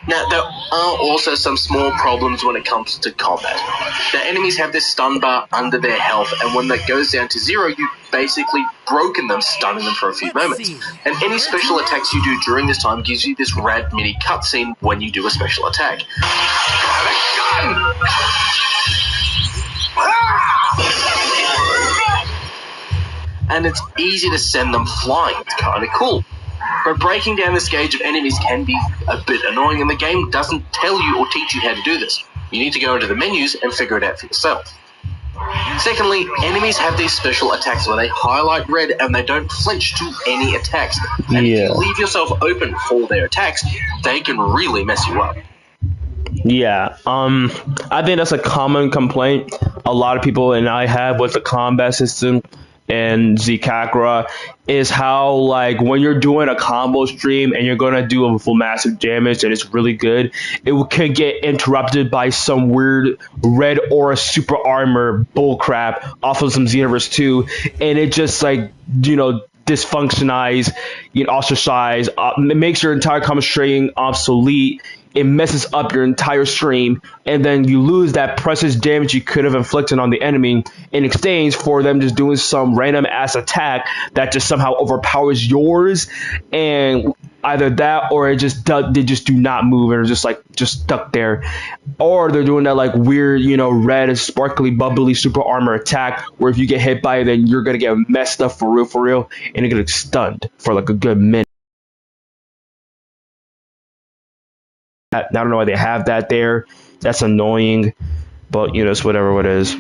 Now, there are also some small problems when it comes to combat. The enemies have this stun bar under their health, and when that goes down to 0, you've basically broken them, stunning them for a few moments. And any special attacks you do during this time gives you this rad mini cutscene when you do a special attack. And it's easy to send them flying. It's kind of cool. But breaking down this gauge of enemies can be a bit annoying, and the game doesn't tell you or teach you how to do this. You need to go into the menus and figure it out for yourself. Secondly, enemies have these special attacks where they highlight red and they don't flinch to any attacks. And if you leave yourself open for their attacks, they can really mess you up. Yeah, I think that's a common complaint a lot of people and I have with the combat system and Z Kakarot is how, like, when you're doing a combo stream and you're gonna do a full massive damage and it's really good, it can get interrupted by some weird red aura super armor bullcrap off of some Xenoverse 2, and it just, like, you know, dysfunctionize, you know, ostracize, it makes your entire combo stream obsolete. It messes up your entire stream, and then you lose that precious damage you could have inflicted on the enemy in exchange for them just doing some random ass attack that just somehow overpowers yours, and either that or they just do not move and are just stuck there, or they're doing that like weird, you know, red sparkly bubbly super armor attack where if you get hit by it, then you're gonna get messed up for real, and you're gonna get stunned for like a good minute. I don't know why they have that there. That's annoying, but you know, it's whatever it is.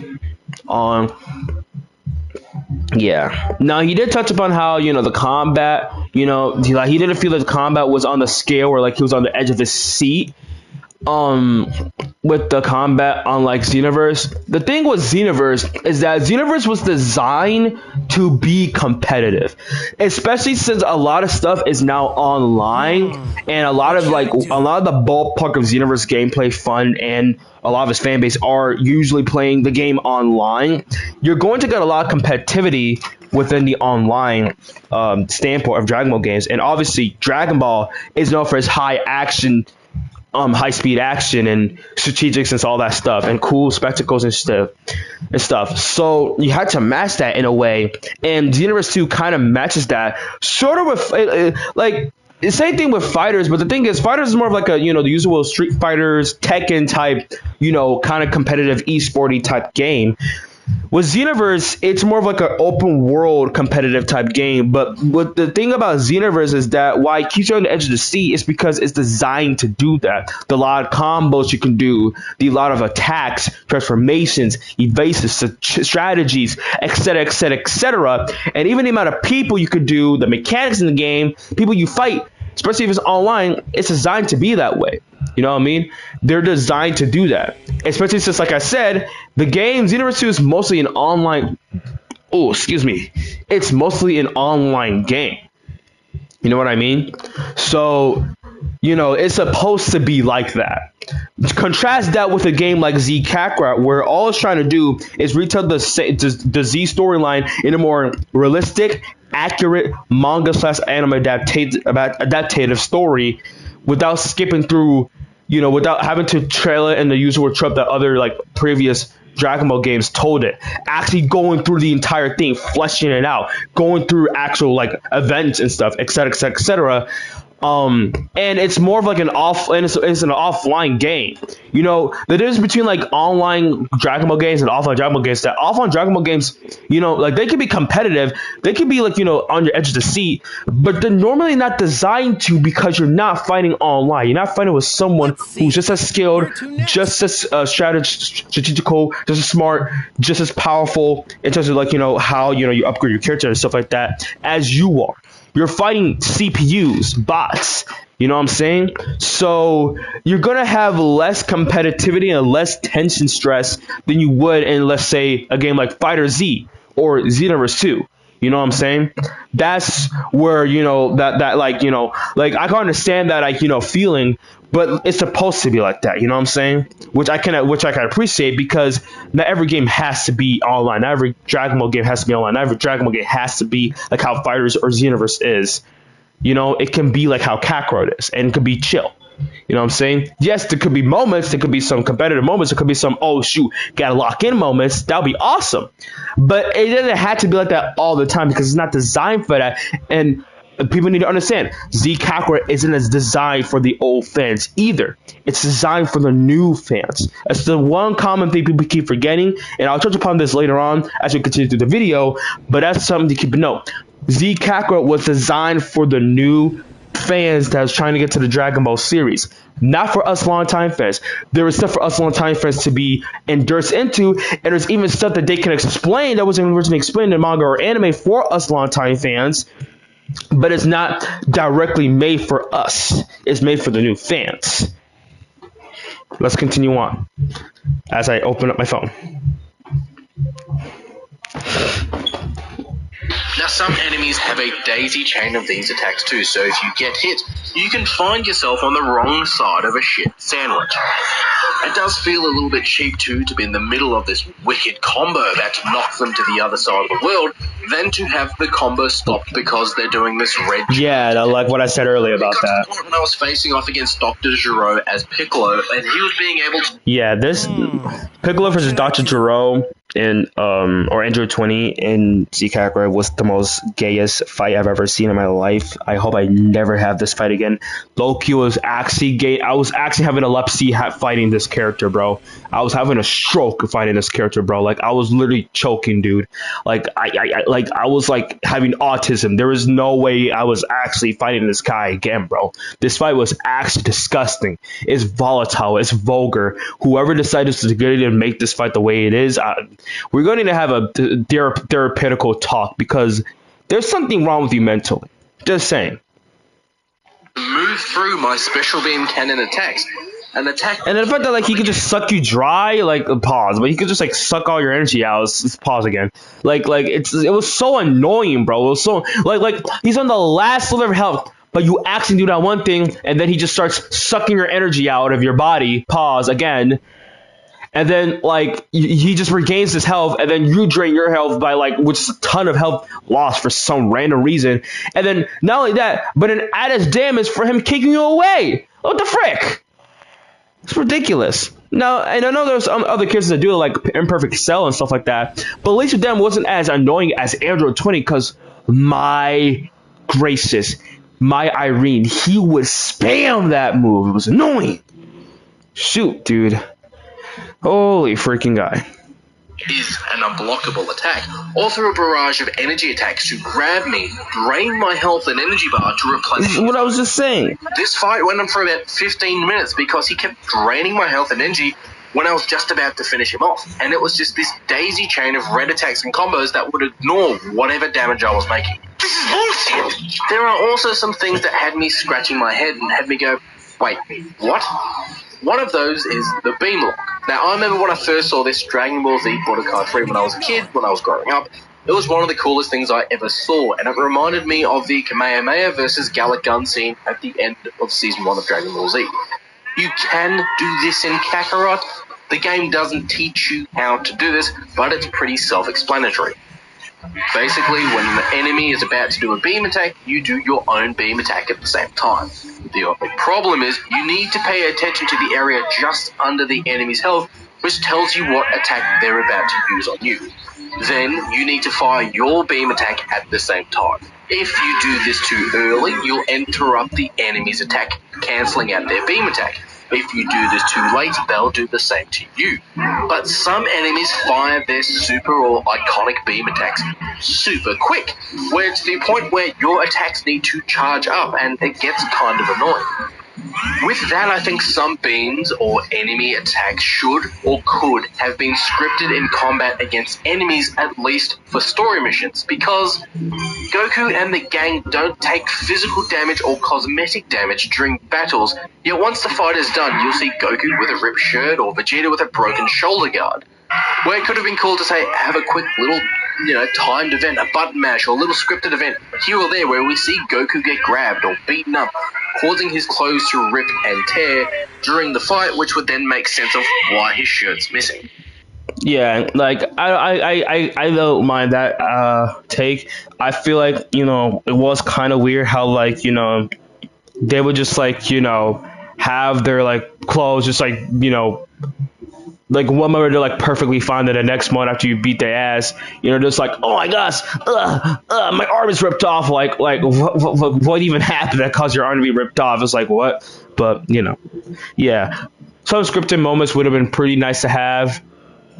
Yeah. Now he did touch upon how, you know, the combat, you know, he didn't feel that the combat was on the scale where like he was on the edge of his seat. With the combat on like Xenoverse. The thing with Xenoverse is that Xenoverse was designed to be competitive, especially since a lot of stuff is now online, and a lot of the ballpark of Xenoverse gameplay fun and a lot of his fan base are usually playing the game online. You're going to get a lot of competitivity within the online standpoint of Dragon Ball games, and obviously Dragon Ball is known for its high action, high-speed action and strategics and all that stuff and cool spectacles and stuff. So you had to match that in a way, and Xenoverse 2 kind of matches that, sort of with like the same thing with Fighters. But the thing is, Fighters is more of like a, you know, the usual Street Fighters, Tekken type, you know, kind of competitive esporty type game. With Xenoverse, it's more of like an open world competitive type game. But what the thing about Xenoverse is that why it keeps you on the edge of the seat is because it's designed to do that. The lot of combos you can do, the lot of attacks, transformations, evasives, strategies, etc., etc., etc., and even the amount of people you could do, the mechanics in the game, people you fight, especially if it's online, it's designed to be that way. You know what I mean? They're designed to do that. Especially since, like I said, the game Xenoverse 2 is mostly an online... Oh, excuse me. It's mostly an online game. You know what I mean? So, you know, it's supposed to be like that. Contrast that with a game like Z Kakarot, where all it's trying to do is retell the Z storyline in a more realistic, accurate manga/anime adaptative story without skipping through, you know, without having to trail it in the usual trope that other like previous Dragon Ball games told it. Actually going through the entire thing, fleshing it out, going through actual like events and stuff, etc., etc., etc. And it's more of like an it's an offline game. You know, the difference between like online Dragon Ball games and offline Dragon Ball games, that offline Dragon Ball games, you know, like they can be competitive, they can be like, you know, on your edge of the seat, but they're normally not designed to, because you're not fighting online. You're not fighting with someone who's just as skilled, just as strategical, just as smart, just as powerful in terms of like, you know, how, you know, you upgrade your character and stuff like that as you are. You're fighting CPUs, bots, you know what I'm saying? So you're going to have less competitivity and less tension stress than you would in, let's say, a game like Fighter Z or Xenoverse 2. You know what I'm saying? That's where, you know, that like, you know, like I can understand that, like, you know, feeling, but it's supposed to be like that, you know what I'm saying? Which I can appreciate, because not every game has to be online. Not every Dragon Ball game has to be online. Not every Dragon Ball game has to be like how Fighters or Xenoverse is. You know, it can be like how Kakarot is, and it could be chill. You know what I'm saying? Yes, there could be moments, there could be some competitive moments, there could be some, oh shoot, gotta lock in moments. That would be awesome. But it doesn't have to be like that all the time, because it's not designed for that. And people need to understand, Z Kakarot isn't as designed for the old fans either. It's designed for the new fans. That's the one common thing people keep forgetting, and I'll touch upon this later on as we continue through the video, but that's something to keep a note. Z Kakarot was designed for the new fans that was trying to get to the Dragon Ball series, not for us longtime fans. There is stuff for us longtime fans to be endorsed into, and there's even stuff that they can explain that wasn't originally explained in manga or anime for us longtime fans, but it's not directly made for us. It's made for the new fans. Let's continue on as I open up my phone. Now, some enemies have a daisy chain of these attacks too, so if you get hit, you can find yourself on the wrong side of a shit sandwich. It does feel a little bit cheap too, to be in the middle of this wicked combo about to knock them to the other side of the world, than to have the combo stopped because they're doing this red. Yeah, like what I said earlier about that. When I was facing off against Dr. Gero as Piccolo, and he was being able to... Yeah, this Piccolo versus Dr. Gero in or Android 20 in Z Kakarot was the most gayest fight I've ever seen in my life. I hope I never have this fight again. Loki was actually gay. I was actually having epilepsy fighting this character, bro. I was having a stroke fighting this character, bro. Like, I was literally choking, dude. Like, I was like having autism. There was no way I was actually fighting this guy again, bro. This fight was actually disgusting. It's volatile. It's vulgar. Whoever decided to get it and make this fight the way it is, we're going to have a therapeutical talk, because there's something wrong with you mentally. Just saying. Move through my special beam cannon attacks. And the fact that like he could just suck you dry, like pause, but he could just like suck all your energy out. Let's pause again. Like it was so annoying, bro. It was so like he's on the last sliver of health, but you actually do that one thing, and then he just starts sucking your energy out of your body. Pause again. And then, like, he just regains his health, and then you drain your health by, like, which is a ton of health lost for some random reason. And then, not only that, but an added damage for him kicking you away. What the frick? It's ridiculous. Now, and I know there's other kids that do it, like Imperfect Cell and stuff like that, but at least with them wasn't as annoying as Android 20, because my gracious, my Irene, he would spam that move. It was annoying. Shoot, dude. Holy freaking guy. Is an unblockable attack, or through a barrage of energy attacks to grab me, drain my health and energy bar to replenish. This is what I was just saying. This fight went on for about 15 minutes because he kept draining my health and energy when I was just about to finish him off. And it was just this daisy chain of red attacks and combos that would ignore whatever damage I was making. This is bullshit! There are also some things that had me scratching my head and had me go, wait, what? One of those is the beam lock. Now, I remember when I first saw this Dragon Ball Z Budokai 3 when I was a kid, when I was growing up, it was one of the coolest things I ever saw, and it reminded me of the Kamehameha versus Gallic Gun scene at the end of Season 1 of Dragon Ball Z. You can do this in Kakarot. The game doesn't teach you how to do this, but it's pretty self-explanatory. Basically, when an enemy is about to do a beam attack, you do your own beam attack at the same time. The problem is, you need to pay attention to the area just under the enemy's health, which tells you what attack they're about to use on you. Then you need to fire your beam attack at the same time. If you do this too early, you'll interrupt the enemy's attack, cancelling out their beam attack. If you do this too late, they'll do the same to you. But some enemies fire their super or iconic beam attacks super quick, where it's the point where your attacks need to charge up, and it gets kind of annoying. With that, I think some beams or enemy attacks should or could have been scripted in combat against enemies, at least for story missions, because Goku and the gang don't take physical damage or cosmetic damage during battles, yet once the fight is done, you'll see Goku with a ripped shirt or Vegeta with a broken shoulder guard. Where it could have been cool to say, have a quick little, timed event, a button mash, or a little scripted event here or there where we see Goku get grabbed or beaten up, causing his clothes to rip and tear during the fight, which would then make sense of why his shirt's missing. Yeah, like I don't mind that take. I feel like, it was kind of weird how, like, they would just, like, have their, like, clothes just, like, like one moment they're like perfectly fine, then the next month after you beat their ass, just like, oh my gosh, my arm is ripped off. Like what even happened that caused your arm to be ripped off? It's like, what? But yeah, some scripted moments would have been pretty nice to have.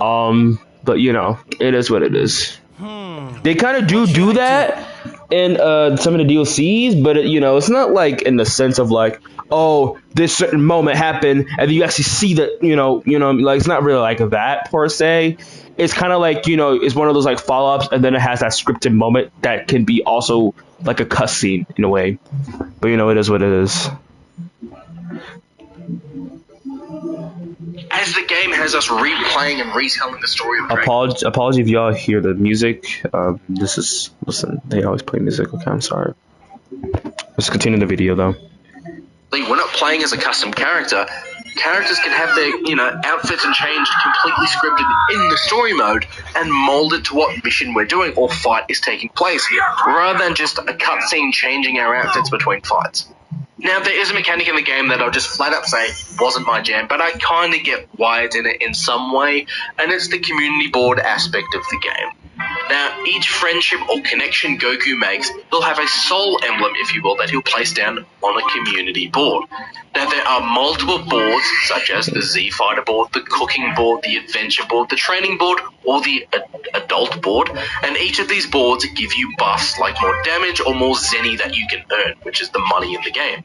But it is what it is. They kind of do that in some of the DLCs, but it's not like in the sense of like, oh, this certain moment happened, and you actually see that, like, it's not really like that per se. It's kind of like, it's one of those like follow-ups, and then it has that scripted moment that can be also like a cutscene in a way. But it is what it is. As the game has us replaying and retelling the story of Apology if y'all hear the music. Listen, they always play music. Okay, I'm sorry. Let's continue the video though. We're not playing as a custom character. Characters can have their, outfits and changed completely scripted in the story mode and molded to what mission we're doing or fight is taking place here, rather than just a cutscene changing our outfits between fights. Now, there is a mechanic in the game that I'll just flat up say wasn't my jam, but I kind of get why it's in it in some way, and it's the community board aspect of the game. Now, each friendship or connection Goku makes, he'll have a soul emblem, if you will, that he'll place down on a community board. Now, there are multiple boards, such as the Z-Fighter board, the cooking board, the adventure board, the training board, or the adult board, and each of these boards give you buffs like more damage or more zenny that you can earn, which is the money in the game.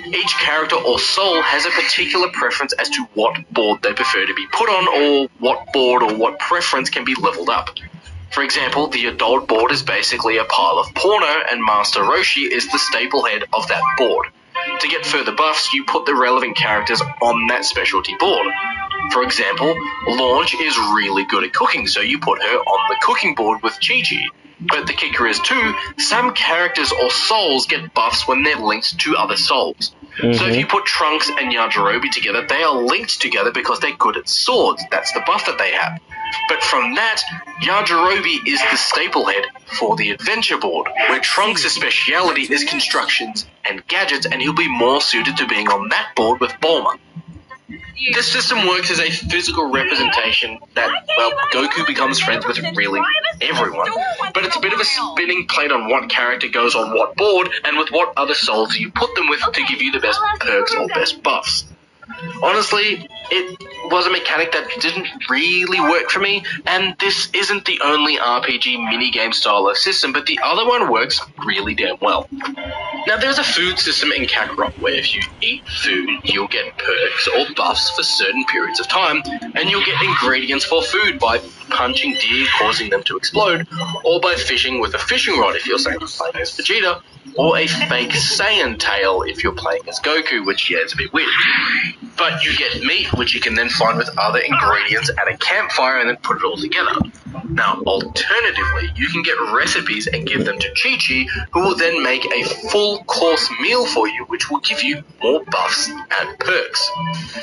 Each character or soul has a particular preference as to what board they prefer to be put on, or what board or what preference can be leveled up. For example, the adult board is basically a pile of porno, and Master Roshi is the staple head of that board. To get further buffs, you put the relevant characters on that specialty board. For example, Launch is really good at cooking, so you put her on the cooking board with Chi-Chi. But the kicker is too, some characters or souls get buffs when they're linked to other souls. So if you put Trunks and Yajirobe together, they are linked together because they're good at swords. That's the buff that they have. But from that, Yajirobe is the staple head for the adventure board, where Trunks' speciality is constructions and gadgets, and he'll be more suited to being on that board with Bulma. This system works as a physical representation that, well, Goku becomes friends with really everyone. But it's a bit of a spinning plate on what character goes on what board and with what other souls you put them with to give you the best perks or best buffs. Honestly, it was a mechanic that didn't really work for me, and this isn't the only RPG minigame style of system, but the other one works really damn well. Now, there's a food system in Kakarot where if you eat food, you'll get perks or buffs for certain periods of time, and you'll get ingredients for food by punching deer, causing them to explode, or by fishing with a fishing rod if you're playing as Vegeta, or a fake Saiyan tail if you're playing as Goku, which, yeah, it's a bit weird. But you get meat, which you can then find with other ingredients at a campfire and then put it all together. Now, alternatively, you can get recipes and give them to Chi-Chi, who will then make a full course meal for you, which will give you more buffs and perks.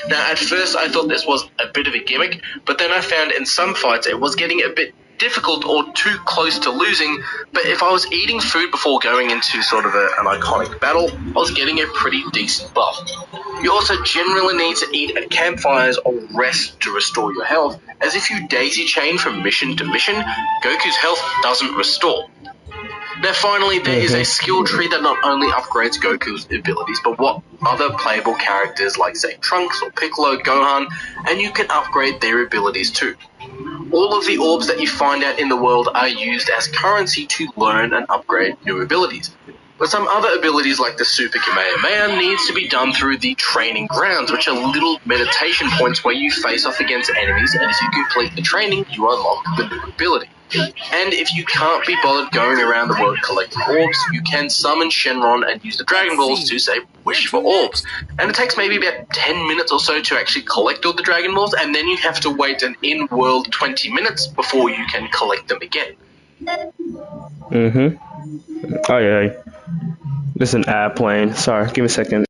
Now, at first I thought this was a bit of a gimmick, but then I found in some fights it was getting a bit difficult or too close to losing, but if I was eating food before going into sort of an iconic battle, I was getting a pretty decent buff. You also generally need to eat at campfires or rest to restore your health, as if you daisy chain from mission to mission, Goku's health doesn't restore. Now finally, there is a skill tree that not only upgrades Goku's abilities, but what other playable characters like say Trunks or Piccolo, Gohan, and you can upgrade their abilities too. All of the orbs that you find out in the world are used as currency to learn and upgrade new abilities. But some other abilities like the Super Kamehameha needs to be done through the training grounds, which are little meditation points where you face off against enemies, and if you complete the training, you unlock the new ability. And if you can't be bothered going around the world collecting orbs, you can summon Shenron and use the Dragon Balls to, say, wish for orbs. And it takes maybe about 10 minutes or so to actually collect all the Dragon Balls, and then you have to wait an in-world 20 minutes before you can collect them again. Oh, yeah. There's an ad playing. Sorry, give me a second.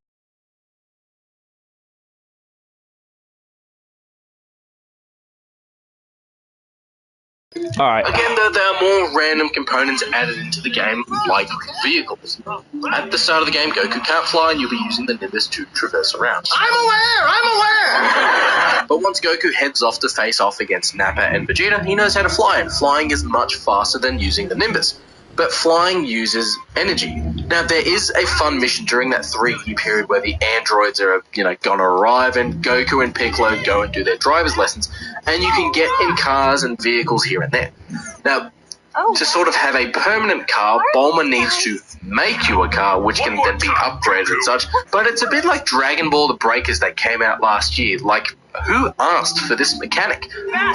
Alright. Again, though, there are more random components added into the game, like vehicles. At the start of the game, Goku can't fly, and you'll be using the Nimbus to traverse around. I'm aware! But once Goku heads off to face off against Nappa and Vegeta, he knows how to fly, and flying is much faster than using the Nimbus. But flying uses energy. Now, there is a fun mission during that 3-year period where the androids are, gonna arrive, and Goku and Piccolo go and do their driver's lessons, and you can get in cars and vehicles here and there. Now, to sort of have a permanent car, Bulma needs to make you a car, which can then be upgraded and such, but it's a bit like Dragon Ball The Breakers that came out last year. Like, who asked for this mechanic?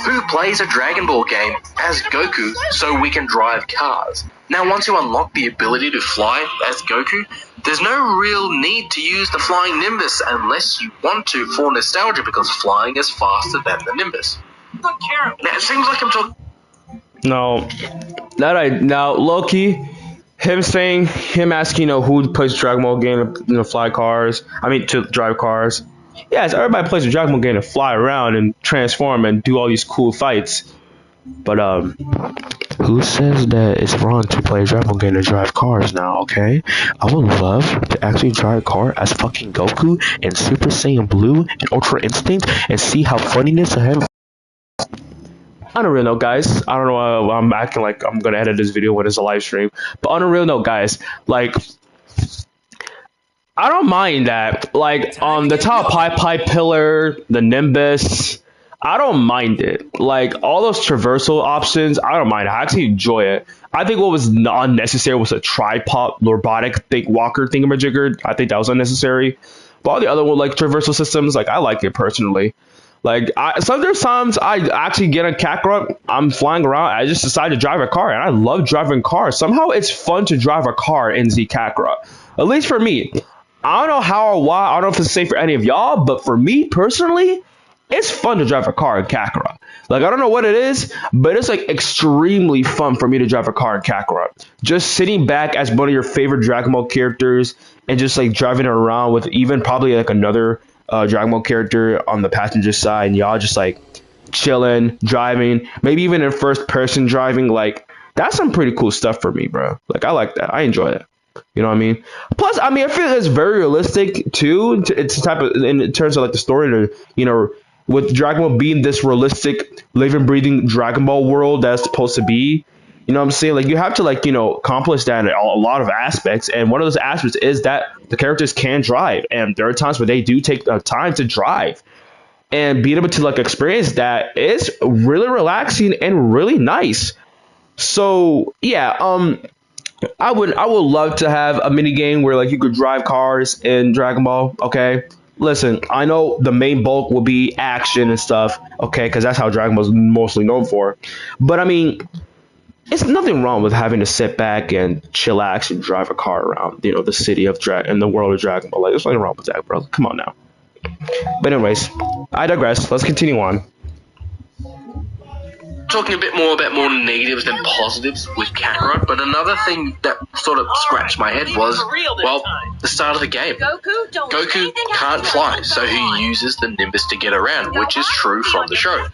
Who plays a Dragon Ball game as Goku so we can drive cars? Now, once you unlock the ability to fly as Goku, there's no real need to use the Flying Nimbus unless you want to for nostalgia, because flying is faster than the Nimbus. Now, it seems like I'm talking... No. Now, Loki, him asking, who plays Dragon Ball game to fly cars, to drive cars. Yes, everybody plays a Dragon Ball game to fly around and transform and do all these cool fights. But, who says that it's wrong to play a Dragon Ball game to drive cars now, okay? I would love to actually drive a car as fucking Goku and Super Saiyan Blue and Ultra Instinct and see how funny this is. On a real note, guys, I don't know why I'm acting like I'm gonna edit this video when it's a live stream, but on a real note, guys, like, I don't mind that. Like, the top Pi pillar, the Nimbus, I don't mind it. Like, all those traversal options, I don't mind it. I actually enjoy it. I think what was unnecessary was a tripod robotic walker thingamajigger. I think that was unnecessary. But all the other one, like traversal systems, like, I like it personally. Like, sometimes I actually get a Kakarot, I'm flying around, I just decide to drive a car, and I love driving cars. Somehow it's fun to drive a car in Z Kakarot. At least for me. I don't know how or why, I don't know if it's the same for any of y'all, but for me personally, it's fun to drive a car in Kakarot. Like, I don't know what it is, but it's like extremely fun for me to drive a car in Kakarot. Just sitting back as one of your favorite Dragon Ball characters and just like driving around with even probably like another Dragon Ball character on the passenger side, and y'all just like chilling, driving, maybe even in first person driving. Like, that's some pretty cool stuff for me, bro. Like, I like that. I enjoy it. You know what I mean? Plus, I feel it's very realistic too. It's a type of, in terms of like the story, to, with Dragon Ball being this realistic, living, breathing Dragon Ball world that's supposed to be. You know what I'm saying? Like, you have to, like, accomplish that in a lot of aspects. And one of those aspects is that the characters can drive. And there are times where they do take the time to drive. And being able to, like, experience that is really relaxing and really nice. So, yeah, I would love to have a mini game where, like, you could drive cars in Dragon Ball, okay? Listen, I know the main bulk will be action and stuff, okay? Because that's how Dragon Ball is mostly known for. But, it's nothing wrong with having to sit back and chillax and drive a car around, the city of and the world of Dragon Ball. Like, there's nothing wrong with that, bro. Come on now. But anyways, I digress. Let's continue on. Talking a bit more about more negatives than positives with Kakarot, but another thing that sort of scratched my head was, well, the start of the game. Goku can't fly, so he uses the Nimbus to get around, which is true from the show.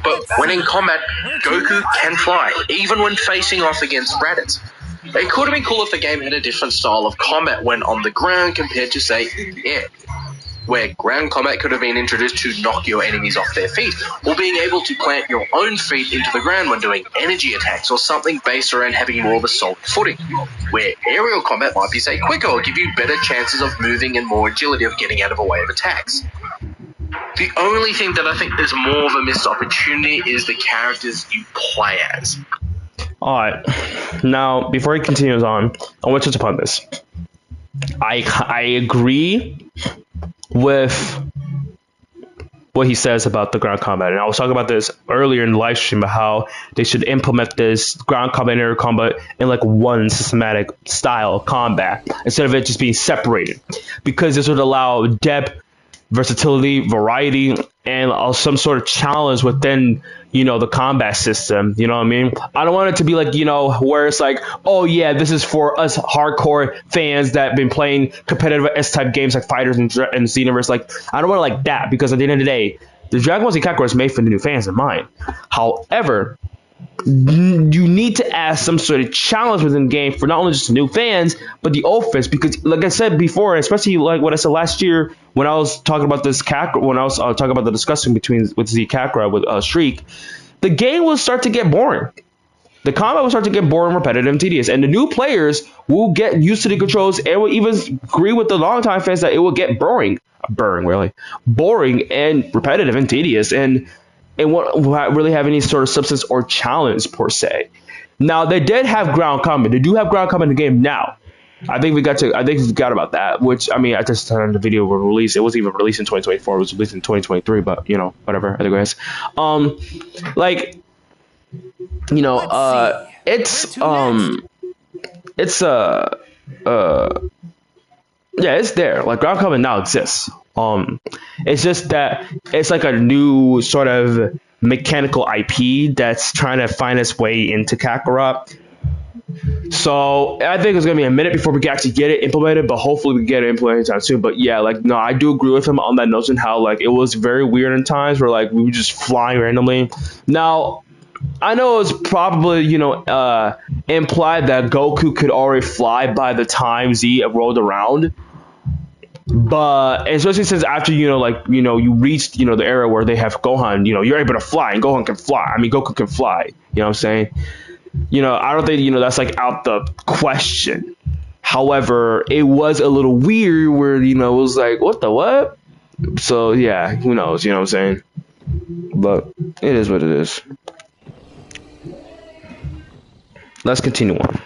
But when in combat, Goku can fly, even when facing off against Raditz. It could have been cool if the game had a different style of combat when on the ground compared to, say, in the air, where ground combat could have been introduced to knock your enemies off their feet, or being able to plant your own feet into the ground when doing energy attacks, or something based around having more of a solid footing, where aerial combat might be, say, quicker or give you better chances of moving and more agility of getting out of a way of attacks. The only thing that I think is more of a missed opportunity is the characters you play as. Alright, now before he continues on, I want to touch upon this. I agree with what he says about the ground combat, and I was talking about this earlier in the live stream about how they should implement this ground combat and air combat in like one systematic style of combat instead of it just being separated, because this would allow depth, versatility, variety, and some sort of challenge within, you know, the combat system. You know what I mean? I don't want it to be like, you know, where it's like, oh yeah, this is for us hardcore fans that have been playing competitive S-type games like Fighters and Xenoverse. Like, I don't want it like that, because at the end of the day, the Dragon Ball Z Kakarot is made for the new fans in mind. However, you need to add some sort of challenge within the game for not only just new fans, but the old fans. Because, like I said before, especially like what I said last year when I was talking about this Kakarot, when I was talking about the discussion with Z Kakarot with Shriek, the game will start to get boring. The combat will start to get boring, repetitive, and tedious, and the new players will get used to the controls and will even agree with the longtime fans that it will get boring and repetitive and tedious, and it won't really have any sort of substance or challenge per se. Now, they did have ground combat. They do have ground combat in the game now. I think we forgot about that, which, I mean, at this time the video was released. It wasn't even released in 2024. It was released in 2023, but, you know, whatever. Otherwise, like, you know, it's there. Like, ground combat now exists. It's just that it's like a new sort of mechanical IP that's trying to find its way into Kakarot. So I think it's gonna be a minute before we can actually get it implemented, but hopefully we get it implemented anytime soon. But yeah, like, no, I do agree with him on that notion, how like it was very weird in times where like we were just flying randomly. Now, I know it's probably, you know, implied that Goku could already fly by the time Z rolled around. But especially since after, you know, like, you know, you reached, you know, the era where they have Gohan, you know, you're able to fly, and Gohan can fly. I mean, Goku can fly. You know what I'm saying? You know, I don't think, you know, that's like out the question. However, it was a little weird where, you know, it was like, what the what? So yeah, who knows? You know what I'm saying? But it is what it is. Let's continue on.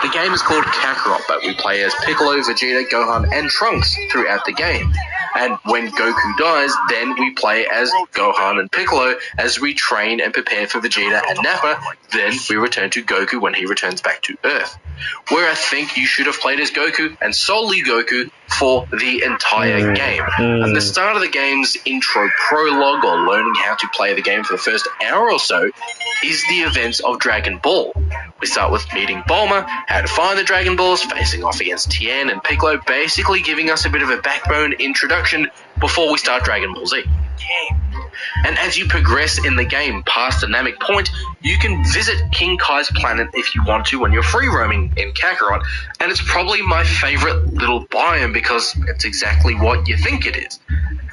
The game is called Kakarot, but we play as Piccolo, Vegeta, Gohan, and Trunks throughout the game. And when Goku dies, then we play as Gohan and Piccolo as we train and prepare for Vegeta and Nappa. Then we return to Goku when he returns back to Earth, where I think you should have played as Goku and solely Goku for the entire game. At the start of the game's intro prologue, or learning how to play the game for the first hour or so, is the events of Dragon Ball. We start with meeting Bulma, how to find the Dragon Balls, facing off against Tien and Piccolo, basically giving us a bit of a backbone introduction before we start Dragon Ball Z. And as you progress in the game past the Namek Point, you can visit King Kai's planet if you want to when you're free roaming in Kakarot, and it's probably my favorite little biome because it's exactly what you think it is.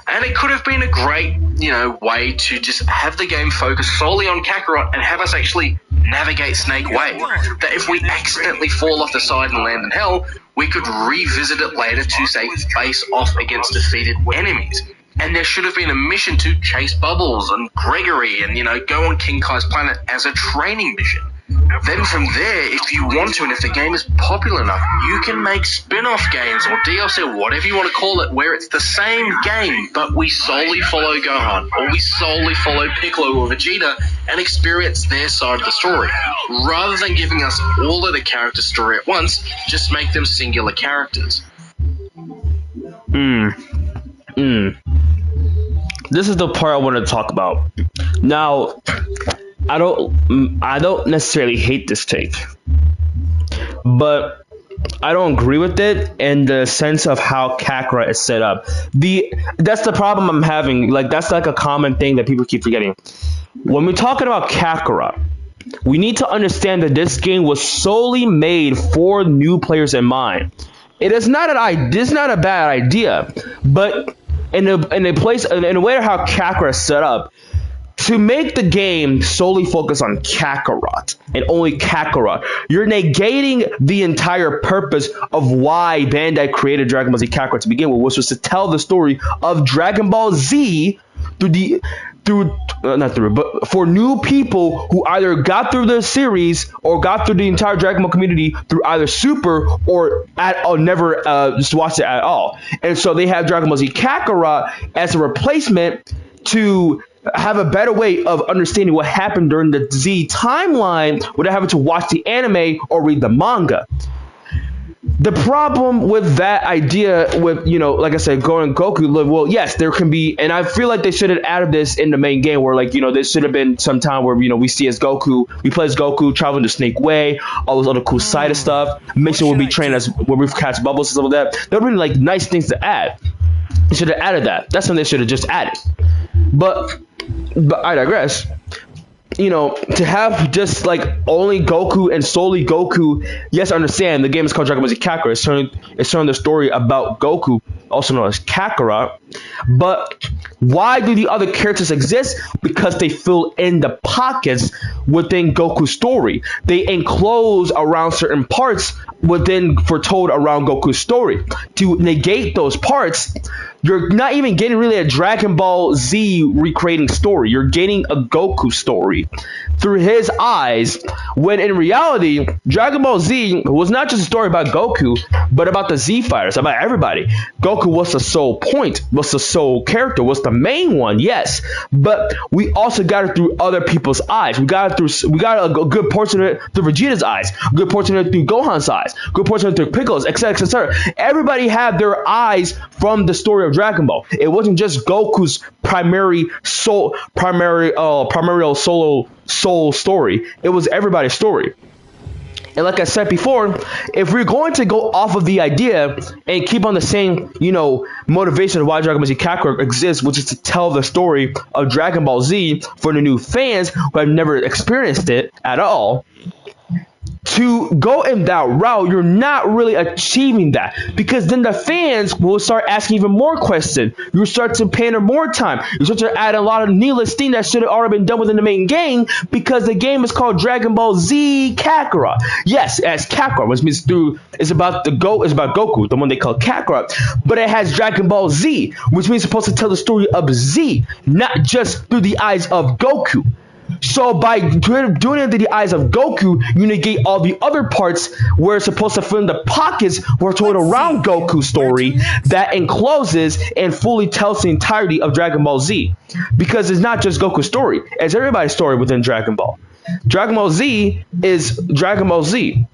And it could have been a great, you know, way to just have the game focus solely on Kakarot and have us actually navigate Snake Way. That if we accidentally fall off the side and land in hell, we could revisit it later to, say, face off against defeated enemies. And there should have been a mission to chase Bubbles and Gregory and, you know, go on King Kai's planet as a training mission. Then from there, if you want to, and if the game is popular enough, you can make spin-off games or DLC or whatever you want to call it, where it's the same game, but we solely follow Gohan, or we solely follow Piccolo or Vegeta and experience their side of the story. Rather than giving us all of the character story at once, just make them singular characters. This is the part I want to talk about. Now, I don't necessarily hate this take, but I don't agree with it in the sense of how Kakarot is set up. That's the problem I'm having. Like, that's like a common thing that people keep forgetting. When we're talking about Kakarot, we need to understand that this game was solely made for new players in mind. It is not it's not a bad idea, but in a way how Kakarot is set up, to make the game solely focus on Kakarot and only Kakarot, you're negating the entire purpose of why Bandai created Dragon Ball Z Kakarot to begin with, which was to tell the story of Dragon Ball Z but for new people who either got through the series or got through the entire Dragon Ball community through either Super or never just watched it at all. And so they have Dragon Ball Z Kakarot as a replacement to have a better way of understanding what happened during the Z timeline without having to watch the anime or read the manga. The problem with that idea, with, like I said, going Goku, well, yes, there can be, and I feel like they should have added this in the main game where, like, there should have been some time where, we see as Goku, we play as Goku, traveling to Snake Way, all those other cool side of stuff, Mission will be trained as, where we catch bubbles and stuff like that. There would be, like, nice things to add. They should have added that. That's something they should have just added. But I digress. To have just like only Goku and solely Goku, yes, I understand the game is called Dragon Ball Z Kakarot. It's telling the story about Goku, also known as Kakarot. But why do the other characters exist? Because they fill in the pockets within Goku's story. They enclose around certain parts foretold around Goku's story. To negate those parts, you're not even getting really a Dragon Ball Z recreating story. You're getting a Goku story through his eyes, when in reality, Dragon Ball Z was not just a story about Goku, but about the Z Fighters, about everybody. Goku was the sole point, was the sole character, was the main one, yes, but we also got it through other people's eyes. We got a good portion of it through Vegeta's eyes, a good portion of it through Gohan's eyes, a good portion of it through Piccolo's, etc., etc. Everybody had their eyes from the story of Dragon Ball. It wasn't just Goku's primary solo soul story. It was everybody's story. And like I said before, if we're going to go off of the idea and keep on the same, motivation of why Dragon Ball Z Kakarot exists, which is to tell the story of Dragon Ball Z for the new fans who have never experienced it at all, to go in that route, you're not really achieving that, because then the fans will start asking even more questions. You start to pander more time. You start to add a lot of needless things that should have already been done within the main game, because the game is called Dragon Ball Z Kakarot. Yes, as Kakarot, which means it's about Goku, the one they call Kakarot, but it has Dragon Ball Z, which means it's supposed to tell the story of Z, not just through the eyes of Goku. So by doing it through the eyes of Goku, you negate all the other parts where it's supposed to fill in the pockets were told around Goku's story that encloses and fully tells the entirety of Dragon Ball Z. Because it's not just Goku's story, it's everybody's story within Dragon Ball. Dragon Ball Z is Dragon Ball Z.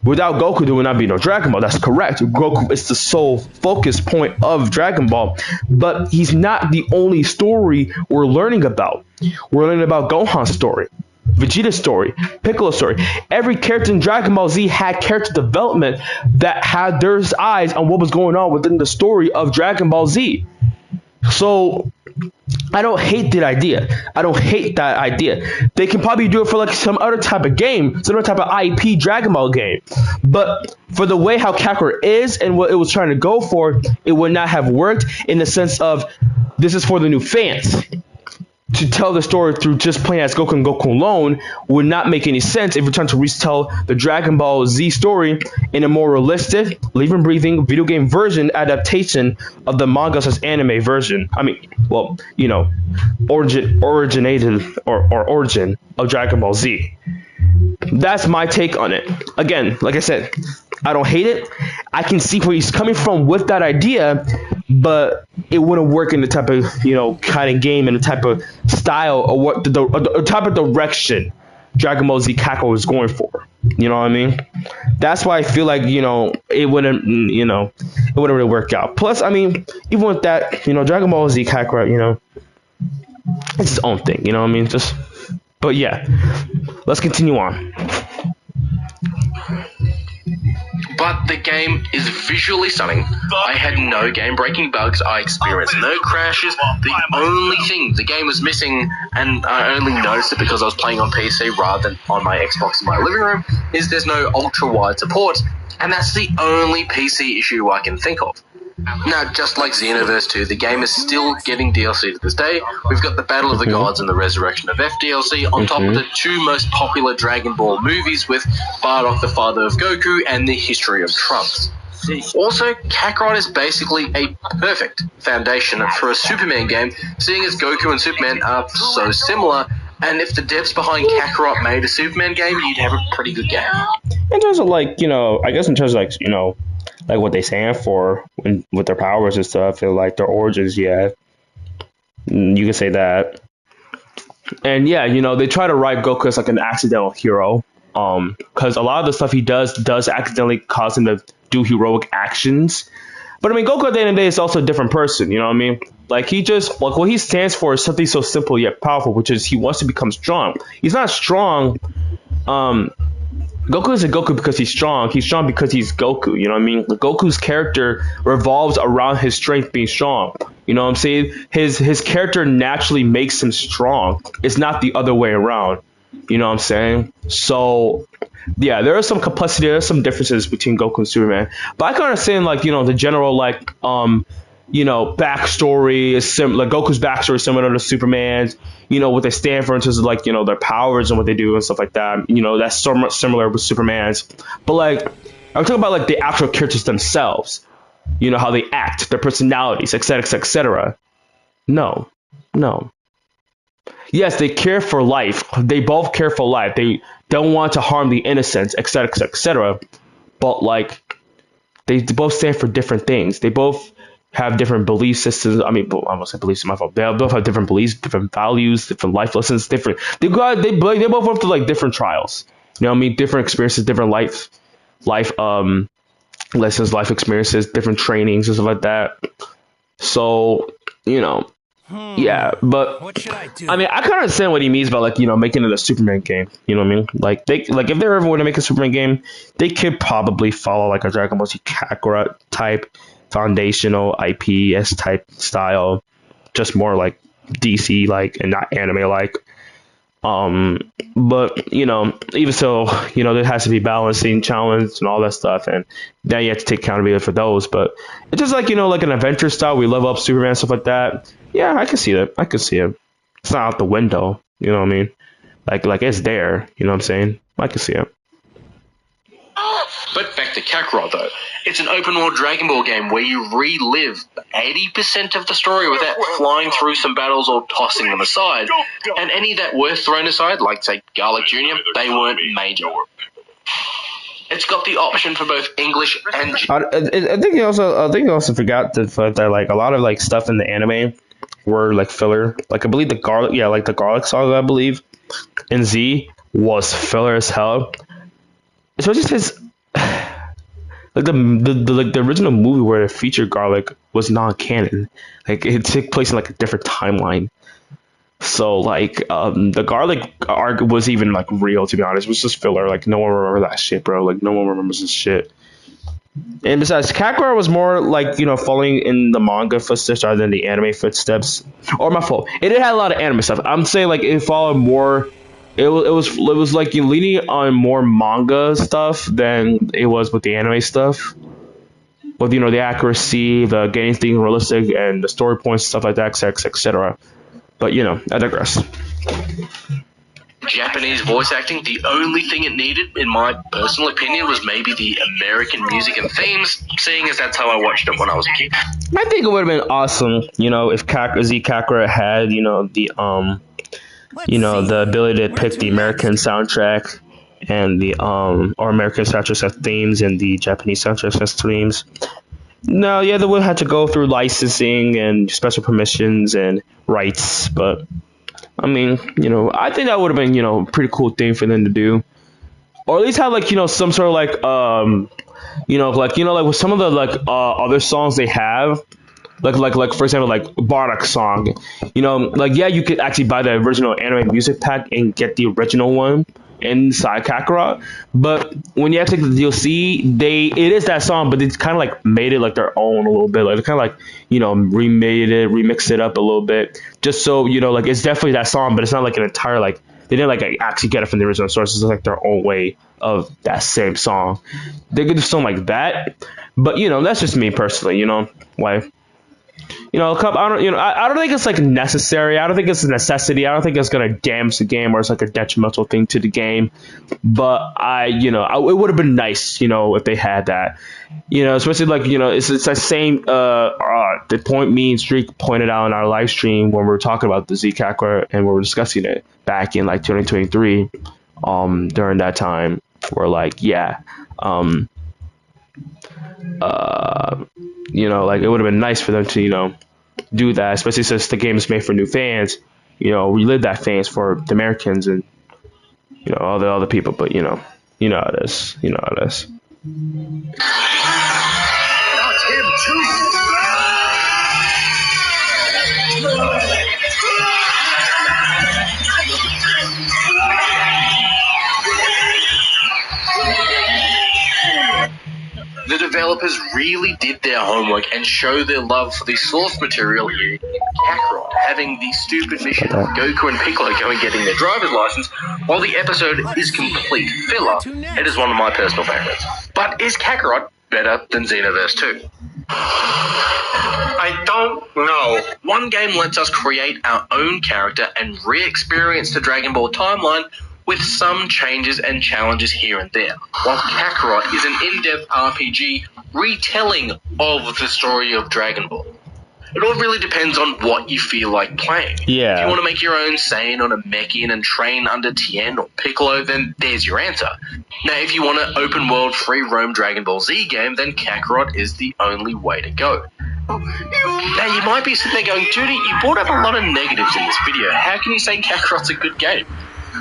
Without Goku, there would not be no Dragon Ball. That's correct. Goku is the sole focus point of Dragon Ball. But he's not the only story we're learning about. We're learning about Gohan's story, Vegeta's story, Piccolo's story. Every character in Dragon Ball Z had character development that had their eyes on what was going on within the story of Dragon Ball Z. So I don't hate that idea. I don't hate that idea. They can probably do it for like some other type of game, some other type of IP Dragon Ball game. But for the way how Kakarot is and what it was trying to go for, it would not have worked in the sense of this is for the new fans. To tell the story through just playing as Goku and Goku alone would not make any sense if you're trying to retell the Dragon Ball Z story in a more realistic, living, breathing video game version adaptation of the manga's anime version. I mean, well, origin of Dragon Ball Z. That's my take on it. Again, like I said, I don't hate it. I can see where he's coming from with that idea, but it wouldn't work in the type of, kind of game and the type of style or what the type of direction Dragon Ball Z Kakarot was going for. You know what I mean? That's why I feel like, it wouldn't really work out. Plus, I mean, even with that, Dragon Ball Z Kakarot, it's its own thing. You know what I mean? But yeah, let's continue on. but the game is visually stunning. I had no game-breaking bugs. I experienced no crashes. The only thing the game was missing, and I only noticed it because I was playing on PC rather than on my Xbox in my living room, is there's no ultra-wide support, and that's the only PC issue I can think of. Now, just like Xenoverse 2, the game is still getting DLC to this day. We've got the Battle of the Gods and the Resurrection of F DLC on top of the two most popular Dragon Ball movies with Bardock, the father of Goku, and the history of Trunks. Also, Kakarot is basically a perfect foundation for a Superman game, seeing as Goku and Superman are so similar, and if the devs behind Kakarot made a Superman game, you'd have a pretty good game. In terms of like, I guess in terms of like, like what they stand for with their powers and stuff, and like their origins, yeah, you can say that. And yeah, they try to write Goku as like an accidental hero, because a lot of the stuff he does accidentally cause him to do heroic actions. But I mean, Goku at the end of the day is also a different person. You know what I mean? Like he just like what he stands for is something so simple yet powerful, which is he wants to become strong. He's not strong. Goku isn't Goku because he's strong. He's strong because he's Goku. You know what I mean? Goku's character revolves around his strength being strong. You know what I'm saying? His character naturally makes him strong. It's not the other way around. You know what I'm saying? So, yeah, there is some complexity. There are some differences between Goku and Superman. But I can understand, like, the general, like, backstory is similar. Goku's backstory is similar to Superman's. What they stand for in terms of like, their powers and what they do and stuff like that. That's so much similar with Superman's. But like, I'm talking about like the actual characters themselves. How they act, their personalities, etc., etc. No. Yes, they care for life. They both care for life. They don't want to harm the innocents, etc., etc. But like, they both stand for different things. They both have different belief systems. I mean, I won't say beliefs. My fault. They both have different beliefs, different values, different life lessons. Different. They both went through like different trials. You know what I mean? Different experiences, different life lessons, life experiences, different trainings and stuff like that. So yeah. But what should I do? I mean, I kind of understand what he means by like making it a Superman game. You know what I mean? Like if they're ever going to make a Superman game, they could probably follow like a Dragon Ball Z Kakarot type foundational IPS type style, just more like DC like and not anime like. But even so, there has to be balancing, challenge, and all that stuff, and then you have to take accountability for those. But it's just like like an adventure style. We level up Superman stuff like that. Yeah, I can see that. I can see it. It's not out the window. You know what I mean? Like it's there. You know what I'm saying? I can see it. But back to Kakarot, though. It's an open-world Dragon Ball game where you relive 80% of the story without flying through some battles or tossing them aside. And any that were thrown aside, like, say, Garlic Jr., they weren't major. It's got the option for both English and... I think you also forgot that like a lot of like stuff in the anime were like filler. Like I believe the Garlic saga, I believe, in Z was filler as hell. So just his like the original movie where it featured Garlic was non-canon. Like it took place in like a different timeline. So like the Garlic arc was even like real, to be honest. It was just filler. Like no one remembers that shit, bro. Like no one remembers this shit. And besides, Kakarot was more like following in the manga footsteps rather than the anime footsteps. Or my fault. It had a lot of anime stuff. I'm saying like it followed more. It was like you leaning on more manga stuff than it was with the anime stuff. With the accuracy, the getting things realistic, and the story points, stuff like that, etc. But I digress. Japanese voice acting, the only thing it needed, in my personal opinion, was maybe the American music and themes, seeing as that's how I watched it when I was a kid. I think it would have been awesome, if Z Kakarot had, the ability to pick the American soundtrack and the or American soundtrack themes and the Japanese soundtrack themes. No, yeah, they would have to go through licensing and special permissions and rights, but I mean, I think that would have been, a pretty cool thing for them to do, or at least have like, some sort of like, like with some of the like other songs they have. Like for example, like Bardock song, like yeah, you could actually buy the original anime music pack and get the original one, inside Kakarot. But when you actually get the DLC, it is that song, but they kind of like made it like their own a little bit. Like they kind of like remixed it up a little bit, just so like it's definitely that song, but it's not like an entire like they didn't like actually get it from the original source. It's like their own way of that same song. They could do something like that, but that's just me personally. Why? I don't think it's like necessary. I don't think it's a necessity. I don't think it's gonna damage the game or it's like a detrimental thing to the game. But it would have been nice, if they had that, especially like it's that same the point me and Streak pointed out in our live stream when we were talking about the Z Kakarot and we were discussing it back in like 2023, during that time. We're like, like it would have been nice for them to, do that, especially since the game is made for new fans. Relive that fans for the Americans and all the other people. But how it is. How it is. The developers really did their homework and show their love for the source material here in Kakarot, having the stupid mission of Goku and Piccolo going getting their driver's license, while the episode is complete filler. It is one of my personal favorites. But is Kakarot better than Xenoverse 2? I don't know. One game lets us create our own character and re-experience the Dragon Ball timeline with some changes and challenges here and there, while Kakarot is an in-depth RPG retelling of the story of Dragon Ball. It all really depends on what you feel like playing. Yeah. If you want to make your own Saiyan or Namekian and train under Tien or Piccolo, then there's your answer. Now, if you want an open-world free-roam Dragon Ball Z game, then Kakarot is the only way to go. Now, you might be sitting there going, Judy, you brought up a lot of negatives in this video. How can you say Kakarot's a good game?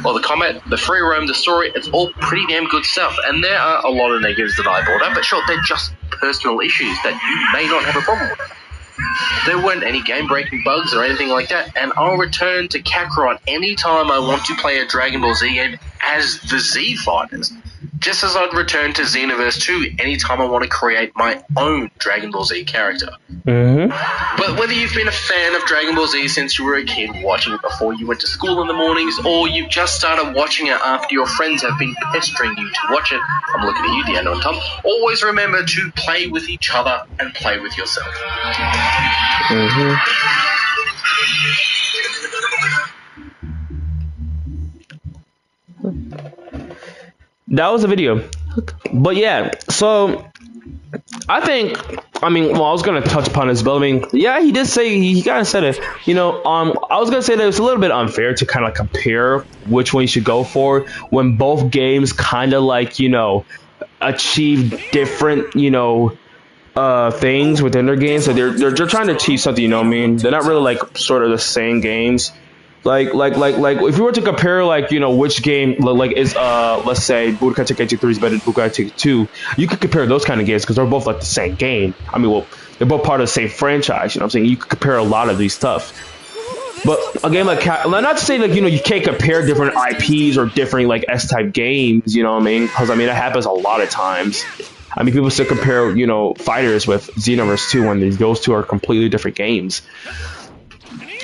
Well, the combat, the free roam, the story, it's all pretty damn good stuff. And there are a lot of negatives that I brought up, but sure, they're just personal issues that you may not have a problem with. There weren't any game-breaking bugs or anything like that, and I'll return to Kakarot anytime I want to play a Dragon Ball Z game as the Z Fighters. Just as I'd return to Xenoverse 2 anytime I want to create my own Dragon Ball Z character. But whether you've been a fan of Dragon Ball Z since you were a kid watching it before you went to school in the mornings, or you've just started watching it after your friends have been pestering you to watch it, I'm looking at you, Deanna and Tom, always remember to play with each other and play with yourself. That was a video. But yeah, so I was gonna touch upon this, but he did say he kind of said it. I was gonna say that it's a little bit unfair to kind of compare which one you should go for when both games kind of like achieve different things within their games. So they're trying to achieve something. They're not really like sort of the same games. Like if you were to compare which game is let's say Budokai Tenkaichi 3 is better than Budokai Tenkaichi 2, you could compare those kind of games because they're both like the same game. They're both part of the same franchise. You know what I'm saying? You could compare a lot of these stuff. But a game like not to say you can't compare different IPs or different S-type games. You know what I mean? Because that happens a lot of times. People still compare fighters with Xenoverse 2 when those two are completely different games.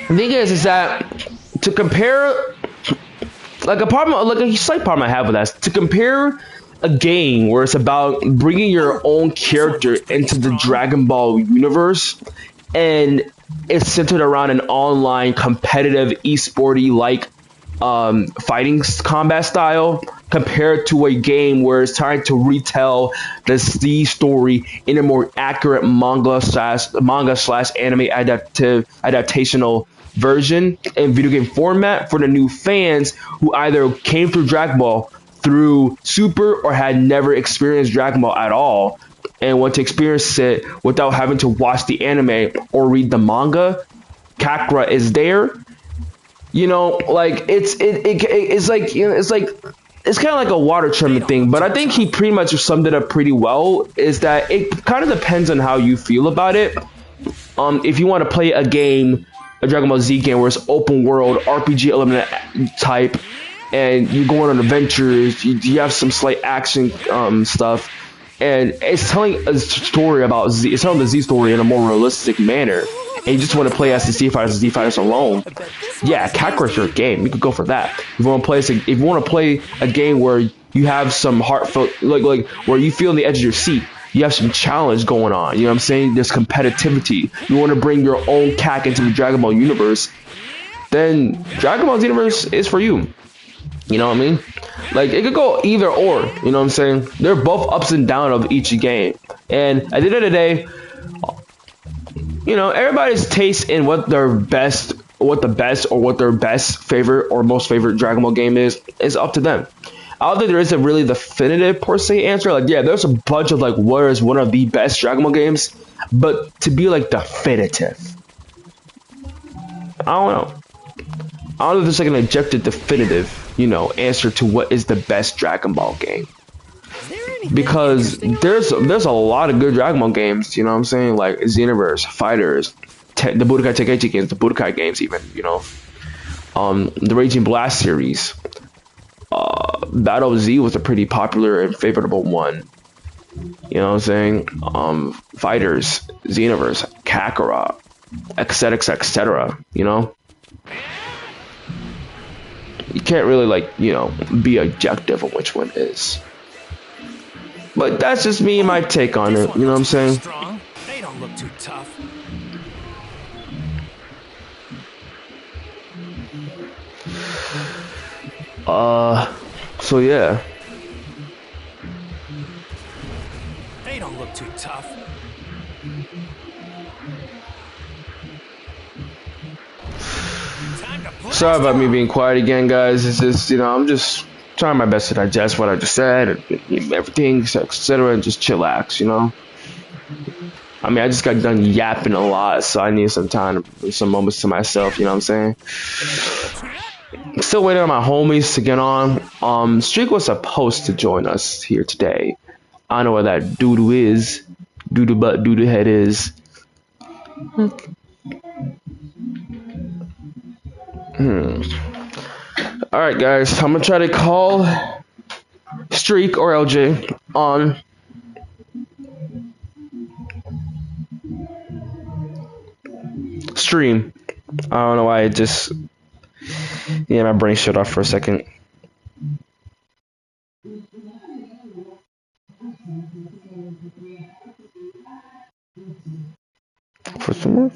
The thing is that to compare, a slight problem I have with that is to compare a game where it's about bringing your own character into the Dragon Ball universe, and it's centered around an online competitive esporty fighting combat style, compared to a game where it's trying to retell the Z story in a more accurate manga slash anime adaptational version and video game format for the new fans who either came through Dragon Ball through Super or had never experienced Dragon Ball at all and want to experience it without having to watch the anime or read the manga. Kakarot is there. It's kind of like a water treatment thing, but I think he pretty much summed it up pretty well, is that it kind of depends on how you feel about it. If you want to play a Dragon Ball Z game where it's open world, RPG element type, and you go on adventures. You have some slight action stuff, and it's telling a story about Z. It's telling the Z story in a more realistic manner. And you just want to play as the Z Fighters alone. Yeah, Kakarot's your game. You could go for that. If you want to play a game where you have some heartfelt, like where you feel on the edge of your seat, you have some challenge going on. You know what I'm saying? There's competitivity. You want to bring your own CAC into the Dragon Ball universe, then Dragon Ball's universe is for you. You know what I mean? Like, it could go either or. You know what I'm saying? They're both ups and downs of each game. And at the end of the day, you know, everybody's taste in what their best favorite or most favorite Dragon Ball game is up to them. I don't think there is a really definitive per se answer. Like, yeah, there's a bunch of like what is one of the best Dragon Ball games, but to be like definitive, I don't know. I don't know if there's like an objective definitive, you know, answer to what is the best Dragon Ball game. Because there's a lot of good Dragon Ball games, you know what I'm saying? Like Xenoverse, Fighters, the Budokai Tenkaichi games, the Budokai games even, you know. The Raging Blast series. Battle Z was a pretty popular and favorable one. You know what I'm saying? Fighters, Xenoverse, Kakarot, etc., you know? You can't really, like, you know, be objective on which one is. But that's just me and my take on it, you know what I'm saying? Strong. They don't look too tough. So yeah. They don't look too tough. Sorry about me being quiet again, guys. It's just, you know, I'm just trying my best to digest what I just said, and everything, etc., and just chillax, you know? I mean, I just got done yapping a lot, so I need some time, some moments to myself, you know what I'm saying? Still waiting on my homies to get on. Streak was supposed to join us here today. I don't know where that doo-doo is. Doo-doo butt, doo-doo head is. Alright, guys, I'm gonna try to call Streak or LJ on. Stream. I don't know why it just... Yeah, my brain shut off for a second. For some more?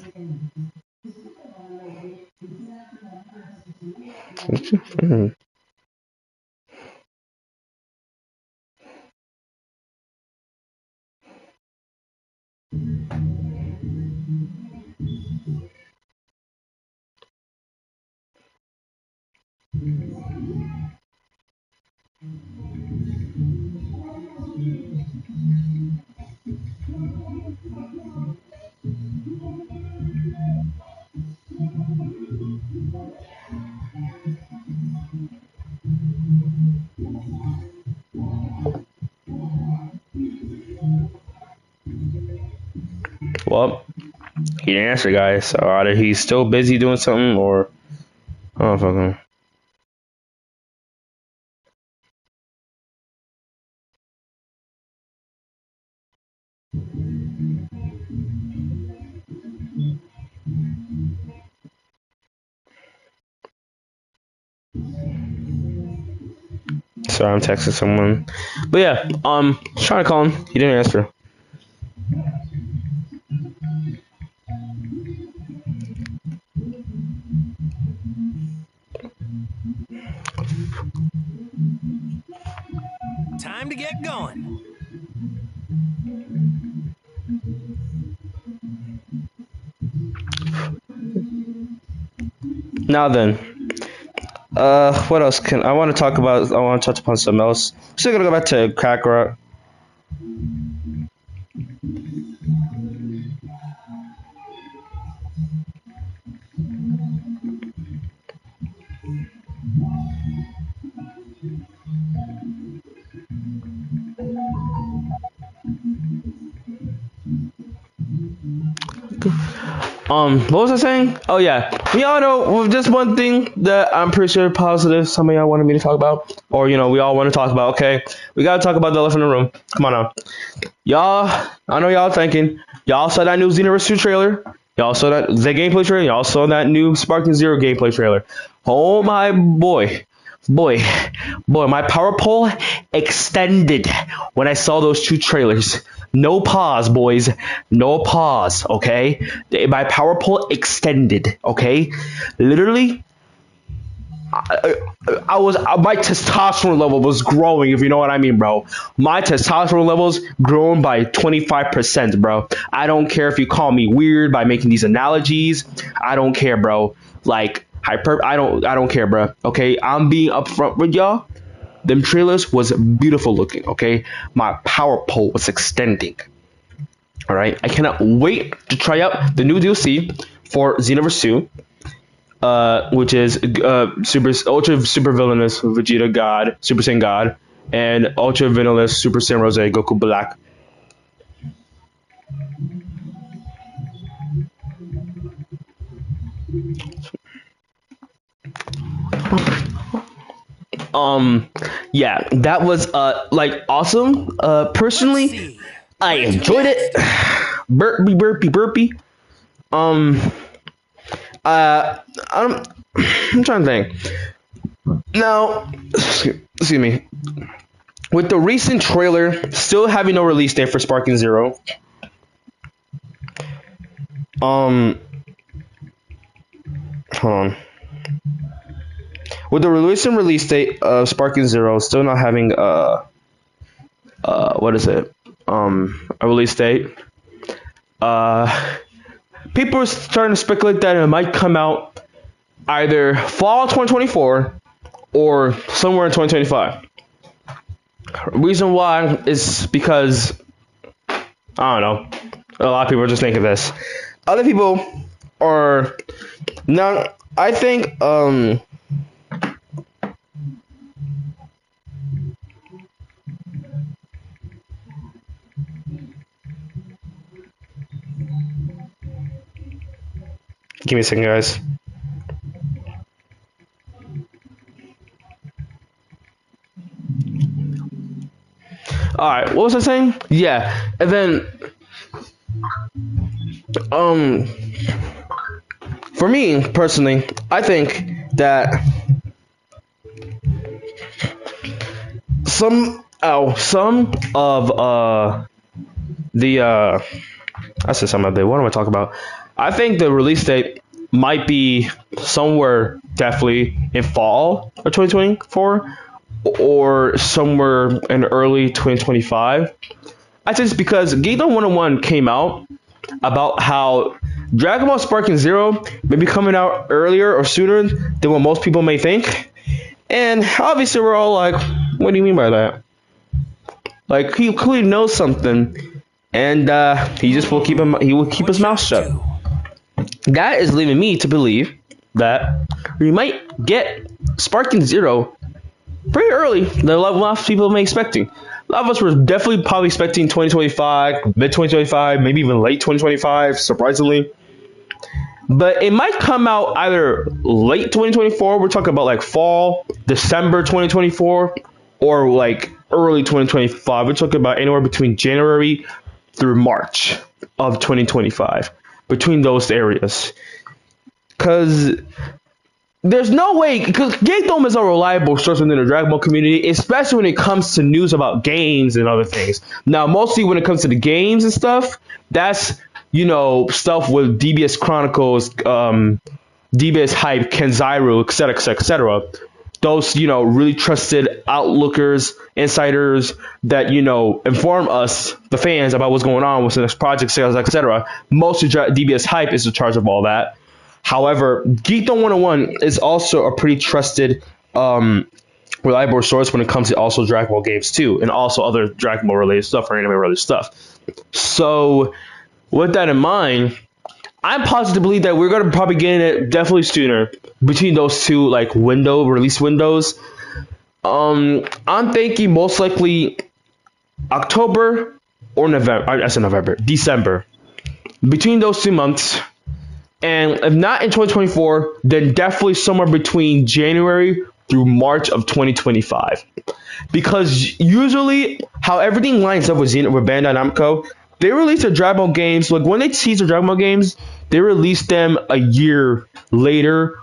Well, he didn't answer, guys. So either he's still busy doing something, or I don't fucking. Sorry, I'm texting someone. But yeah, trying to call him. He didn't answer. Time to get going. Now then, what else can I want to talk about? I want to touch upon something else. Still gonna go back to Kakarot. What was I saying? Oh yeah, we all know just one thing that I'm pretty sure positive some of y'all wanted me to talk about, or we all want to talk about. Okay, we gotta talk about the elephant in the room. Come on now, y'all. I know y'all thinking y'all saw that new Xenoverse 2 trailer. Y'all saw that the gameplay trailer. Y'all saw that new Sparking Zero gameplay trailer. Oh my boy, my power pole extended when I saw those 2 trailers. No pause, boys. No pause, okay? My power pole extended, okay? Literally, my testosterone level was growing, if you know what I mean, bro. My testosterone levels grown by 25%, bro. I don't care if you call me weird by making these analogies. I don't care, bro. Like, I don't care, bro. Okay? I'm being upfront with y'all. Them trailers was beautiful looking, okay? My power pole was extending. All right, I cannot wait to try out the new DLC for Xenoverse 2, which is Ultra Super Villainous Vegeta God, Super Saiyan God, and Ultra Villainous Super Saiyan Rose Goku Black. Yeah, that was like awesome. Personally, I enjoyed it. Burpee. I'm trying to think. Now, excuse me. With the recent trailer still having no release date for Sparking Zero, hold on. With the recent release date of Sparking Zero still not having what is it? A release date. People are starting to speculate that it might come out either fall 2024 or somewhere in 2025. Reason why is because I don't know. A lot of people are just thinking this. Other people are now. I think give me a second, guys. All right, what was I saying? Yeah, and then for me personally, I think that some of the I said some of the what am I talking about? I think the release date might be somewhere definitely in fall of 2024 or somewhere in early 2025. I say this because Geekdom 101 came out about how Dragon Ball Sparking Zero may be coming out earlier or sooner than what most people may think. And obviously we're all like, what do you mean by that? Like, he clearly knows something, and he just will keep his mouth shut. That is leaving me to believe that we might get Sparking Zero pretty early than a lot of people may be expecting. A lot of us were definitely probably expecting 2025, mid 2025, maybe even late 2025, surprisingly. But it might come out either late 2024, we're talking about like fall, December 2024, or like early 2025. We're talking about anywhere between January through March of 2025, between those areas. Because there's no way, because Geekdom is a reliable source within the Dragon Ball community, especially when it comes to news about games and other things. Now, mostly when it comes to the games and stuff, that's, stuff with DBS Chronicles, DBS Hype, Kenzaru, etc., etc., etc. Those, really trusted outlookers, insiders that, inform us, the fans, about what's going on with the next project, sales, etc. Mostly DBS Hype is in charge of all that. However, Geekdom 101 is also a pretty trusted, reliable source when it comes to also Dragon Ball games too, and also other Dragon Ball related stuff or anime related stuff. So, with that in mind, I'm positive to believe that we're going to probably get it definitely sooner between those two release windows. I'm thinking most likely October or November. I said November, December. Between those 2 months, And if not in 2024, then definitely somewhere between January through March of 2025. Because usually how everything lines up with Bandai Namco, they release their Dragon Ball games. Like when they tease their Dragon Ball games, they release them a year later,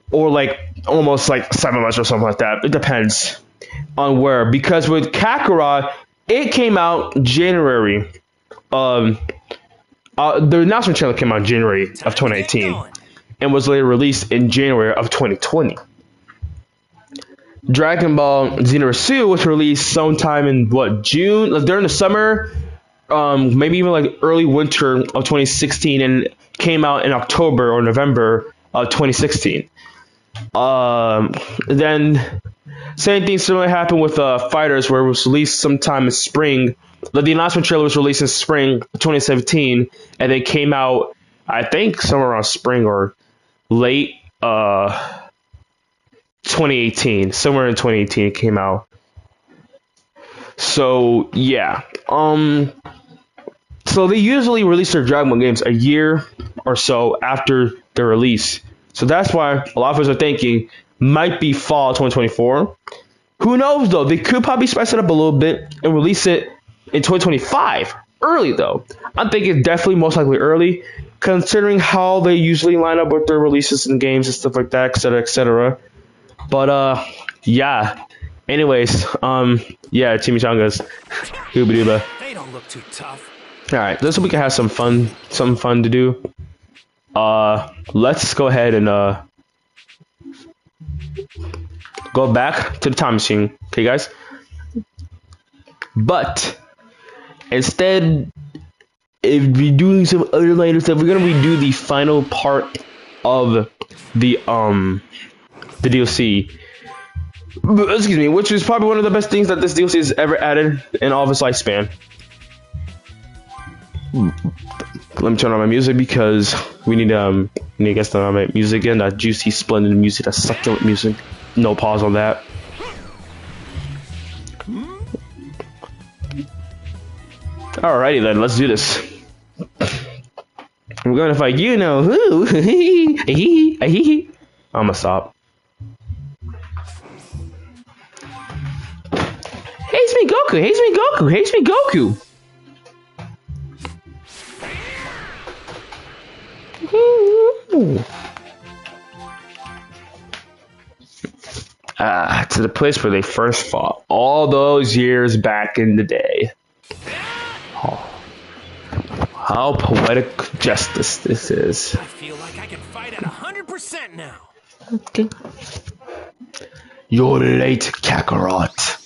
or like almost like 7 months or something like that. It depends on where. Because with Kakarot, it came out January. The announcement trailer came out in January of 2018 and was later released in January of 2020. Dragon Ball Xenoverse 2 was released sometime in June, like during the summer, maybe even like early winter of 2016, and came out in October or November of 2016. Then same thing similar happened with Fighters, where it was released sometime in spring. Like the announcement trailer was released in spring 2017, and they came out, I think, somewhere around spring or late 2018. Somewhere in 2018 it came out. So yeah. So they usually release their Dragon Ball games a year or so after their release. So that's why a lot of us are thinking might be fall 2024. Who knows though? They could probably spice it up a little bit and release it in 2025. Early though. I'm thinking definitely most likely early, considering how they usually line up with their releases and games and stuff like that, etc., etc. But yeah. Anyways, yeah, chimichangas. Hooba. They don't look too tough. Alright, this week we can have some fun to do. Let's go ahead and go back to the time machine, okay guys? But instead of redoing some other lighter stuff, we're gonna redo the final part of the DLC. Excuse me, which is probably one of the best things that this DLC has ever added in all of its lifespan. Let me turn on my music because we need to get started on my music again. That juicy, splendid music, that succulent music. No pause on that. Alrighty then, let's do this. We're gonna fight you know who. I'ma stop. Hates me Goku, hates me Goku, hates me Goku. To the place where they first fought all those years back in the day. Oh, how poetic justice this is. I feel like I can fight at 100% now. Okay. You're late, Kakarot.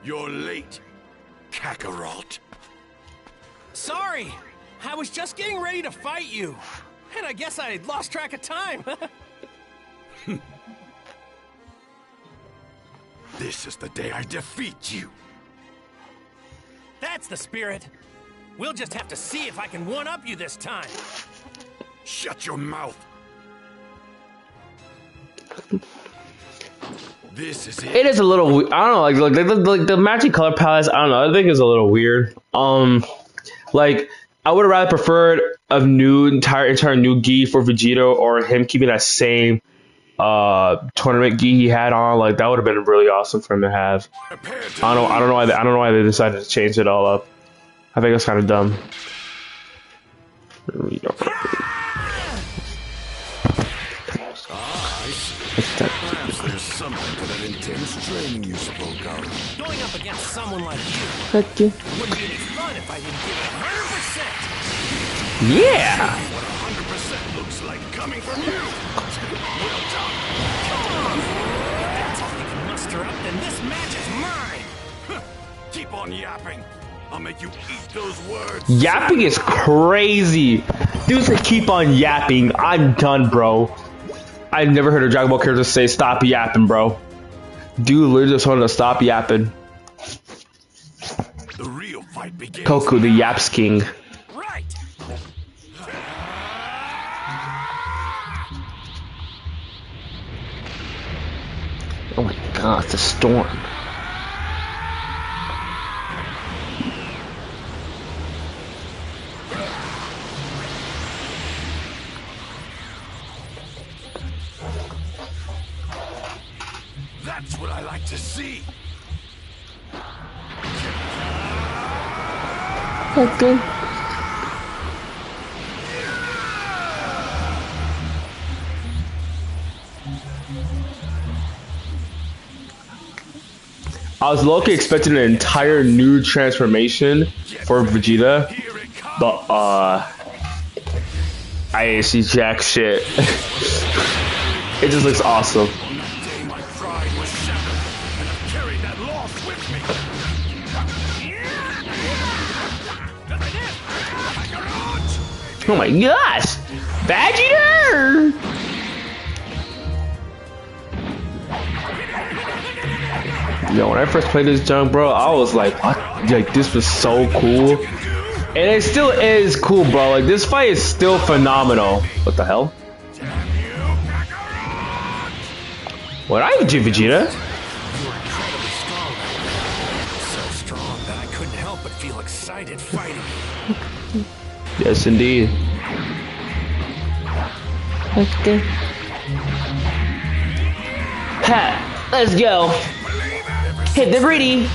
You're late, Kakarot. Sorry, I was just getting ready to fight you, and I guess I lost track of time. This is the day I defeat you. That's the spirit. We'll just have to see if I can one-up you this time. Shut your mouth. This is it. It is a little. I don't know, like the matching color palettes. I don't know. I think it's a little weird. Like I would have rather preferred a new entire new gi for Vegito, or him keeping that same tournament gi he had on. Like that would have been really awesome for him to have. I don't know why they decided to change it all up. I think it's kind of dumb. There's something to that intense training you spoke of. Going up against someone like you Thank you. wouldn't be any fun if I didn't give it 100%. Yeah. What 100% looks like coming from you. Well done. If that's all you can muster up, then this match is mine. Keep on yapping. I'll make you eat those words. Yapping is crazy. Dude said keep on yapping. I'm done, bro. I've never heard a Dragon Ball character say stop yapping, bro. Dude literally just wanted to stop yapping. The real fight begins. Goku, the Yaps King. Right. Oh my god, it's a storm. what I like to see. Okay. I was low-key expecting an entire new transformation for Vegeta, but I didn't see jack shit. It just looks awesome. Oh my gosh! Vegeta! Yo, when I first played this junk, bro, I was like, what? Like, this was so cool. And it still is cool, bro. Like, this fight is still phenomenal. What the hell? What are you, Vegeta? So strong that I couldn't help but feel excited fighting. Yes, indeed. Okay. Ha! Let's go. Hit the greedy.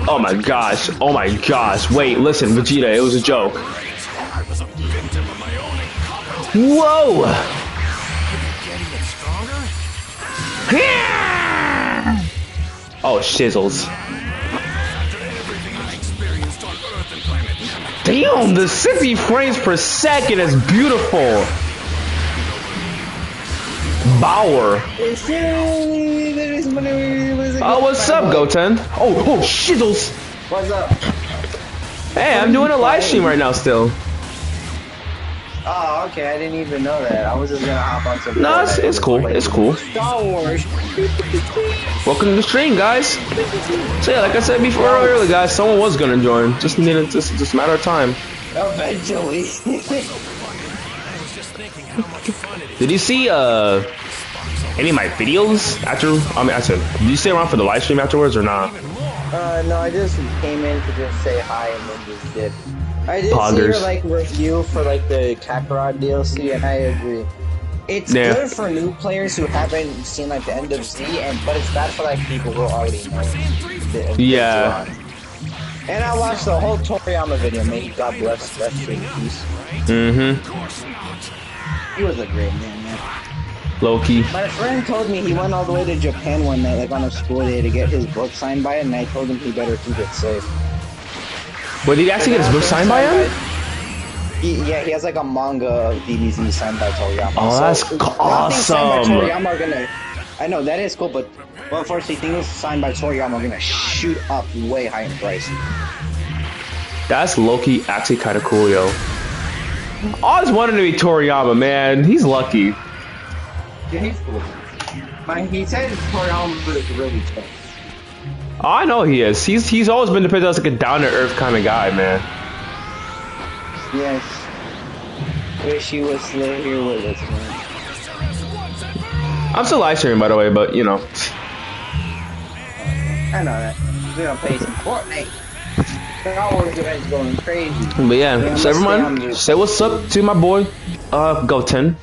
Oh my gosh. Oh my gosh. Wait, listen, Vegeta, it was a joke. Whoa! Oh, shizzles. Damn, the 60 frames per second is beautiful. Bauer. Oh, what's up, Goten? Oh, shizzles. What's up? Hey, I'm doing a live stream right now still. Oh, okay, I didn't even know that. I was just gonna hop on some. No, it's cool. It's cool. Star Wars. Welcome to the stream, guys. So yeah, like I said before earlier, guys, someone was gonna join. Just needed just a matter of time. Eventually. Did you see any of my videos after? I mean, I said, did you stay around for the live stream afterwards or not? No, I just came in to just say hi and then just did. I did Poggers. see your like review for like the Kakarot DLC, and I agree. It's good for new players who haven't seen like the end of Z, but it's bad for like people who already know. Yeah. And I watched the whole Toriyama video. May he God bless, rest in peace. Mm-hmm. He was a great man. Low-key. My friend told me he went all the way to Japan one night, like on a school day, to get his book signed by it, and I told him he better keep it safe. Wait, did he actually get his book signed by him? He has like a manga of DBZ signed by Toriyama. Oh, that's awesome. Signed by Toriyama are gonna, I know, that is cool, but unfortunately things signed by Toriyama are gonna shoot up way high in price. That's low-key actually kind of cool, yo. I always wanted to be Toriyama, man. He's lucky. Yeah, he's cool. He said Toriyama is really tough. Oh, I know he is. He's always been depicted as like a down-to-earth kind of guy, man. Yes. Wish he was still here with us, man. I'm still live streaming, by the way, but you know. I know that. We're gonna play some Fortnite. Our event's going crazy. But yeah, so everyone, say what's up to my boy, Goten,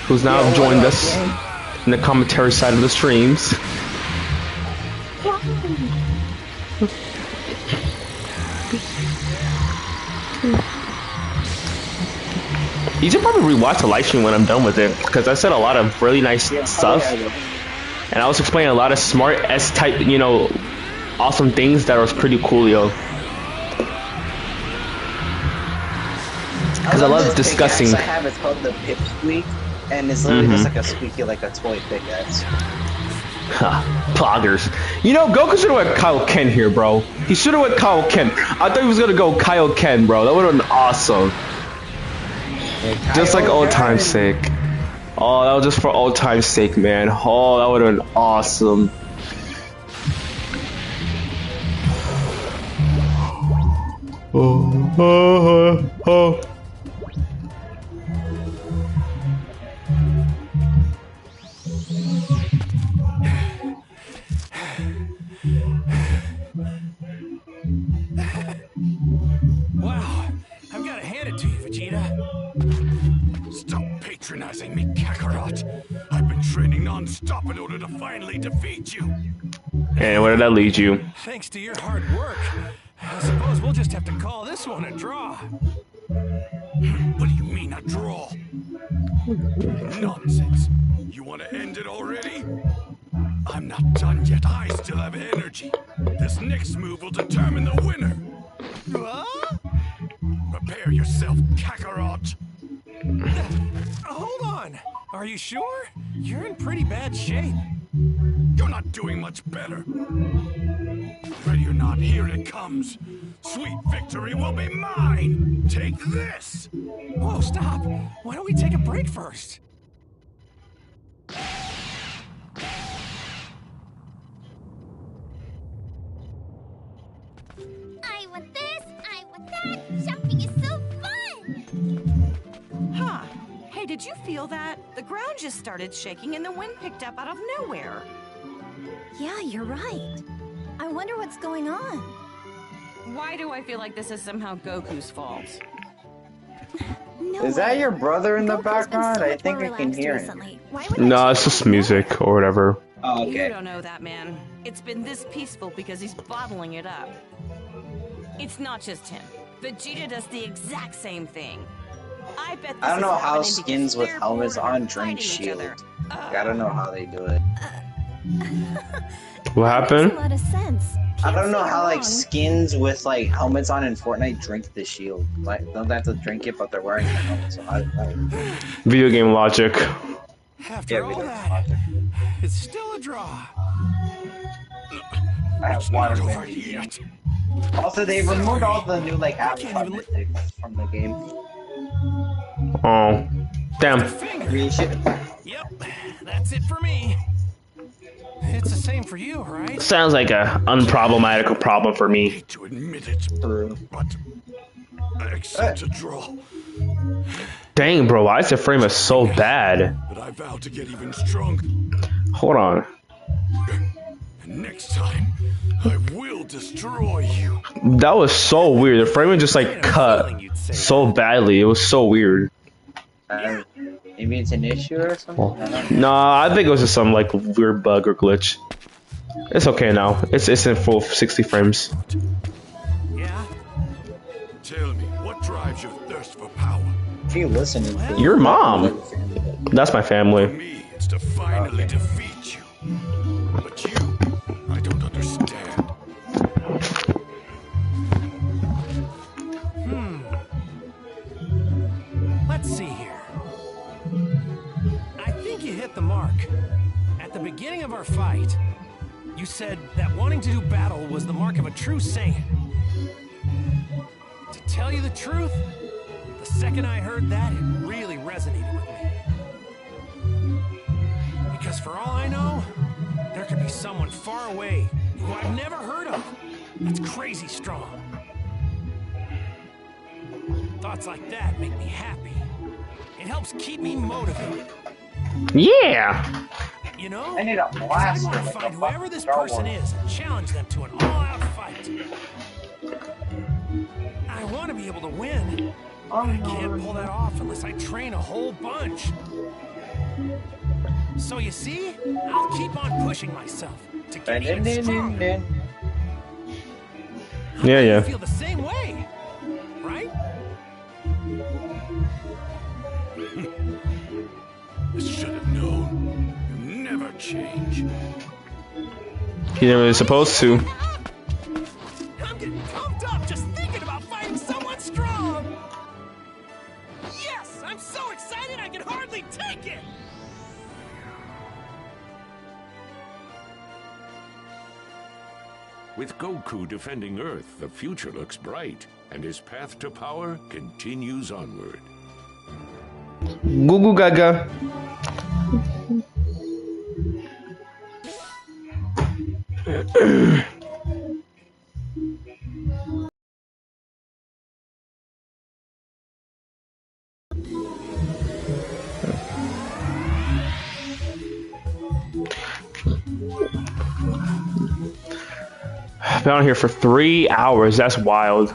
who's now joined us in the commentary side of the streams. You should probably rewatch the live stream when I'm done with it, because I said a lot of really nice stuff, and I was explaining a lot of smart S-type, you know, awesome things that was pretty cool, yo. Because I love discussing. I have, it's called the Pipsqueak, and it's literally just like a squeaky, like a toy pickaxe. Ha, poggers. You know, Goku should have went Kaioken here, bro. He should have went Kaioken. I thought he was gonna go Kaioken, bro. That would have been awesome. Just like old time's sake. Oh, that was just for old time's sake, man. Oh, that would have been awesome. Oh. Wow, I've got to hand it to you, Vegeta. Stop patronizing me, Kakarot. I've been training training non-stop in order to finally defeat you. And where did that lead you? Thanks to your hard work, I suppose we'll just have to call this one a draw. What do you mean a draw? Nonsense. You want to end it already? I'm not done yet. I still have energy. This next move will determine the winner. What? Prepare yourself, Kakarot. Hold on. Are you sure? You're in pretty bad shape. You're not doing much better. Ready or not, here it comes. Sweet victory will be mine. Take this. Whoa, stop. Why don't we take a break first? I want this, I want that. Jumping is so fun! Huh. Hey, did you feel that? The ground just started shaking and the wind picked up out of nowhere. Yeah, you're right. I wonder what's going on. Why do I feel like this is somehow Goku's fault? No Is that way. your brother in the Goku's been background? so I much think more I can relaxed hear recently. him. Why would No, I it's just music or whatever. Oh, You okay. don't know that, man. It's been this peaceful because he's bottling it up. It's not just him. Vegeta does the exact same thing. I bet this I don't is know how happening skins because with they're helmets bored on of drink fighting each shield. other. I don't know how they do it. What Makes happened? a lot of sense. I Can't don't know say how like wrong. skins with like helmets on in Fortnite drink the shield. Like don't have to drink it, but they're wearing the helmet. So I don't know. Video game logic. After Yeah, all we don't that, it's still a draw. I have It's not water over in the yet. Also, they removed all the new like can't avatar even mythics from the game. Oh, damn. Green shit. Yep, that's it for me. It's the same for you, right? Sounds like a unproblematical problem for me. Hate to admit it, True. but I accept a draw. Dang, bro, why is the frame is so bad? But I vow to get even stronger. Hold on. And next time, I will destroy you. That was so weird. The frame was just like cut so badly. It was so weird. Maybe it's an issue or something. I don't know. Nah, I think it was just some like weird bug or glitch. It's okay now. It's in full 60 frames. Yeah. Tell me, what drives your thirst for power? If you listen to Your mom. That's my For family. me, it's to finally defeat you. But you, I don't understand. Let's see here. I think you hit the mark. At the beginning of our fight, you said that wanting to do battle was the mark of a true Saiyan. To tell you the truth, the second I heard that, it really resonated with me. Because for all I know, there could be someone far away who I've never heard of that's crazy strong. Thoughts like that make me happy. It helps keep me motivated. Yeah. You know, I need a because I blaster want to like find a whoever fucking this Star person Wars. is and challenge them to an all-out fight. I want to be able to win, but I can't pull that off unless I train a whole bunch. So you see, I'll keep on pushing myself to get even stronger. Yeah, You yeah. feel the same way, right? I should have known. You never change. He never was supposed to. I'm getting pumped up just thinking about fighting someone strong. Yes, I'm so excited I can hardly take it. With Goku defending Earth, the future looks bright, and his path to power continues onward. Goo goo gaga. I've been on here for 3 hours. That's wild.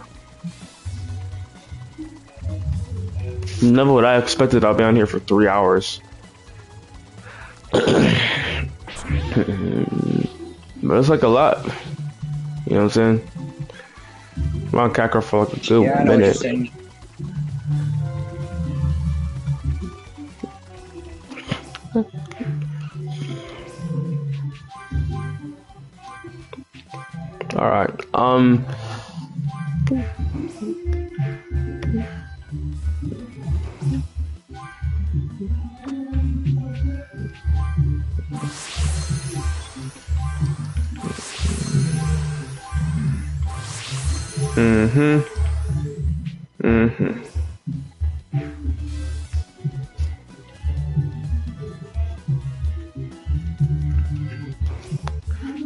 Never would I expected I'll be on here for 3 hours. But it's like a lot. You know what I'm saying? I'm on Kakarot for like a good I know what you're minute. saying. Alright,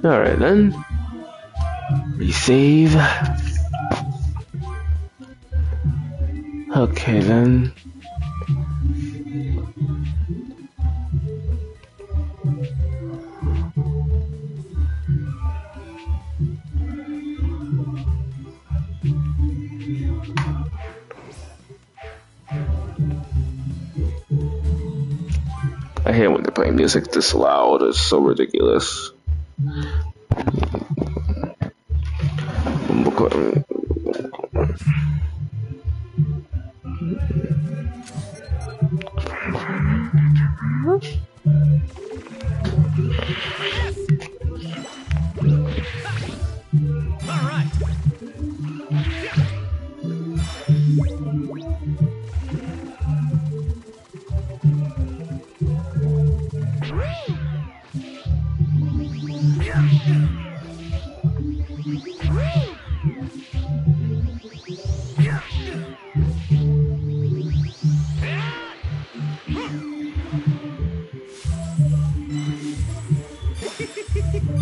Alright then. Resave. Okay then. I hate when they play music this loud. It's so ridiculous.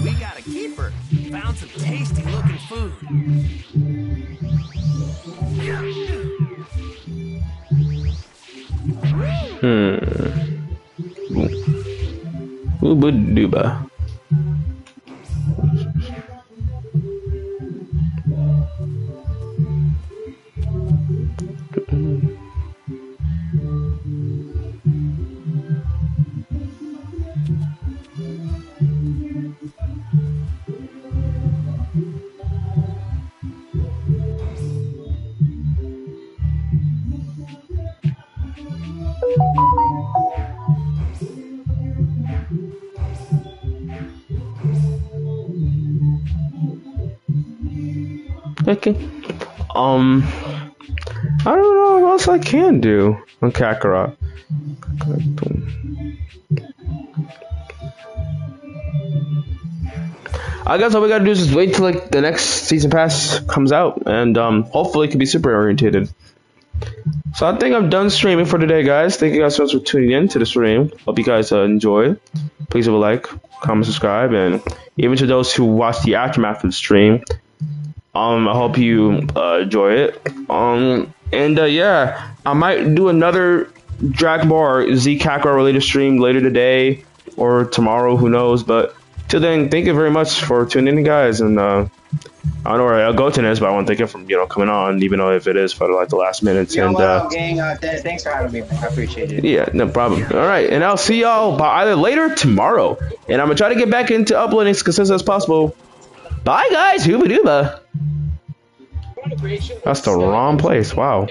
We got a keeper. Found some tasty looking food. Ooba-dooba. Okay. I don't know what else I can do on Kakarot. I guess all we gotta do is just wait till like the next season pass comes out, and hopefully it can be super orientated. So I think I'm done streaming for today, guys. Thank you guys so much for tuning in to the stream. Hope you guys enjoy. Please leave a like, comment, subscribe, and even to those who watch the aftermath of the stream, I hope you enjoy it. Yeah, I might do another Dragon Ball Z Kakarot related stream later today or tomorrow, who knows. But till then, thank you very much for tuning in, guys. And I don't know where Goten is, but I want to thank him for coming on, even though if it is for like the last minutes. Gang, thanks for having me. I appreciate it. Yeah, no problem. All right, and I'll see y'all either later tomorrow. And I'm gonna try to get back into uploading as consistent as possible. Bye, guys. Hooba dooba. That's the wrong place. Wow.